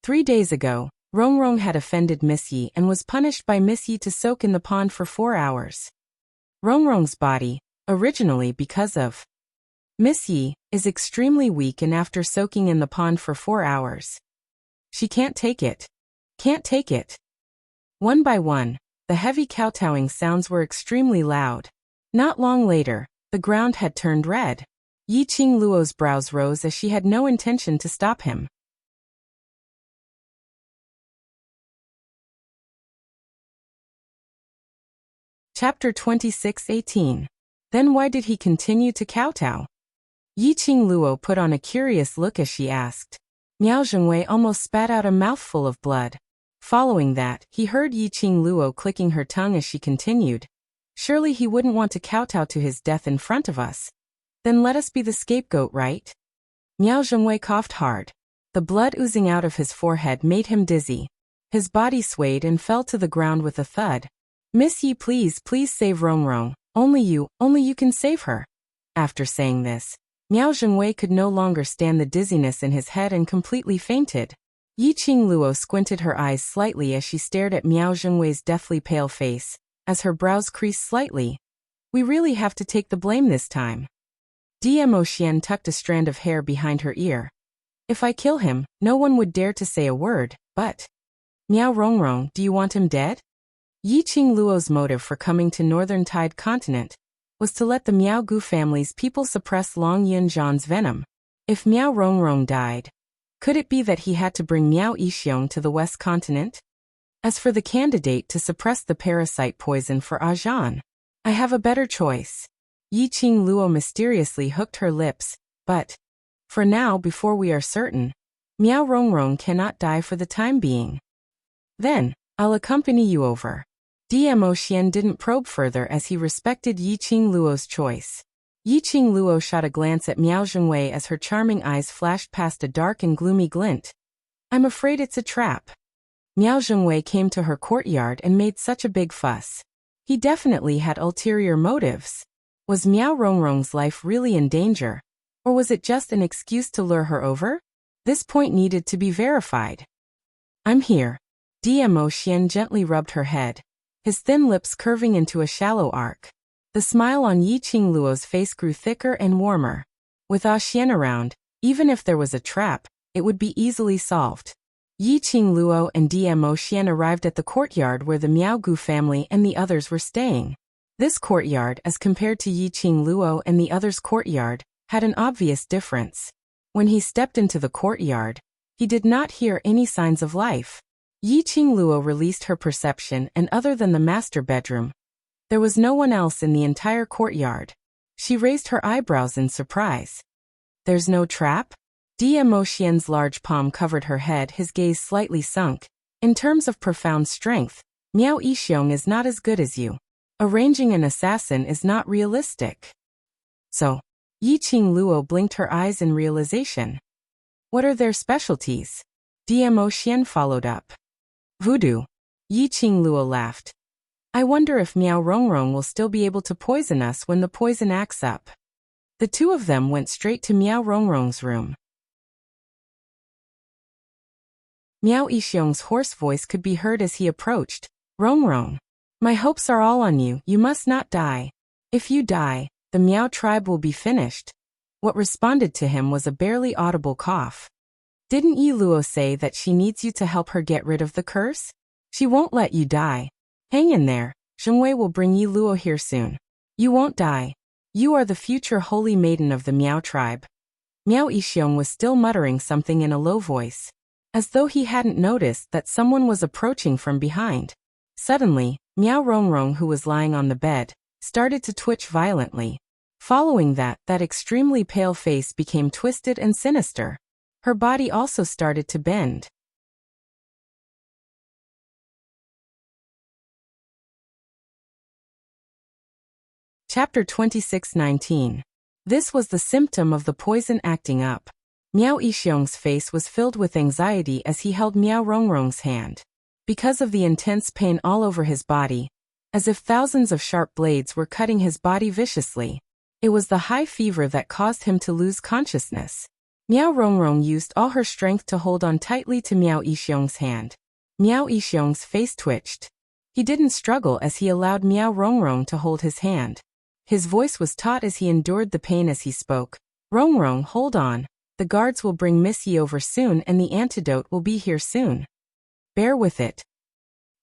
3 days ago, Rongrong had offended Miss Yi and was punished by Miss Yi to soak in the pond for 4 hours. Rongrong's body, originally because of Miss Yi, is extremely weak, and after soaking in the pond for 4 hours, she can't take it. Can't take it. One by one, the heavy kowtowing sounds were extremely loud. Not long later, the ground had turned red. Yi Qingluo's brows rose as she had no intention to stop him. Chapter 26:18. Then why did he continue to kowtow? Yiqing Luo put on a curious look as she asked. Miao Zhengwei almost spat out a mouthful of blood. Following that, he heard Yiqing Luo clicking her tongue as she continued. Surely he wouldn't want to kowtow to his death in front of us. Then let us be the scapegoat, right? Miao Zhengwei coughed hard. The blood oozing out of his forehead made him dizzy. His body swayed and fell to the ground with a thud. Miss Yi, please save Rongrong. Only you can save her. After saying this, Miao Zhengwei could no longer stand the dizziness in his head and completely fainted. Yiqing Luo squinted her eyes slightly as she stared at Miao Zhengwei's deathly pale face, as her brows creased slightly. We really have to take the blame this time. Dmo Xian tucked a strand of hair behind her ear. If I kill him, no one would dare to say a word, but… Miao Rongrong, do you want him dead? Yiqing Luo's motive for coming to Northern Tide Continent was to let the Miao Gu family's people suppress Long Yunzhan's venom. If Miao Rongrong died, could it be that he had to bring Miao Yixiong to the West Continent? As for the candidate to suppress the parasite poison for Zhan, I have a better choice. Yiqing Luo mysteriously hooked her lips, but… For now, before we are certain, Miao Rongrong cannot die for the time being. Then, I'll accompany you over. Dmo Xian didn't probe further as he respected Yiqing Luo's choice. Yiqing Luo shot a glance at Miao Zhengwei as her charming eyes flashed past a dark and gloomy glint. I'm afraid it's a trap. Miao Zhengwei came to her courtyard and made such a big fuss. He definitely had ulterior motives. Was Miao Rongrong's life really in danger? Or was it just an excuse to lure her over? This point needed to be verified. I'm here. Dmo Xian gently rubbed her head, his thin lips curving into a shallow arc. The smile on Yiqing Luo's face grew thicker and warmer. With Xian around, even if there was a trap, it would be easily solved. Yiqing Luo and Dmo Xian arrived at the courtyard where the Miao Gu family and the others were staying. This courtyard, as compared to Yiqing Luo and the others' courtyard, had an obvious difference. When he stepped into the courtyard, he did not hear any signs of life. Yiqing Luo released her perception, and other than the master bedroom, there was no one else in the entire courtyard. She raised her eyebrows in surprise. There's no trap? Dmo Xian's large palm covered her head, his gaze slightly sunk. In terms of profound strength, Miao Yixiong is not as good as you. Arranging an assassin is not realistic. So, Yiqing Luo blinked her eyes in realization. What are their specialties? Dmo Xian followed up. Voodoo. Yiqing Luo laughed. I wonder if Miao Rongrong will still be able to poison us when the poison acts up. The two of them went straight to Miao Rongrong's room. Miao Yixiong's hoarse voice could be heard as he approached. Rongrong, my hopes are all on you. You must not die. If you die, the Miao tribe will be finished. What responded to him was a barely audible cough. Didn't Yi Luo say that she needs you to help her get rid of the curse? She won't let you die. Hang in there. Zhengwei will bring Yi Luo here soon. You won't die. You are the future holy maiden of the Miao tribe. Miao Yixiong was still muttering something in a low voice, as though he hadn't noticed that someone was approaching from behind. Suddenly, Miao Rongrong, who was lying on the bed, started to twitch violently. Following that extremely pale face became twisted and sinister. Her body also started to bend. Chapter 26:19. This was the symptom of the poison acting up. Miao Yixiong's face was filled with anxiety as he held Miao Rongrong's hand. Because of the intense pain all over his body, as if thousands of sharp blades were cutting his body viciously, it was the high fever that caused him to lose consciousness. Miao Rongrong used all her strength to hold on tightly to Miao Yixiong's hand. Miao Yixiong's face twitched. He didn't struggle as he allowed Miao Rongrong to hold his hand. His voice was taut as he endured the pain as he spoke. Rongrong, hold on. The guards will bring Miss Yi over soon and the antidote will be here soon. Bear with it.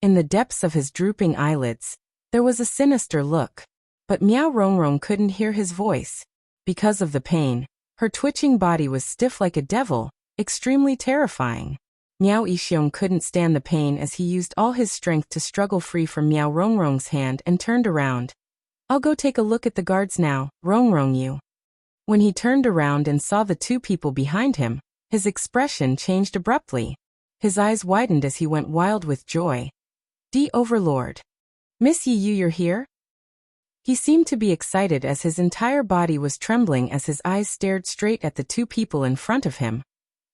In the depths of his drooping eyelids, there was a sinister look. But Miao Rongrong couldn't hear his voice. Because of the pain, her twitching body was stiff like a devil, extremely terrifying. Miao Yixiong couldn't stand the pain as he used all his strength to struggle free from Miao Rongrong's hand and turned around. I'll go take a look at the guards now, Rong Yu. When he turned around and saw the two people behind him, his expression changed abruptly. His eyes widened as he went wild with joy. Overlord. Miss Yi Yu, you're here? He seemed to be excited as his entire body was trembling as his eyes stared straight at the two people in front of him.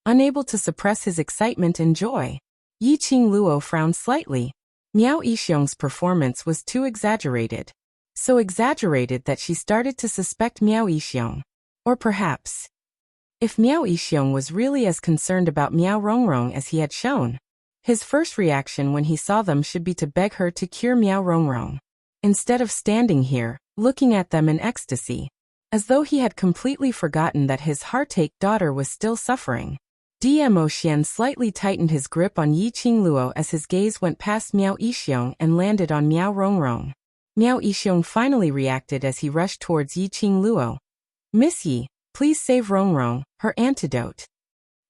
Unable to suppress his excitement and joy, Yiqing Luo frowned slightly. Miao Yixiong's performance was too exaggerated. So exaggerated that she started to suspect Miao Yixiong. Or perhaps, if Miao Yixiong was really as concerned about Miao Rongrong as he had shown, his first reaction when he saw them should be to beg her to cure Miao Rongrong, instead of standing here, looking at them in ecstasy, as though he had completely forgotten that his heartache daughter was still suffering. Dmo Xian slightly tightened his grip on Yiqing Luo as his gaze went past Miao Yixiong and landed on Miao Rongrong. Miao Yixiong finally reacted as he rushed towards Yiqing Luo. Miss Yi, please save Rongrong, her antidote.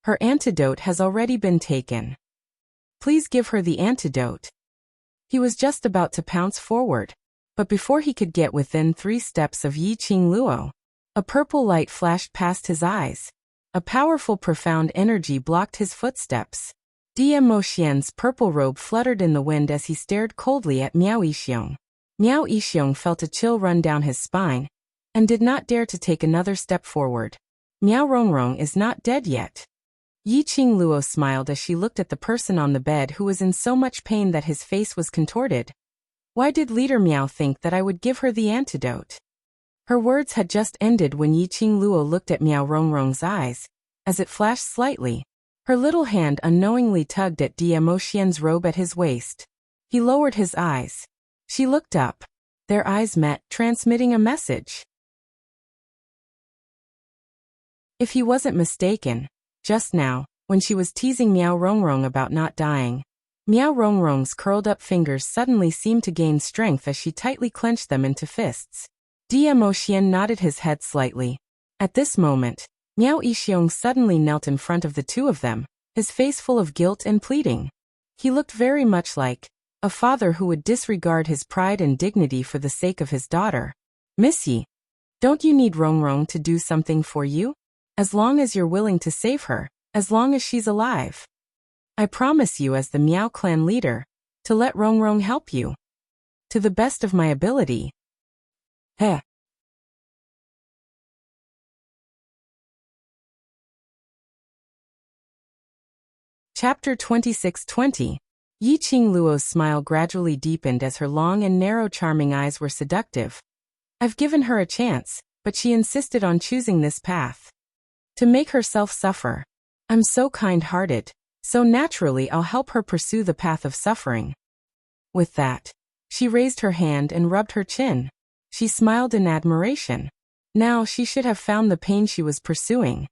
Her antidote has already been taken. Please give her the antidote. He was just about to pounce forward, but before he could get within 3 steps of Yiqing Luo, a purple light flashed past his eyes. A powerful profound energy blocked his footsteps. Dmo Xian's purple robe fluttered in the wind as he stared coldly at Miao Yixiong. Miao Yixiong felt a chill run down his spine, and did not dare to take another step forward. Miao Rongrong is not dead yet. Yiqing Luo smiled as she looked at the person on the bed who was in so much pain that his face was contorted. Why did Leader Miao think that I would give her the antidote? Her words had just ended when Yiqing Luo looked at Miao Rongrong's eyes. As it flashed slightly, her little hand unknowingly tugged at Dmo Xian's robe at his waist. He lowered his eyes. She looked up. Their eyes met, transmitting a message. If he wasn't mistaken, just now, when she was teasing Miao Rongrong about not dying, Miao Rongrong's curled-up fingers suddenly seemed to gain strength as she tightly clenched them into fists. Dmo Xian nodded his head slightly. At this moment, Miao Yixiong suddenly knelt in front of the two of them, his face full of guilt and pleading. He looked very much like a father who would disregard his pride and dignity for the sake of his daughter. Miss Yi, don't you need Rongrong to do something for you? As long as you're willing to save her, as long as she's alive. I promise you as the Miao clan leader, to let Rongrong help you. To the best of my ability. Heh. Chapter 26:20. Yiqing Luo's smile gradually deepened as her long and narrow charming eyes were seductive. I've given her a chance, but she insisted on choosing this path. To make herself suffer. I'm so kind-hearted, so naturally I'll help her pursue the path of suffering. With that, she raised her hand and rubbed her chin. She smiled in admiration. Now she should have found the pain she was pursuing.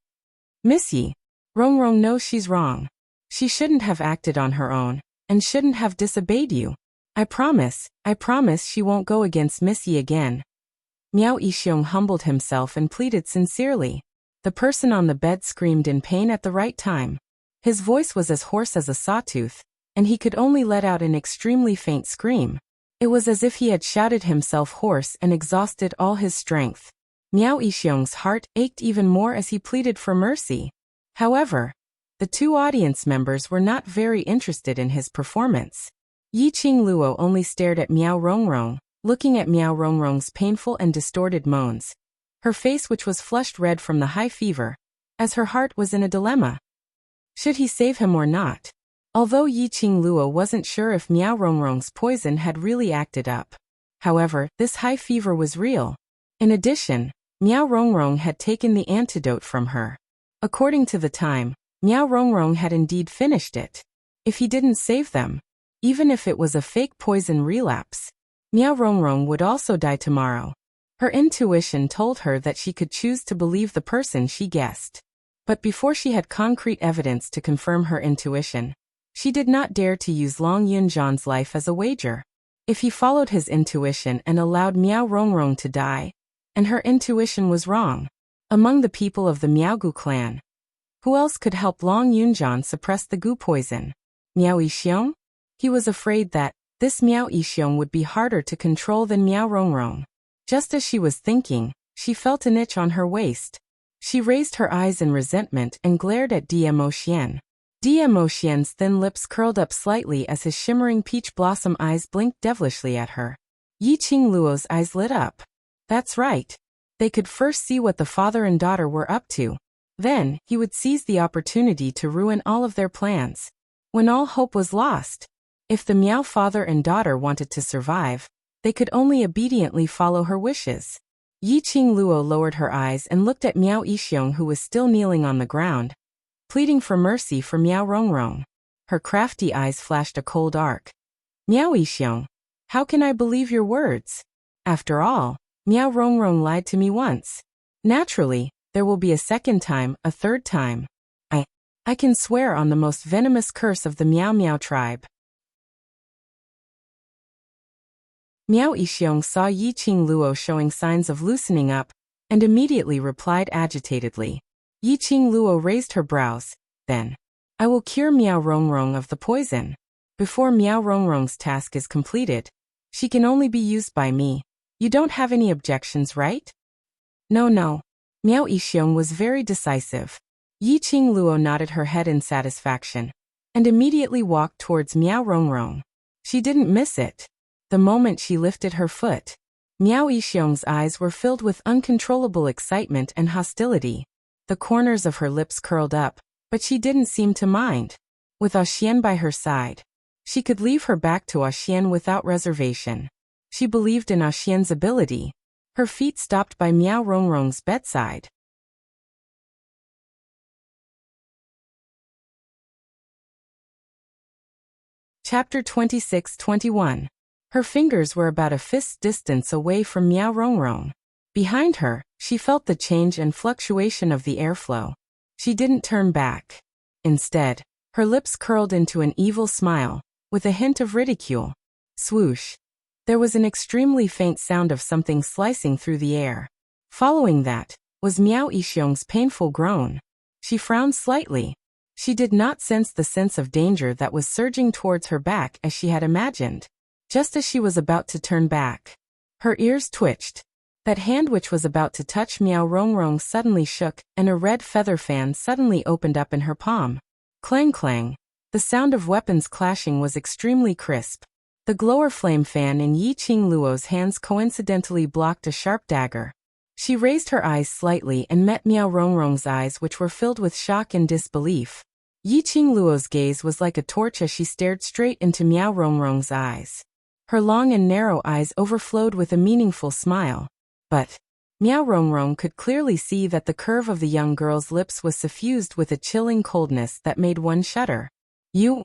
Miss Yi, Rongrong knows she's wrong. She shouldn't have acted on her own, and shouldn't have disobeyed you. I promise she won't go against Miss Yi again. Miao Yixiong humbled himself and pleaded sincerely. The person on the bed screamed in pain at the right time. His voice was as hoarse as a sawtooth, and he could only let out an extremely faint scream. It was as if he had shouted himself hoarse and exhausted all his strength. Miao Yixiong's heart ached even more as he pleaded for mercy. However, the two audience members were not very interested in his performance. Yiqing Luo only stared at Miao Rongrong, looking at Miao Rongrong's painful and distorted moans. Her face which was flushed red from the high fever, as her heart was in a dilemma. Should he save him or not? Although Yiqing Luo wasn't sure if Miao Rongrong's poison had really acted up. However, this high fever was real. In addition, Miao Rongrong had taken the antidote from her. According to the time, Miao Rongrong had indeed finished it. If he didn't save them, even if it was a fake poison relapse, Miao Rongrong would also die tomorrow. Her intuition told her that she could choose to believe the person she guessed. But before she had concrete evidence to confirm her intuition, she did not dare to use Long Yunzhan's life as a wager. If he followed his intuition and allowed Miao Rongrong to die, and her intuition was wrong, among the people of the Miaogu clan, who else could help Long Yunzhan suppress the gu poison? Miao Yixiong? He was afraid that this Miao Yixiong would be harder to control than Miao Rongrong. Just as she was thinking, she felt an itch on her waist. She raised her eyes in resentment and glared at Emotion. Emotion's thin lips curled up slightly as his shimmering peach blossom eyes blinked devilishly at her. Yiqing Luo's eyes lit up. That's right. They could first see what the father and daughter were up to. Then, he would seize the opportunity to ruin all of their plans. When all hope was lost. If the Miao father and daughter wanted to survive, they could only obediently follow her wishes. Yiqing Luo lowered her eyes and looked at Miao Yixiong, who was still kneeling on the ground, pleading for mercy for Miao Rongrong. Her crafty eyes flashed a cold arc. Miao Yixiong, how can I believe your words? After all, Miao Rongrong lied to me once. Naturally, there will be a second time, a third time. I can swear on the most venomous curse of the Miao Miao tribe. Miao Yixiong saw Yiqing Luo showing signs of loosening up, and immediately replied agitatedly. Yiqing Luo raised her brows. Then, I will cure Miao Rongrong of the poison. Before Miao Rongrong's task is completed, she can only be used by me. You don't have any objections, right? No. Miao Yixiong was very decisive. Yiqing Luo nodded her head in satisfaction, and immediately walked towards Miao Rongrong. She didn't miss it. The moment she lifted her foot, Miao Yixiong's eyes were filled with uncontrollable excitement and hostility. The corners of her lips curled up, but she didn't seem to mind. With Xian by her side, she could leave her back to Xian without reservation. She believed in Xian's ability. Her feet stopped by Miao Rongrong's bedside. Chapter 26-21. Her fingers were about a fist's distance away from Miao Rongrong. Behind her, she felt the change and fluctuation of the airflow. She didn't turn back. Instead, her lips curled into an evil smile, with a hint of ridicule. Swoosh. There was an extremely faint sound of something slicing through the air. Following that, was Miao Yixiong's painful groan. She frowned slightly. She did not sense the sense of danger that was surging towards her back as she had imagined. Just as she was about to turn back, her ears twitched. That hand which was about to touch Miao Rongrong suddenly shook, and a red feather fan suddenly opened up in her palm. Clang clang. The sound of weapons clashing was extremely crisp. The glower flame fan in Yiqing Luo's hands coincidentally blocked a sharp dagger. She raised her eyes slightly and met Miao Rongrong's eyes, which were filled with shock and disbelief. Yiqing Luo's gaze was like a torch as she stared straight into Miao Rongrong's eyes. Her long and narrow eyes overflowed with a meaningful smile. But Miao Rongrong could clearly see that the curve of the young girl's lips was suffused with a chilling coldness that made one shudder. You?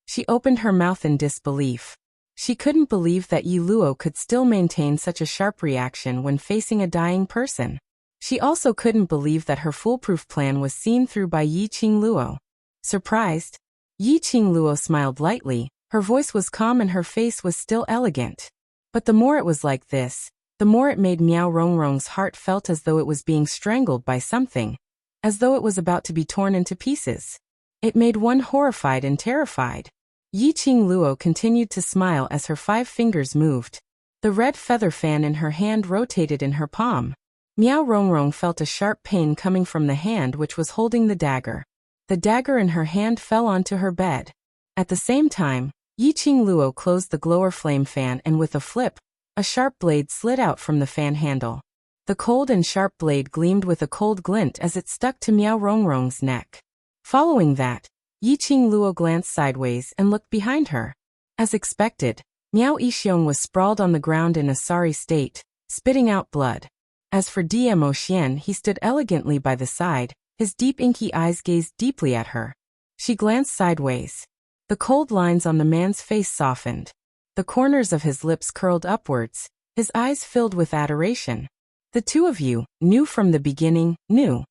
She opened her mouth in disbelief. She couldn't believe that Yi Luo could still maintain such a sharp reaction when facing a dying person. She also couldn't believe that her foolproof plan was seen through by Yiqing Luo. Surprised, Yiqing Luo smiled lightly. Her voice was calm and her face was still elegant. But the more it was like this, the more it made Miao Rongrong's heart felt as though it was being strangled by something, as though it was about to be torn into pieces. It made one horrified and terrified. Yiqing Luo continued to smile as her 5 fingers moved. The red feather fan in her hand rotated in her palm. Miao Rongrong felt a sharp pain coming from the hand which was holding the dagger. The dagger in her hand fell onto her bed. At the same time, Yiqing Luo closed the glower flame fan and with a flip, a sharp blade slid out from the fan handle. The cold and sharp blade gleamed with a cold glint as it stuck to Miao Rongrong's neck. Following that, Yiqing Luo glanced sideways and looked behind her. As expected, Miao Yixiong was sprawled on the ground in a sorry state, spitting out blood. As for Emotion, he stood elegantly by the side, his deep inky eyes gazed deeply at her. She glanced sideways. The cold lines on the man's face softened. The corners of his lips curled upwards, his eyes filled with adoration. The two of you knew from the beginning, knew.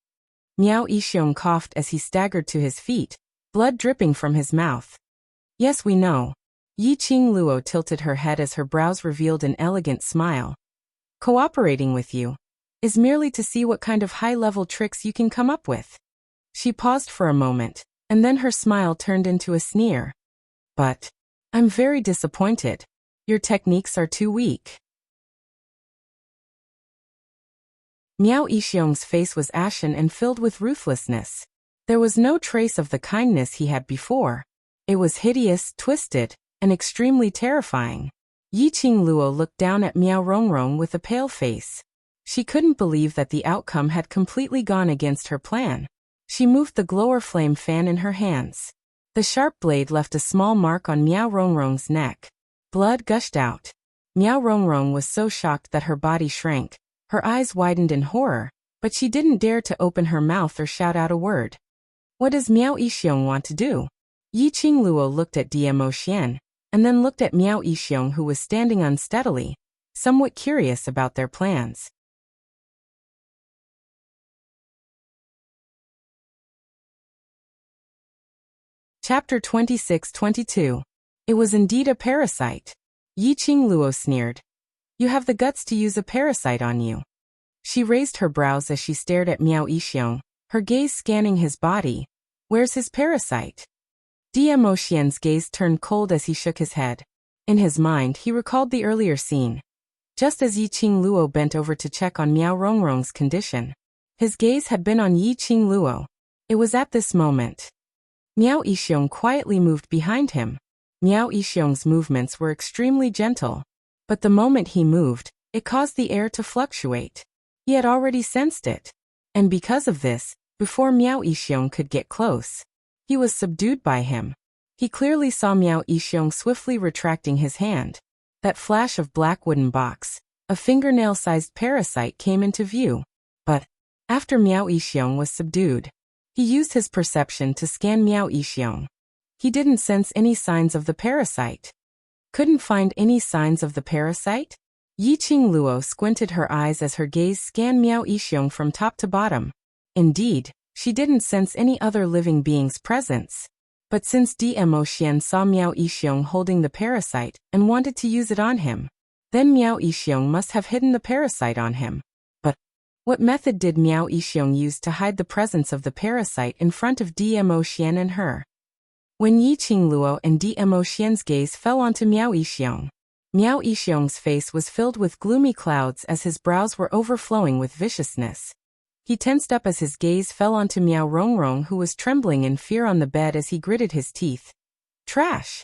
Miao Yixiong coughed as he staggered to his feet, blood dripping from his mouth. Yes, we know. Yiqing Luo tilted her head as her brows revealed an elegant smile. Cooperating with you is merely to see what kind of high-level tricks you can come up with. She paused for a moment, and then her smile turned into a sneer. But I'm very disappointed. Your techniques are too weak. Miao Yixiong's face was ashen and filled with ruthlessness. There was no trace of the kindness he had before. It was hideous, twisted, and extremely terrifying. Yiqing Luo looked down at Miao Rongrong with a pale face. She couldn't believe that the outcome had completely gone against her plan. She moved the glower flame fan in her hands. The sharp blade left a small mark on Miao Rongrong's neck. Blood gushed out. Miao Rongrong was so shocked that her body shrank. Her eyes widened in horror, but she didn't dare to open her mouth or shout out a word. What does Miao Yixiong want to do? Yiqing Luo looked at Dmo Xian, and then looked at Miao Yixiong, who was standing unsteadily, somewhat curious about their plans. Chapter 26-22. It was indeed a parasite. Yiqing Luo sneered. You have the guts to use a parasite on you. She raised her brows as she stared at Miao Yixiong, her gaze scanning his body. Where's his parasite? Dmo Xian's gaze turned cold as he shook his head. In his mind, he recalled the earlier scene. Just as Yiqing Luo bent over to check on Miao Rongrong's condition, his gaze had been on Yiqing Luo. It was at this moment. Miao Yixiong quietly moved behind him. Miao Yixiong's movements were extremely gentle, but the moment he moved, it caused the air to fluctuate. He had already sensed it. And because of this, before Miao Yixiong could get close, he was subdued by him. He clearly saw Miao Yixiong swiftly retracting his hand. That flash of black wooden box, a fingernail-sized parasite, came into view. But after Miao Yixiong was subdued, he used his perception to scan Miao Yixiong. He didn't sense any signs of the parasite. Couldn't find any signs of the parasite? Yiqing Luo squinted her eyes as her gaze scanned Miao Yixiong from top to bottom. Indeed, she didn't sense any other living being's presence. But since Dmo Xian saw Miao Yixiong holding the parasite and wanted to use it on him, then Miao Yixiong must have hidden the parasite on him. But what method did Miao Yixiong use to hide the presence of the parasite in front of Dmo Xian and her? When Yiqing Luo and Dmo Xian's gaze fell onto Miao Yixiong's face was filled with gloomy clouds as his brows were overflowing with viciousness. He tensed up as his gaze fell onto Miao Rongrong, who was trembling in fear on the bed as he gritted his teeth. Trash!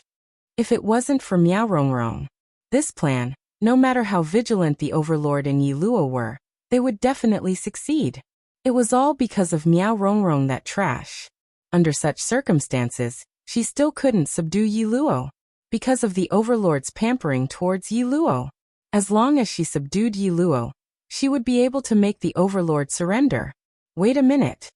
If it wasn't for Miao Rongrong, this plan, no matter how vigilant the Overlord and Yi Luo were, they would definitely succeed. It was all because of Miao Rongrong, that trash. Under such circumstances, she still couldn't subdue Yi Luo. Because of the Overlord's pampering towards Yi Luo. As long as she subdued Yi Luo, she would be able to make the Overlord surrender. Wait a minute.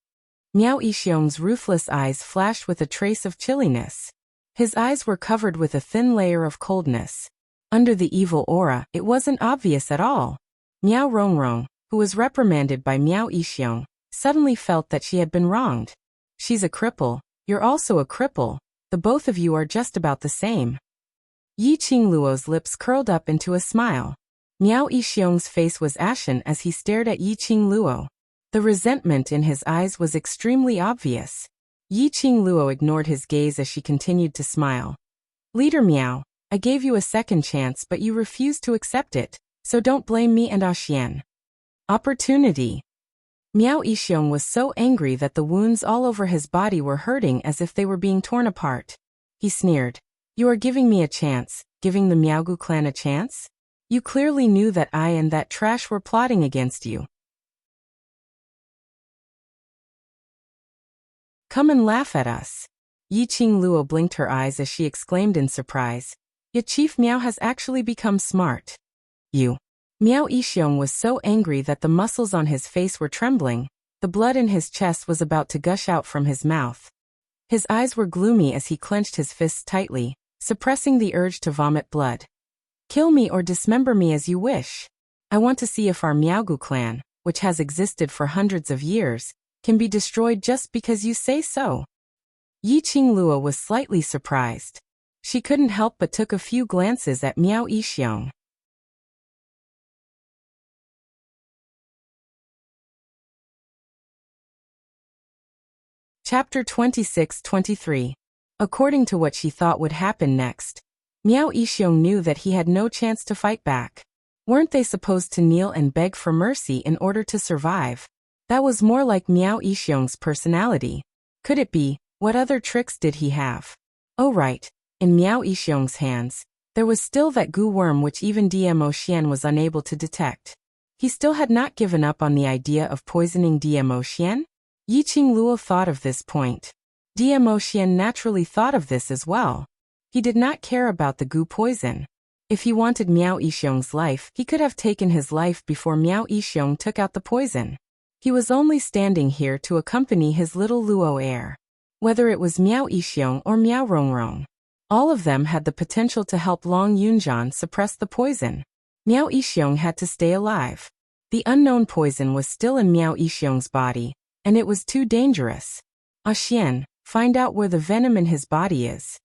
Miao Yixiong's ruthless eyes flashed with a trace of chilliness. His eyes were covered with a thin layer of coldness. Under the evil aura, it wasn't obvious at all. Miao Rongrong, who was reprimanded by Miao Yixiong, suddenly felt that she had been wronged. She's a cripple, you're also a cripple, the both of you are just about the same. Yiqing Luo's lips curled up into a smile. Miao Yixiong's face was ashen as he stared at Yiqing Luo. The resentment in his eyes was extremely obvious. Yiqing Luo ignored his gaze as she continued to smile. Leader Miao, I gave you a second chance but you refused to accept it, so don't blame me and Xian. Opportunity. Miao Yixiong was so angry that the wounds all over his body were hurting as if they were being torn apart. He sneered. You are giving me a chance, giving the Miaogu clan a chance? You clearly knew that I and that trash were plotting against you. Come and laugh at us. Yiqing Luo blinked her eyes as she exclaimed in surprise. Your Chief Miao has actually become smart. You. Miao Yixiong was so angry that the muscles on his face were trembling. The blood in his chest was about to gush out from his mouth. His eyes were gloomy as he clenched his fists tightly, suppressing the urge to vomit blood. Kill me or dismember me as you wish. I want to see if our Miaogu clan, which has existed for hundreds of years, can be destroyed just because you say so. Yiqing Luo was slightly surprised. She couldn't help but took a few glances at Miao Yixiong. Chapter 26-23. According to what she thought would happen next, Miao Yixiong knew that he had no chance to fight back. Weren't they supposed to kneel and beg for mercy in order to survive? That was more like Miao Yixiong's personality. Could it be? What other tricks did he have? Oh right, in Miao Yixiong's hands, there was still that goo worm which even Dmo Xian was unable to detect. He still had not given up on the idea of poisoning Dmo Xian? Yiqing Luo thought of this point. Dmo Xian naturally thought of this as well. He did not care about the goo poison. If he wanted Miao Yixiong's life, he could have taken his life before Miao Yixiong took out the poison. He was only standing here to accompany his little Luo heir. Whether it was Miao Yixiong or Miao Rongrong, all of them had the potential to help Long Yunjian suppress the poison. Miao Yixiong had to stay alive. The unknown poison was still in Miao Yixiong's body, and it was too dangerous. Xian, find out where the venom in his body is.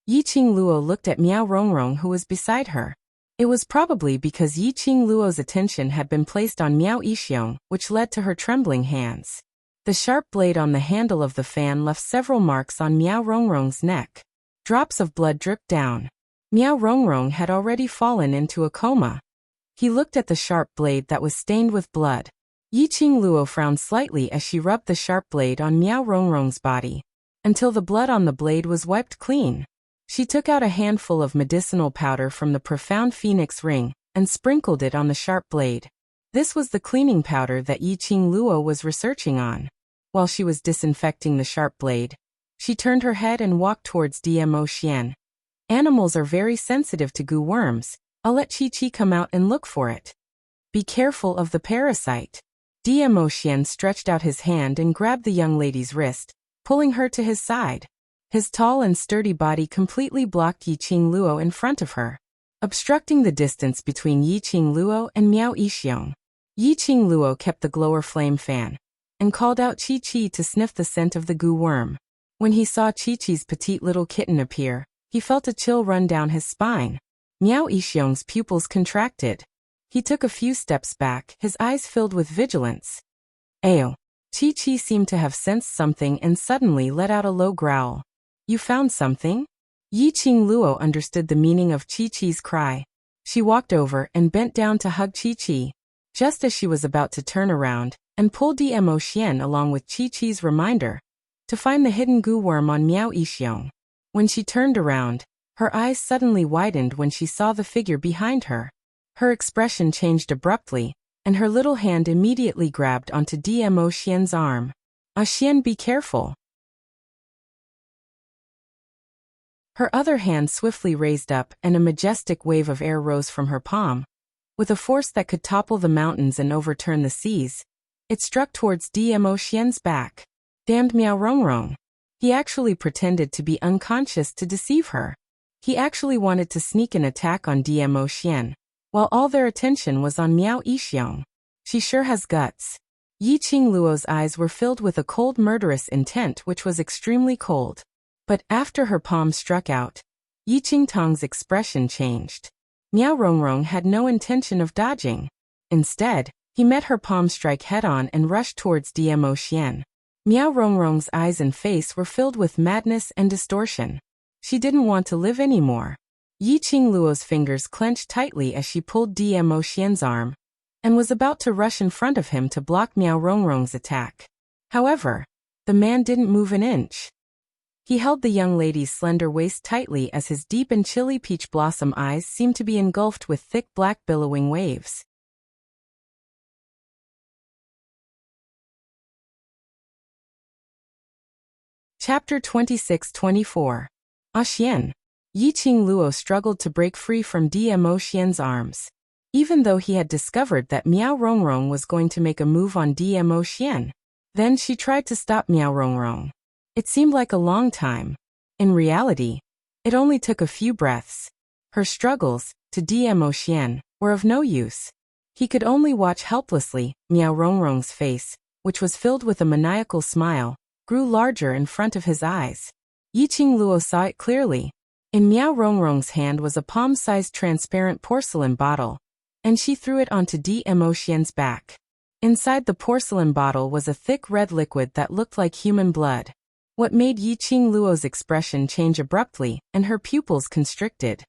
Yiqing Luo looked at Miao Rongrong who was beside her. It was probably because Yiqing Luo's attention had been placed on Miao Yixiong, which led to her trembling hands. The sharp blade on the handle of the fan left several marks on Miao Rongrong's neck. Drops of blood dripped down. Miao Rongrong had already fallen into a coma. He looked at the sharp blade that was stained with blood. Yiqing Luo frowned slightly as she rubbed the sharp blade on Miao Rongrong's body, until the blood on the blade was wiped clean. She took out a handful of medicinal powder from the profound phoenix ring and sprinkled it on the sharp blade. This was the cleaning powder that Yiqing Luo was researching on. While she was disinfecting the sharp blade, she turned her head and walked towards Dmo Xian. Animals are very sensitive to goo worms. I'll let Chi-Chi come out and look for it. Be careful of the parasite. Dmo Xian stretched out his hand and grabbed the young lady's wrist, pulling her to his side. His tall and sturdy body completely blocked Yiqing Luo in front of her, obstructing the distance between Yiqing Luo and Miao Yixiong. Yiqing Luo kept the glower flame fan and called out Chi-Chi to sniff the scent of the goo worm. When he saw Chi-Chi's petite little kitten appear, he felt a chill run down his spine. Miao Yixiong's pupils contracted. He took a few steps back, his eyes filled with vigilance. Ayo! Chi-Chi seemed to have sensed something and suddenly let out a low growl. You found something? Yiqing Luo understood the meaning of Chi-Chi's cry. She walked over and bent down to hug Chi-Chi. Just as she was about to turn around and pull Dmo Xian along with Chi-Chi's reminder to find the hidden goo worm on Miao Yixiong. When she turned around, her eyes suddenly widened when she saw the figure behind her. Her expression changed abruptly, and her little hand immediately grabbed onto Dmo Xian's arm. Xian, be careful. Her other hand swiftly raised up and a majestic wave of air rose from her palm. With a force that could topple the mountains and overturn the seas, it struck towards Dmo Xian's back. Damned Miao Rongrong. He actually pretended to be unconscious to deceive her. He actually wanted to sneak an attack on Dmo Xian, while all their attention was on Miao Yixiong. She sure has guts. Yiqing Luo's eyes were filled with a cold murderous intent which was extremely cold. But after her palm struck out, Yiqing Tong's expression changed. Miao Rongrong had no intention of dodging. Instead, he met her palm strike head-on and rushed towards Dmo Xian. Miao Rongrong's eyes and face were filled with madness and distortion. She didn't want to live anymore. Yiqing Luo's fingers clenched tightly as she pulled Dmo Xian's arm and was about to rush in front of him to block Miao Rongrong's attack. However, the man didn't move an inch. He held the young lady's slender waist tightly as his deep and chilly peach blossom eyes seemed to be engulfed with thick black billowing waves. Chapter 26-24. Xian. Yiqing Luo struggled to break free from Dmo Xian's arms. Even though he had discovered that Miao Rongrong was going to make a move on Dmo Xian, then she tried to stop Miao Rongrong. It seemed like a long time. In reality, it only took a few breaths. Her struggles, to Dmo Xian, were of no use. He could only watch helplessly. Miao Rongrong's face, which was filled with a maniacal smile, grew larger in front of his eyes. Yiqing Luo saw it clearly. In Miao Rongrong's hand was a palm-sized transparent porcelain bottle, and she threw it onto Dmo Xian's back. Inside the porcelain bottle was a thick red liquid that looked like human blood. What made Yiqing Luo's expression change abruptly, and her pupils constricted.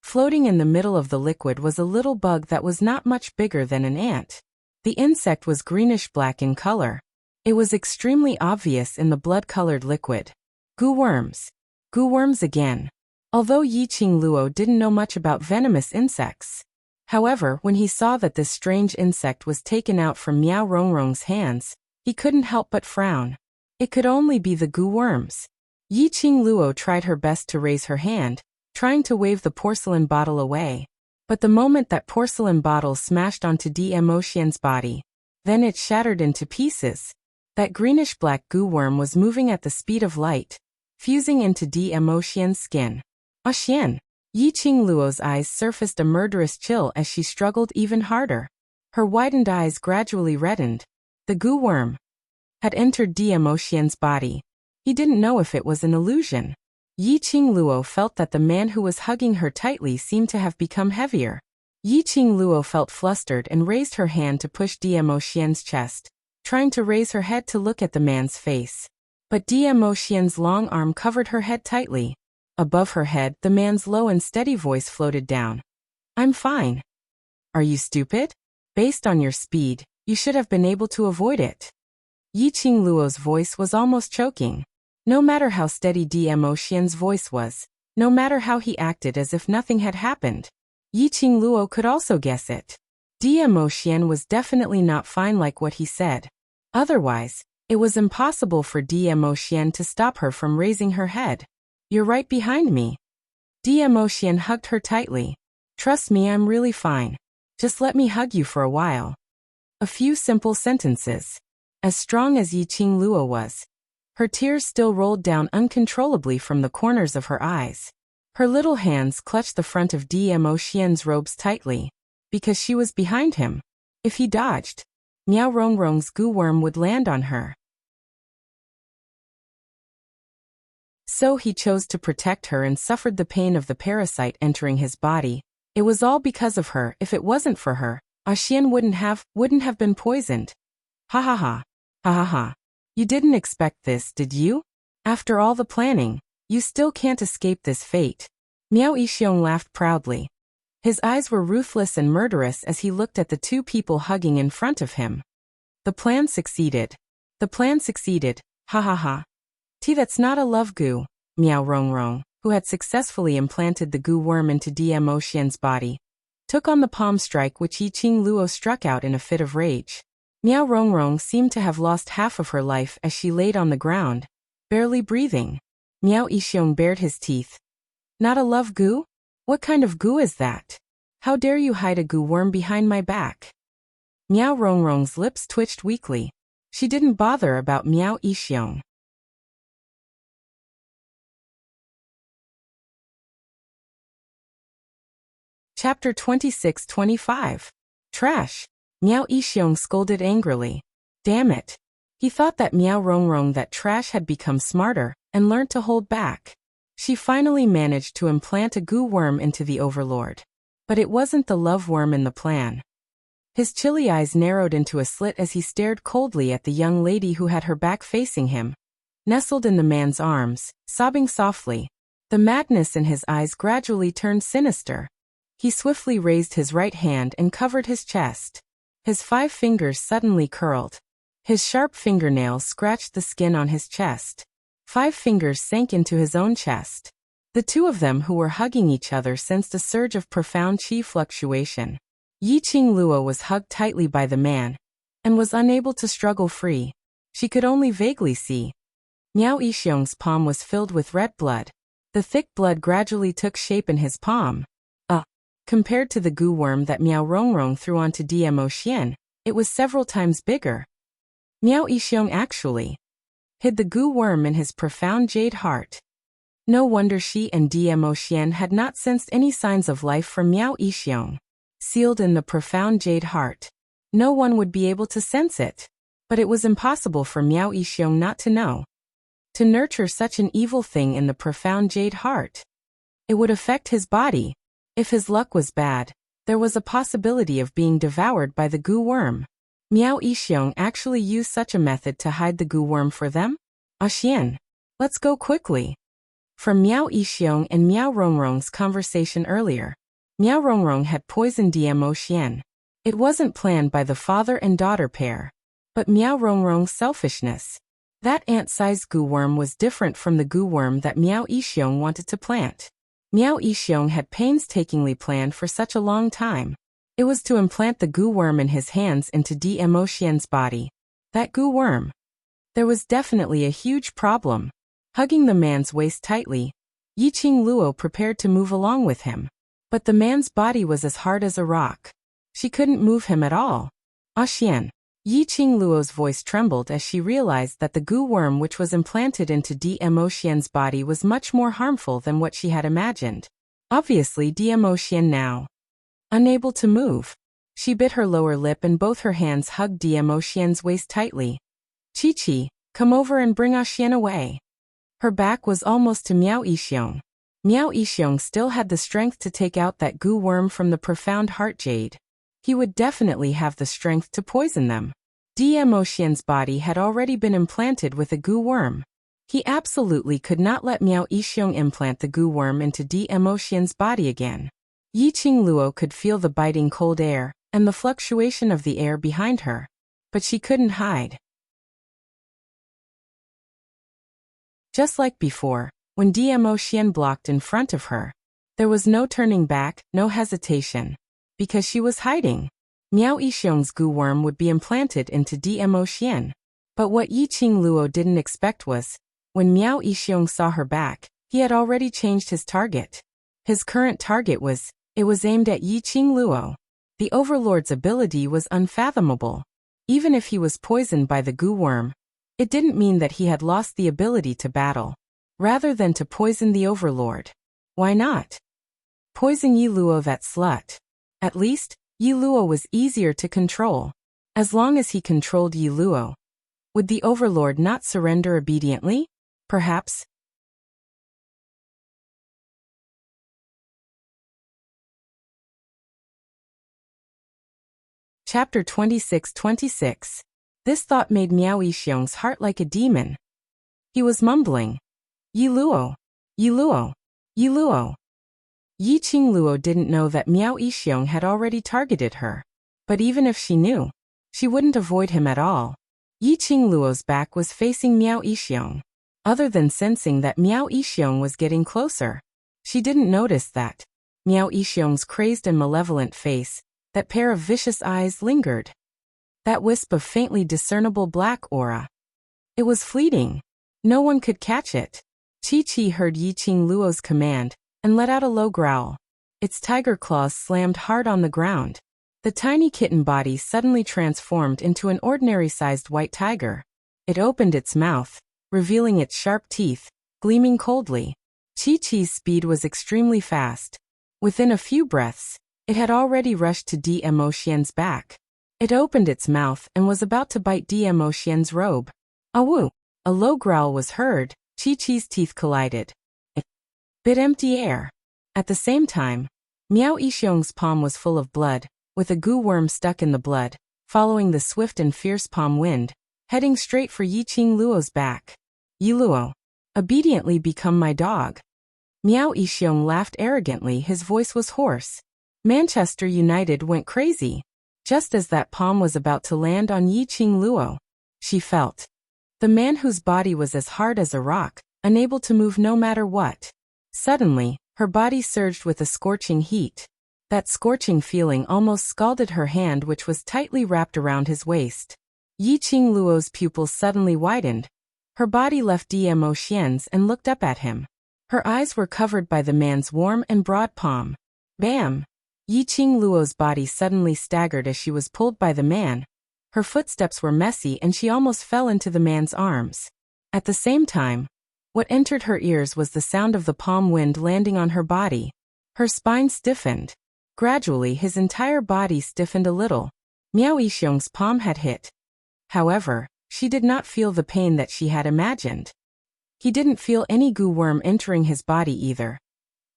Floating in the middle of the liquid was a little bug that was not much bigger than an ant. The insect was greenish-black in color. It was extremely obvious in the blood-colored liquid. Goo worms. Goo worms again. Although Yiqing Luo didn't know much about venomous insects. However, when he saw that this strange insect was taken out from Miao Rongrong's hands, he couldn't help but frown. It could only be the goo worms. Yiqing Luo tried her best to raise her hand, trying to wave the porcelain bottle away. But the moment that porcelain bottle smashed onto DM Xian's body, then it shattered into pieces. That greenish-black goo worm was moving at the speed of light, fusing into DM Xian's skin. Xian! Yiqing Luo's eyes surfaced a murderous chill as she struggled even harder. Her widened eyes gradually reddened. The goo worm had entered DM Xian's body. He didn't know if it was an illusion. Yiqing Luo felt that the man who was hugging her tightly seemed to have become heavier. Yiqing Luo felt flustered and raised her hand to push DM Xian's chest, trying to raise her head to look at the man's face. But DM Xian's long arm covered her head tightly. Above her head, the man's low and steady voice floated down. I'm fine. Are you stupid? Based on your speed, you should have been able to avoid it. Yiqing Luo's voice was almost choking. No matter how steady DM Xian's voice was, no matter how he acted as if nothing had happened, Yiqing Luo could also guess it. DM Xian was definitely not fine like what he said. Otherwise, it was impossible for DM Xian to stop her from raising her head. You're right behind me. DM Xian hugged her tightly. Trust me, I'm really fine. Just let me hug you for a while. A few simple sentences. As strong as Yiqing Luo was, her tears still rolled down uncontrollably from the corners of her eyes. Her little hands clutched the front of DM Xian's robes tightly, because she was behind him. If he dodged, Miao Rongrong's goo worm would land on her. So he chose to protect her and suffered the pain of the parasite entering his body. It was all because of her. If it wasn't for her, Xian wouldn't have been poisoned. Ha ha ha. Ha ha ha. You didn't expect this, did you? After all the planning, you still can't escape this fate. Miao Yixiong laughed proudly. His eyes were ruthless and murderous as he looked at the two people hugging in front of him. The plan succeeded. The plan succeeded. Ha ha ha. That's not a love goo. Miao Rongrong, who had successfully implanted the goo worm into DM Xian's body, took on the palm strike which Yiqing Luo struck out in a fit of rage. Miao Rongrong seemed to have lost half of her life as she laid on the ground, barely breathing. Miao Yixiong bared his teeth. Not a love goo? What kind of goo is that? How dare you hide a goo worm behind my back? Miao Rongrong's lips twitched weakly. She didn't bother about Miao Yixiong. Chapter 26-25. Trash. Miao Yixiong scolded angrily. Damn it. He thought that Miao Rongrong that trash had become smarter and learned to hold back. She finally managed to implant a goo worm into the overlord. But it wasn't the love worm in the plan. His chilly eyes narrowed into a slit as he stared coldly at the young lady who had her back facing him, nestled in the man's arms, sobbing softly. The madness in his eyes gradually turned sinister. He swiftly raised his right hand and covered his chest. His 5 fingers suddenly curled. His sharp fingernails scratched the skin on his chest. 5 fingers sank into his own chest. The two of them who were hugging each other sensed a surge of profound qi fluctuation. Yiqing Luo was hugged tightly by the man, and was unable to struggle free. She could only vaguely see. Miao Yixiong's palm was filled with red blood. The thick blood gradually took shape in his palm. Compared to the goo worm that Miao Rongrong threw onto DM Xian, it was several times bigger. Miao Yixiong actually hid the goo worm in his profound jade heart. No wonder she and DM Xian had not sensed any signs of life from Miao Yixiong. Sealed in the profound jade heart, no one would be able to sense it. But it was impossible for Miao Yixiong not to know. To nurture such an evil thing in the profound jade heart, it would affect his body. If his luck was bad, there was a possibility of being devoured by the goo worm. Miao Yixiong actually used such a method to hide the goo worm for them? Xian, let's go quickly. From Miao Yixiong and Miao Rongrong's conversation earlier, Miao Rongrong had poisoned Diemo Xian. It wasn't planned by the father and daughter pair, but Miao Rongrong's selfishness. That ant-sized goo worm was different from the goo worm that Miao Yixiong wanted to plant. Miao Yixiong had painstakingly planned for such a long time. It was to implant the goo worm in his hands into Diemo Xian's body. That goo worm. There was definitely a huge problem. Hugging the man's waist tightly, Yiqing Luo prepared to move along with him. But the man's body was as hard as a rock. She couldn't move him at all. Ah Xian. Yiqing Luo's voice trembled as she realized that the goo worm which was implanted into Diemo Xian's body was much more harmful than what she had imagined. Obviously Diemo Xian now. Unable to move. She bit her lower lip and both her hands hugged Diemo Xian's waist tightly. Chi-Chi, come over and bring Ah Xian away. Her back was almost to Miao Yixiong. Miao Yixiong still had the strength to take out that goo worm from the profound heart jade. He would definitely have the strength to poison them. Diemo Xian's body had already been implanted with a goo worm. He absolutely could not let Miao Yixiong implant the goo worm into Diemo Xian's body again. Yiqing Luo could feel the biting cold air and the fluctuation of the air behind her, but she couldn't hide. Just like before, when Diemo Xian blocked in front of her, there was no turning back, no hesitation. Because she was hiding. Miao Yixiong's goo worm would be implanted into Diemo Xian. But what Yiqing Luo didn't expect was, when Miao Yixiong saw her back, he had already changed his target. His current target was aimed at Yiqing Luo. The Overlord's ability was unfathomable. Even if he was poisoned by the goo worm, it didn't mean that he had lost the ability to battle. Rather than to poison the Overlord. Why not? Poison Yi Luo, that slut. At least, Yi Luo was easier to control. As long as he controlled Yi Luo, would the Overlord not surrender obediently? Perhaps. Chapter 26:26. This thought made Miao Yixiong's heart like a demon. He was mumbling. Yi Luo. Yi Luo. Yi Luo. Yiqing Luo didn't know that Miao Yixiong had already targeted her. But even if she knew, she wouldn't avoid him at all. Yiqing Luo's back was facing Miao Yixiong. Other than sensing that Miao Yixiong was getting closer, she didn't notice that. Miao Yixiong's crazed and malevolent face, that pair of vicious eyes lingered. That wisp of faintly discernible black aura. It was fleeting. No one could catch it. Chi-Chi heard Yiqing Luo's command, and let out a low growl. Its tiger claws slammed hard on the ground. The tiny kitten body suddenly transformed into an ordinary-sized white tiger. It opened its mouth, revealing its sharp teeth, gleaming coldly. Chi-Chi's speed was extremely fast. Within a few breaths, it had already rushed to Diemo Xian's back. It opened its mouth and was about to bite Diemo Xian's robe. Awoo! A low growl was heard. Chi-Chi's teeth collided. It bit empty air. At the same time, Miao Yixiong's palm was full of blood, with a goo worm stuck in the blood, following the swift and fierce palm wind, heading straight for Yiqing Luo's back. Yi Luo, obediently become my dog. Miao Yixiong laughed arrogantly. His voice was hoarse. Manchester United went crazy. Just as that palm was about to land on Yiqing Luo, she felt. The man whose body was as hard as a rock, unable to move no matter what. Suddenly, her body surged with a scorching heat. That scorching feeling almost scalded her hand, which was tightly wrapped around his waist. Yiqing Luo's pupils suddenly widened. Her body left Diemo Xian's and looked up at him. Her eyes were covered by the man's warm and broad palm. Bam! Yiqing Luo's body suddenly staggered as she was pulled by the man. Her footsteps were messy and she almost fell into the man's arms. At the same time, what entered her ears was the sound of the palm wind landing on her body. Her spine stiffened. Gradually his entire body stiffened a little. Miao Yixiong's palm had hit. However, she did not feel the pain that she had imagined. He didn't feel any goo worm entering his body either.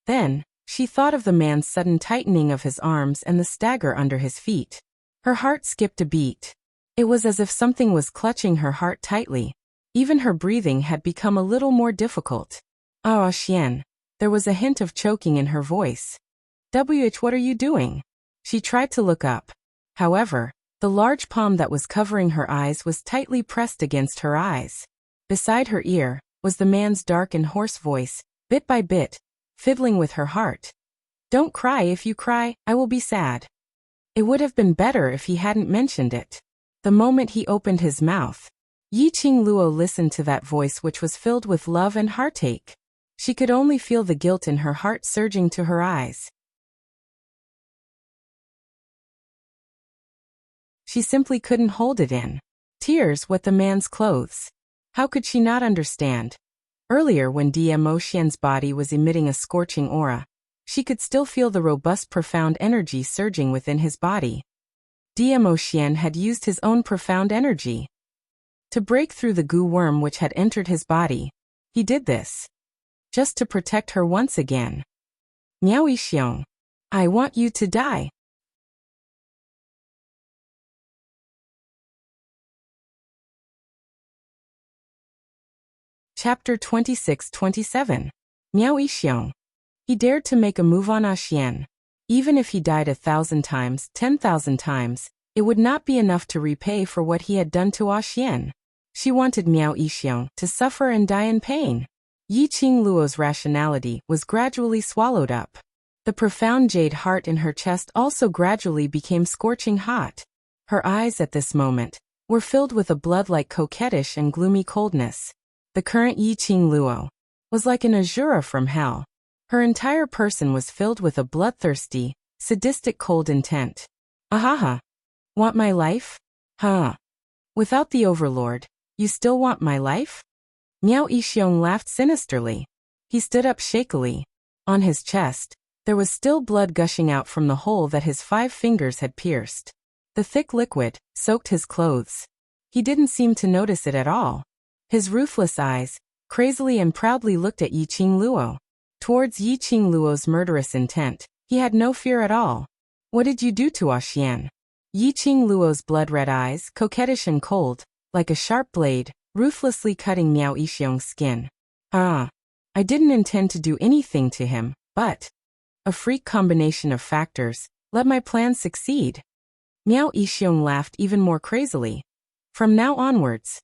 Then, she thought of the man's sudden tightening of his arms and the stagger under his feet. Her heart skipped a beat. It was as if something was clutching her heart tightly. Even her breathing had become a little more difficult. Ah, Xian. There was a hint of choking in her voice. What are you doing? She tried to look up. However, the large palm that was covering her eyes was tightly pressed against her eyes. Beside her ear was the man's dark and hoarse voice, bit by bit, fiddling with her heart. Don't cry. If you cry, I will be sad. It would have been better if he hadn't mentioned it. The moment he opened his mouth, Yiqing Luo listened to that voice which was filled with love and heartache. She could only feel the guilt in her heart surging to her eyes. She simply couldn't hold it in. Tears wet the man's clothes. How could she not understand? Earlier, when Xian's body was emitting a scorching aura, she could still feel the robust, profound energy surging within his body. Xian had used his own profound energy to break through the goo worm which had entered his body. He did this just to protect her once again. Miao Yixiong, I want you to die. Chapter 26-27. Miao Yixiong. He dared to make a move on Xian. Even if he died 1,000 times, 10,000 times, it would not be enough to repay for what he had done to Xian. She wanted Miao Yixiong to suffer and die in pain. Yiqing Luo's rationality was gradually swallowed up. The profound jade heart in her chest also gradually became scorching hot. Her eyes at this moment were filled with a blood-like coquettish and gloomy coldness. The current Yiqing Luo was like an azura from hell. Her entire person was filled with a bloodthirsty, sadistic cold intent. Ahaha. Want my life? Huh. Without the overlord, you still want my life? Miao Yixiong laughed sinisterly. He stood up shakily. On his chest, there was still blood gushing out from the hole that his 5 fingers had pierced. The thick liquid soaked his clothes. He didn't seem to notice it at all. His ruthless eyes crazily and proudly looked at Yiqing Luo. Towards Yiqing Luo's murderous intent, he had no fear at all. What did you do to Xian? Yiqing Luo's blood-red eyes, coquettish and cold, like a sharp blade, ruthlessly cutting Miao Yixiong's skin. I didn't intend to do anything to him, but a freak combination of factors let my plan succeed. Miao Yixiong laughed even more crazily. From now onwards,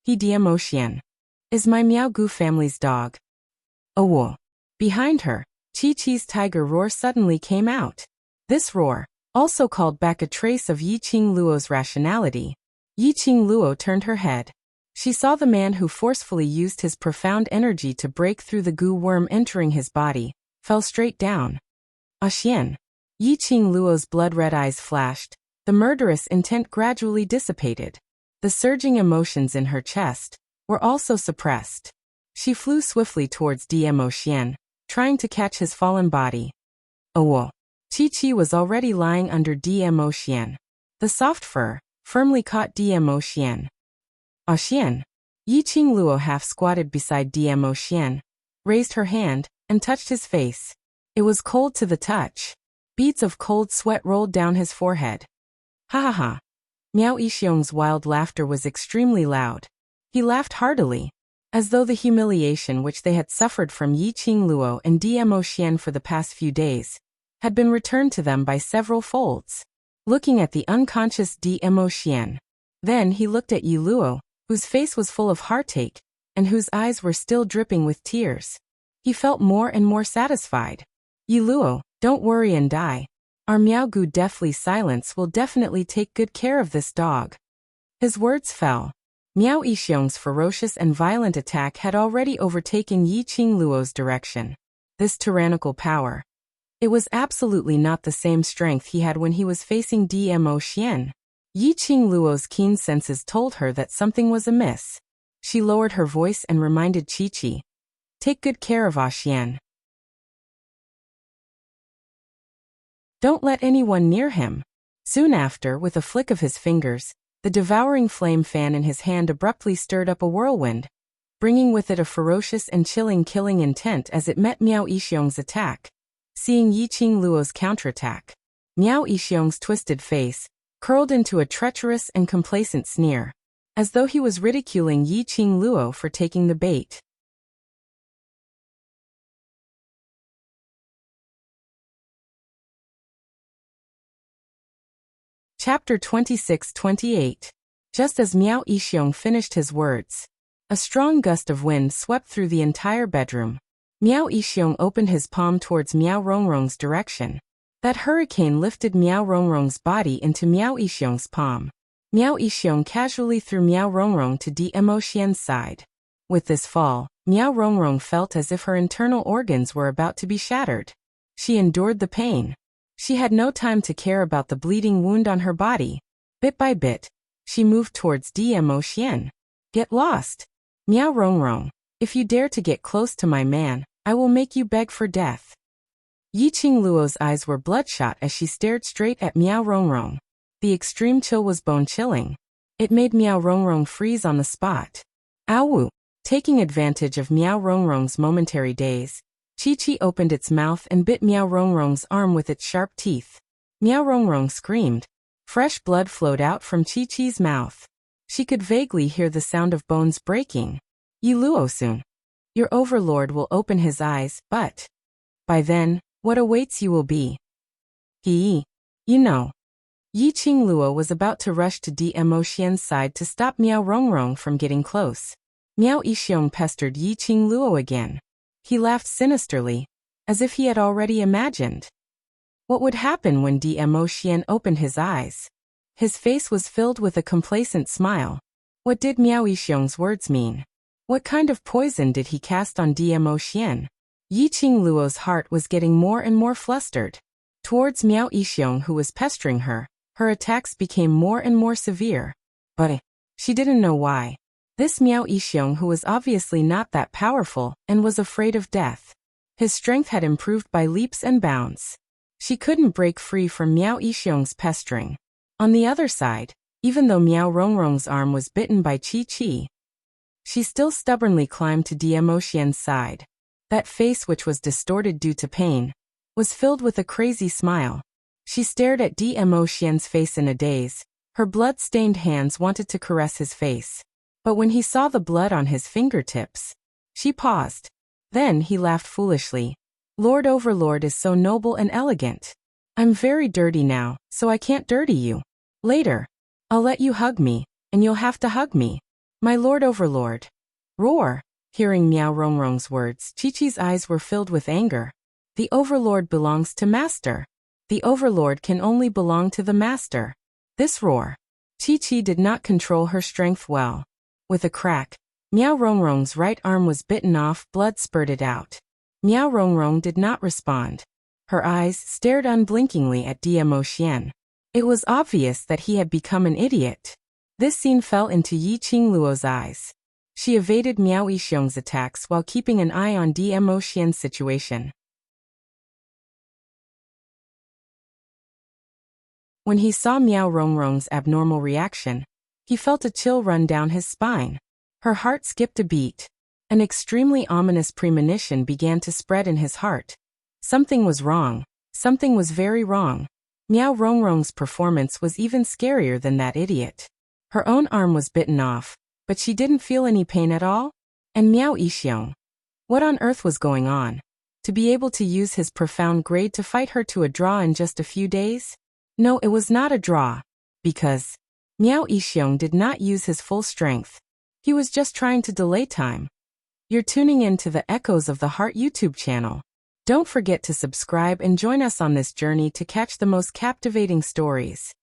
he Xian is my Miao Gu family's dog. Oh! Behind her, Chi-Chi's tiger roar suddenly came out. This roar also called back a trace of Yiqing Luo's rationality. Yiqing Luo turned her head. She saw the man who forcefully used his profound energy to break through the goo worm entering his body, fell straight down. Xian. Yiqing Luo's blood-red eyes flashed. The murderous intent gradually dissipated. The surging emotions in her chest were also suppressed. She flew swiftly towards Xian, trying to catch his fallen body. Oh! Chi-Chi was already lying under Xian. The soft fur firmly caught Xian. Xian. Yiqing Luo half squatted beside Xian, raised her hand, and touched his face. It was cold to the touch. Beads of cold sweat rolled down his forehead. Ha ha ha. Miao Yixiong's wild laughter was extremely loud. He laughed heartily, as though the humiliation which they had suffered from Yiqing Luo and Xian for the past few days had been returned to them by several folds. Looking at the unconscious Xian, then he looked at Yi Luo, whose face was full of heartache, and whose eyes were still dripping with tears. He felt more and more satisfied. Yi Luo, don't worry and die. Our Miao Gu deathly silence will definitely take good care of this dog. His words fell. Miao Yixiong's ferocious and violent attack had already overtaken Yiqing Luo's direction. This tyrannical power. It was absolutely not the same strength he had when he was facing Xian. Yiqing Luo's keen senses told her that something was amiss. She lowered her voice and reminded Chi-Chi. Take good care of Xian. Don't let anyone near him. Soon after, with a flick of his fingers, the devouring flame fan in his hand abruptly stirred up a whirlwind, bringing with it a ferocious and chilling killing intent as it met Miao Yixiong's attack. Seeing Yiqing Luo's counterattack, Miao Yixiong's twisted face curled into a treacherous and complacent sneer, as though he was ridiculing Yiqing Luo for taking the bait. Chapter 26-28. Just as Miao Yixiong finished his words, a strong gust of wind swept through the entire bedroom. Miao Yixiong opened his palm towards Miao Rongrong's direction. That hurricane lifted Miao Rongrong's body into Miao Yixiong's palm. Miao Yixiong casually threw Miao Rongrong to Dmo Xian's side. With this fall, Miao Rongrong felt as if her internal organs were about to be shattered. She endured the pain. She had no time to care about the bleeding wound on her body. Bit by bit, she moved towards Dmo Xian. Get lost. Miao Rongrong, if you dare to get close to my man, I will make you beg for death. Yiqing Luo's eyes were bloodshot as she stared straight at Miao Rongrong. The extreme chill was bone-chilling. It made Miao Rongrong freeze on the spot. Ow! Taking advantage of Miao Rongrong's momentary daze, Chi-Chi opened its mouth and bit Miao Rongrong's arm with its sharp teeth. Miao Rongrong screamed. Fresh blood flowed out from Chi-Chi's mouth. She could vaguely hear the sound of bones breaking. Yi Luo soon. Your overlord will open his eyes, but by then, what awaits you will be. You know. Yiqing Luo was about to rush to Dmo Xian's side to stop Miao Rongrong from getting close. Miao Yixiong pestered Yiqing Luo again. He laughed sinisterly, as if he had already imagined what would happen when Dmo Xian opened his eyes. His face was filled with a complacent smile. What did Miao Yixiong's words mean? What kind of poison did he cast on Dmo Xian? Yiqing Luo's heart was getting more and more flustered. Towards Miao Yixiong, who was pestering her, her attacks became more and more severe. But she didn't know why. This Miao Yixiong, who was obviously not that powerful and was afraid of death. His strength had improved by leaps and bounds. She couldn't break free from Miao Yixiong's pestering. On the other side, even though Miao Rongrong's arm was bitten by Chi-Chi, she still stubbornly climbed to Dmo Xian's side. That face, which was distorted due to pain, was filled with a crazy smile. She stared at Dmo Xian's face in a daze. Her blood-stained hands wanted to caress his face. But when he saw the blood on his fingertips, she paused. Then he laughed foolishly. Lord Overlord is so noble and elegant. I'm very dirty now, so I can't dirty you. Later, I'll let you hug me, and you'll have to hug me. My Lord Overlord. Roar. Hearing Miao Rongrong's words, Chi-Chi's eyes were filled with anger. The Overlord belongs to Master. The Overlord can only belong to the Master. This roar. Chi-Chi did not control her strength well. With a crack, Miao Rongrong's right arm was bitten off, blood spurted out. Miao Rongrong did not respond. Her eyes stared unblinkingly at Dmo Xian. It was obvious that he had become an idiot. This scene fell into Yiqing Luo's eyes. She evaded Miao Yixiong's attacks while keeping an eye on Dmo Xian's situation. When he saw Miao Rongrong's abnormal reaction, he felt a chill run down his spine. Her heart skipped a beat. An extremely ominous premonition began to spread in his heart. Something was wrong. Something was very wrong. Miao Rongrong's performance was even scarier than that idiot. Her own arm was bitten off, but she didn't feel any pain at all? And Miao Yixiong? What on earth was going on? To be able to use his profound grade to fight her to a draw in just a few days? No, it was not a draw. Because Miao Yixiong did not use his full strength. He was just trying to delay time. You're tuning in to the Echoes of the Heart YouTube channel. Don't forget to subscribe and join us on this journey to catch the most captivating stories.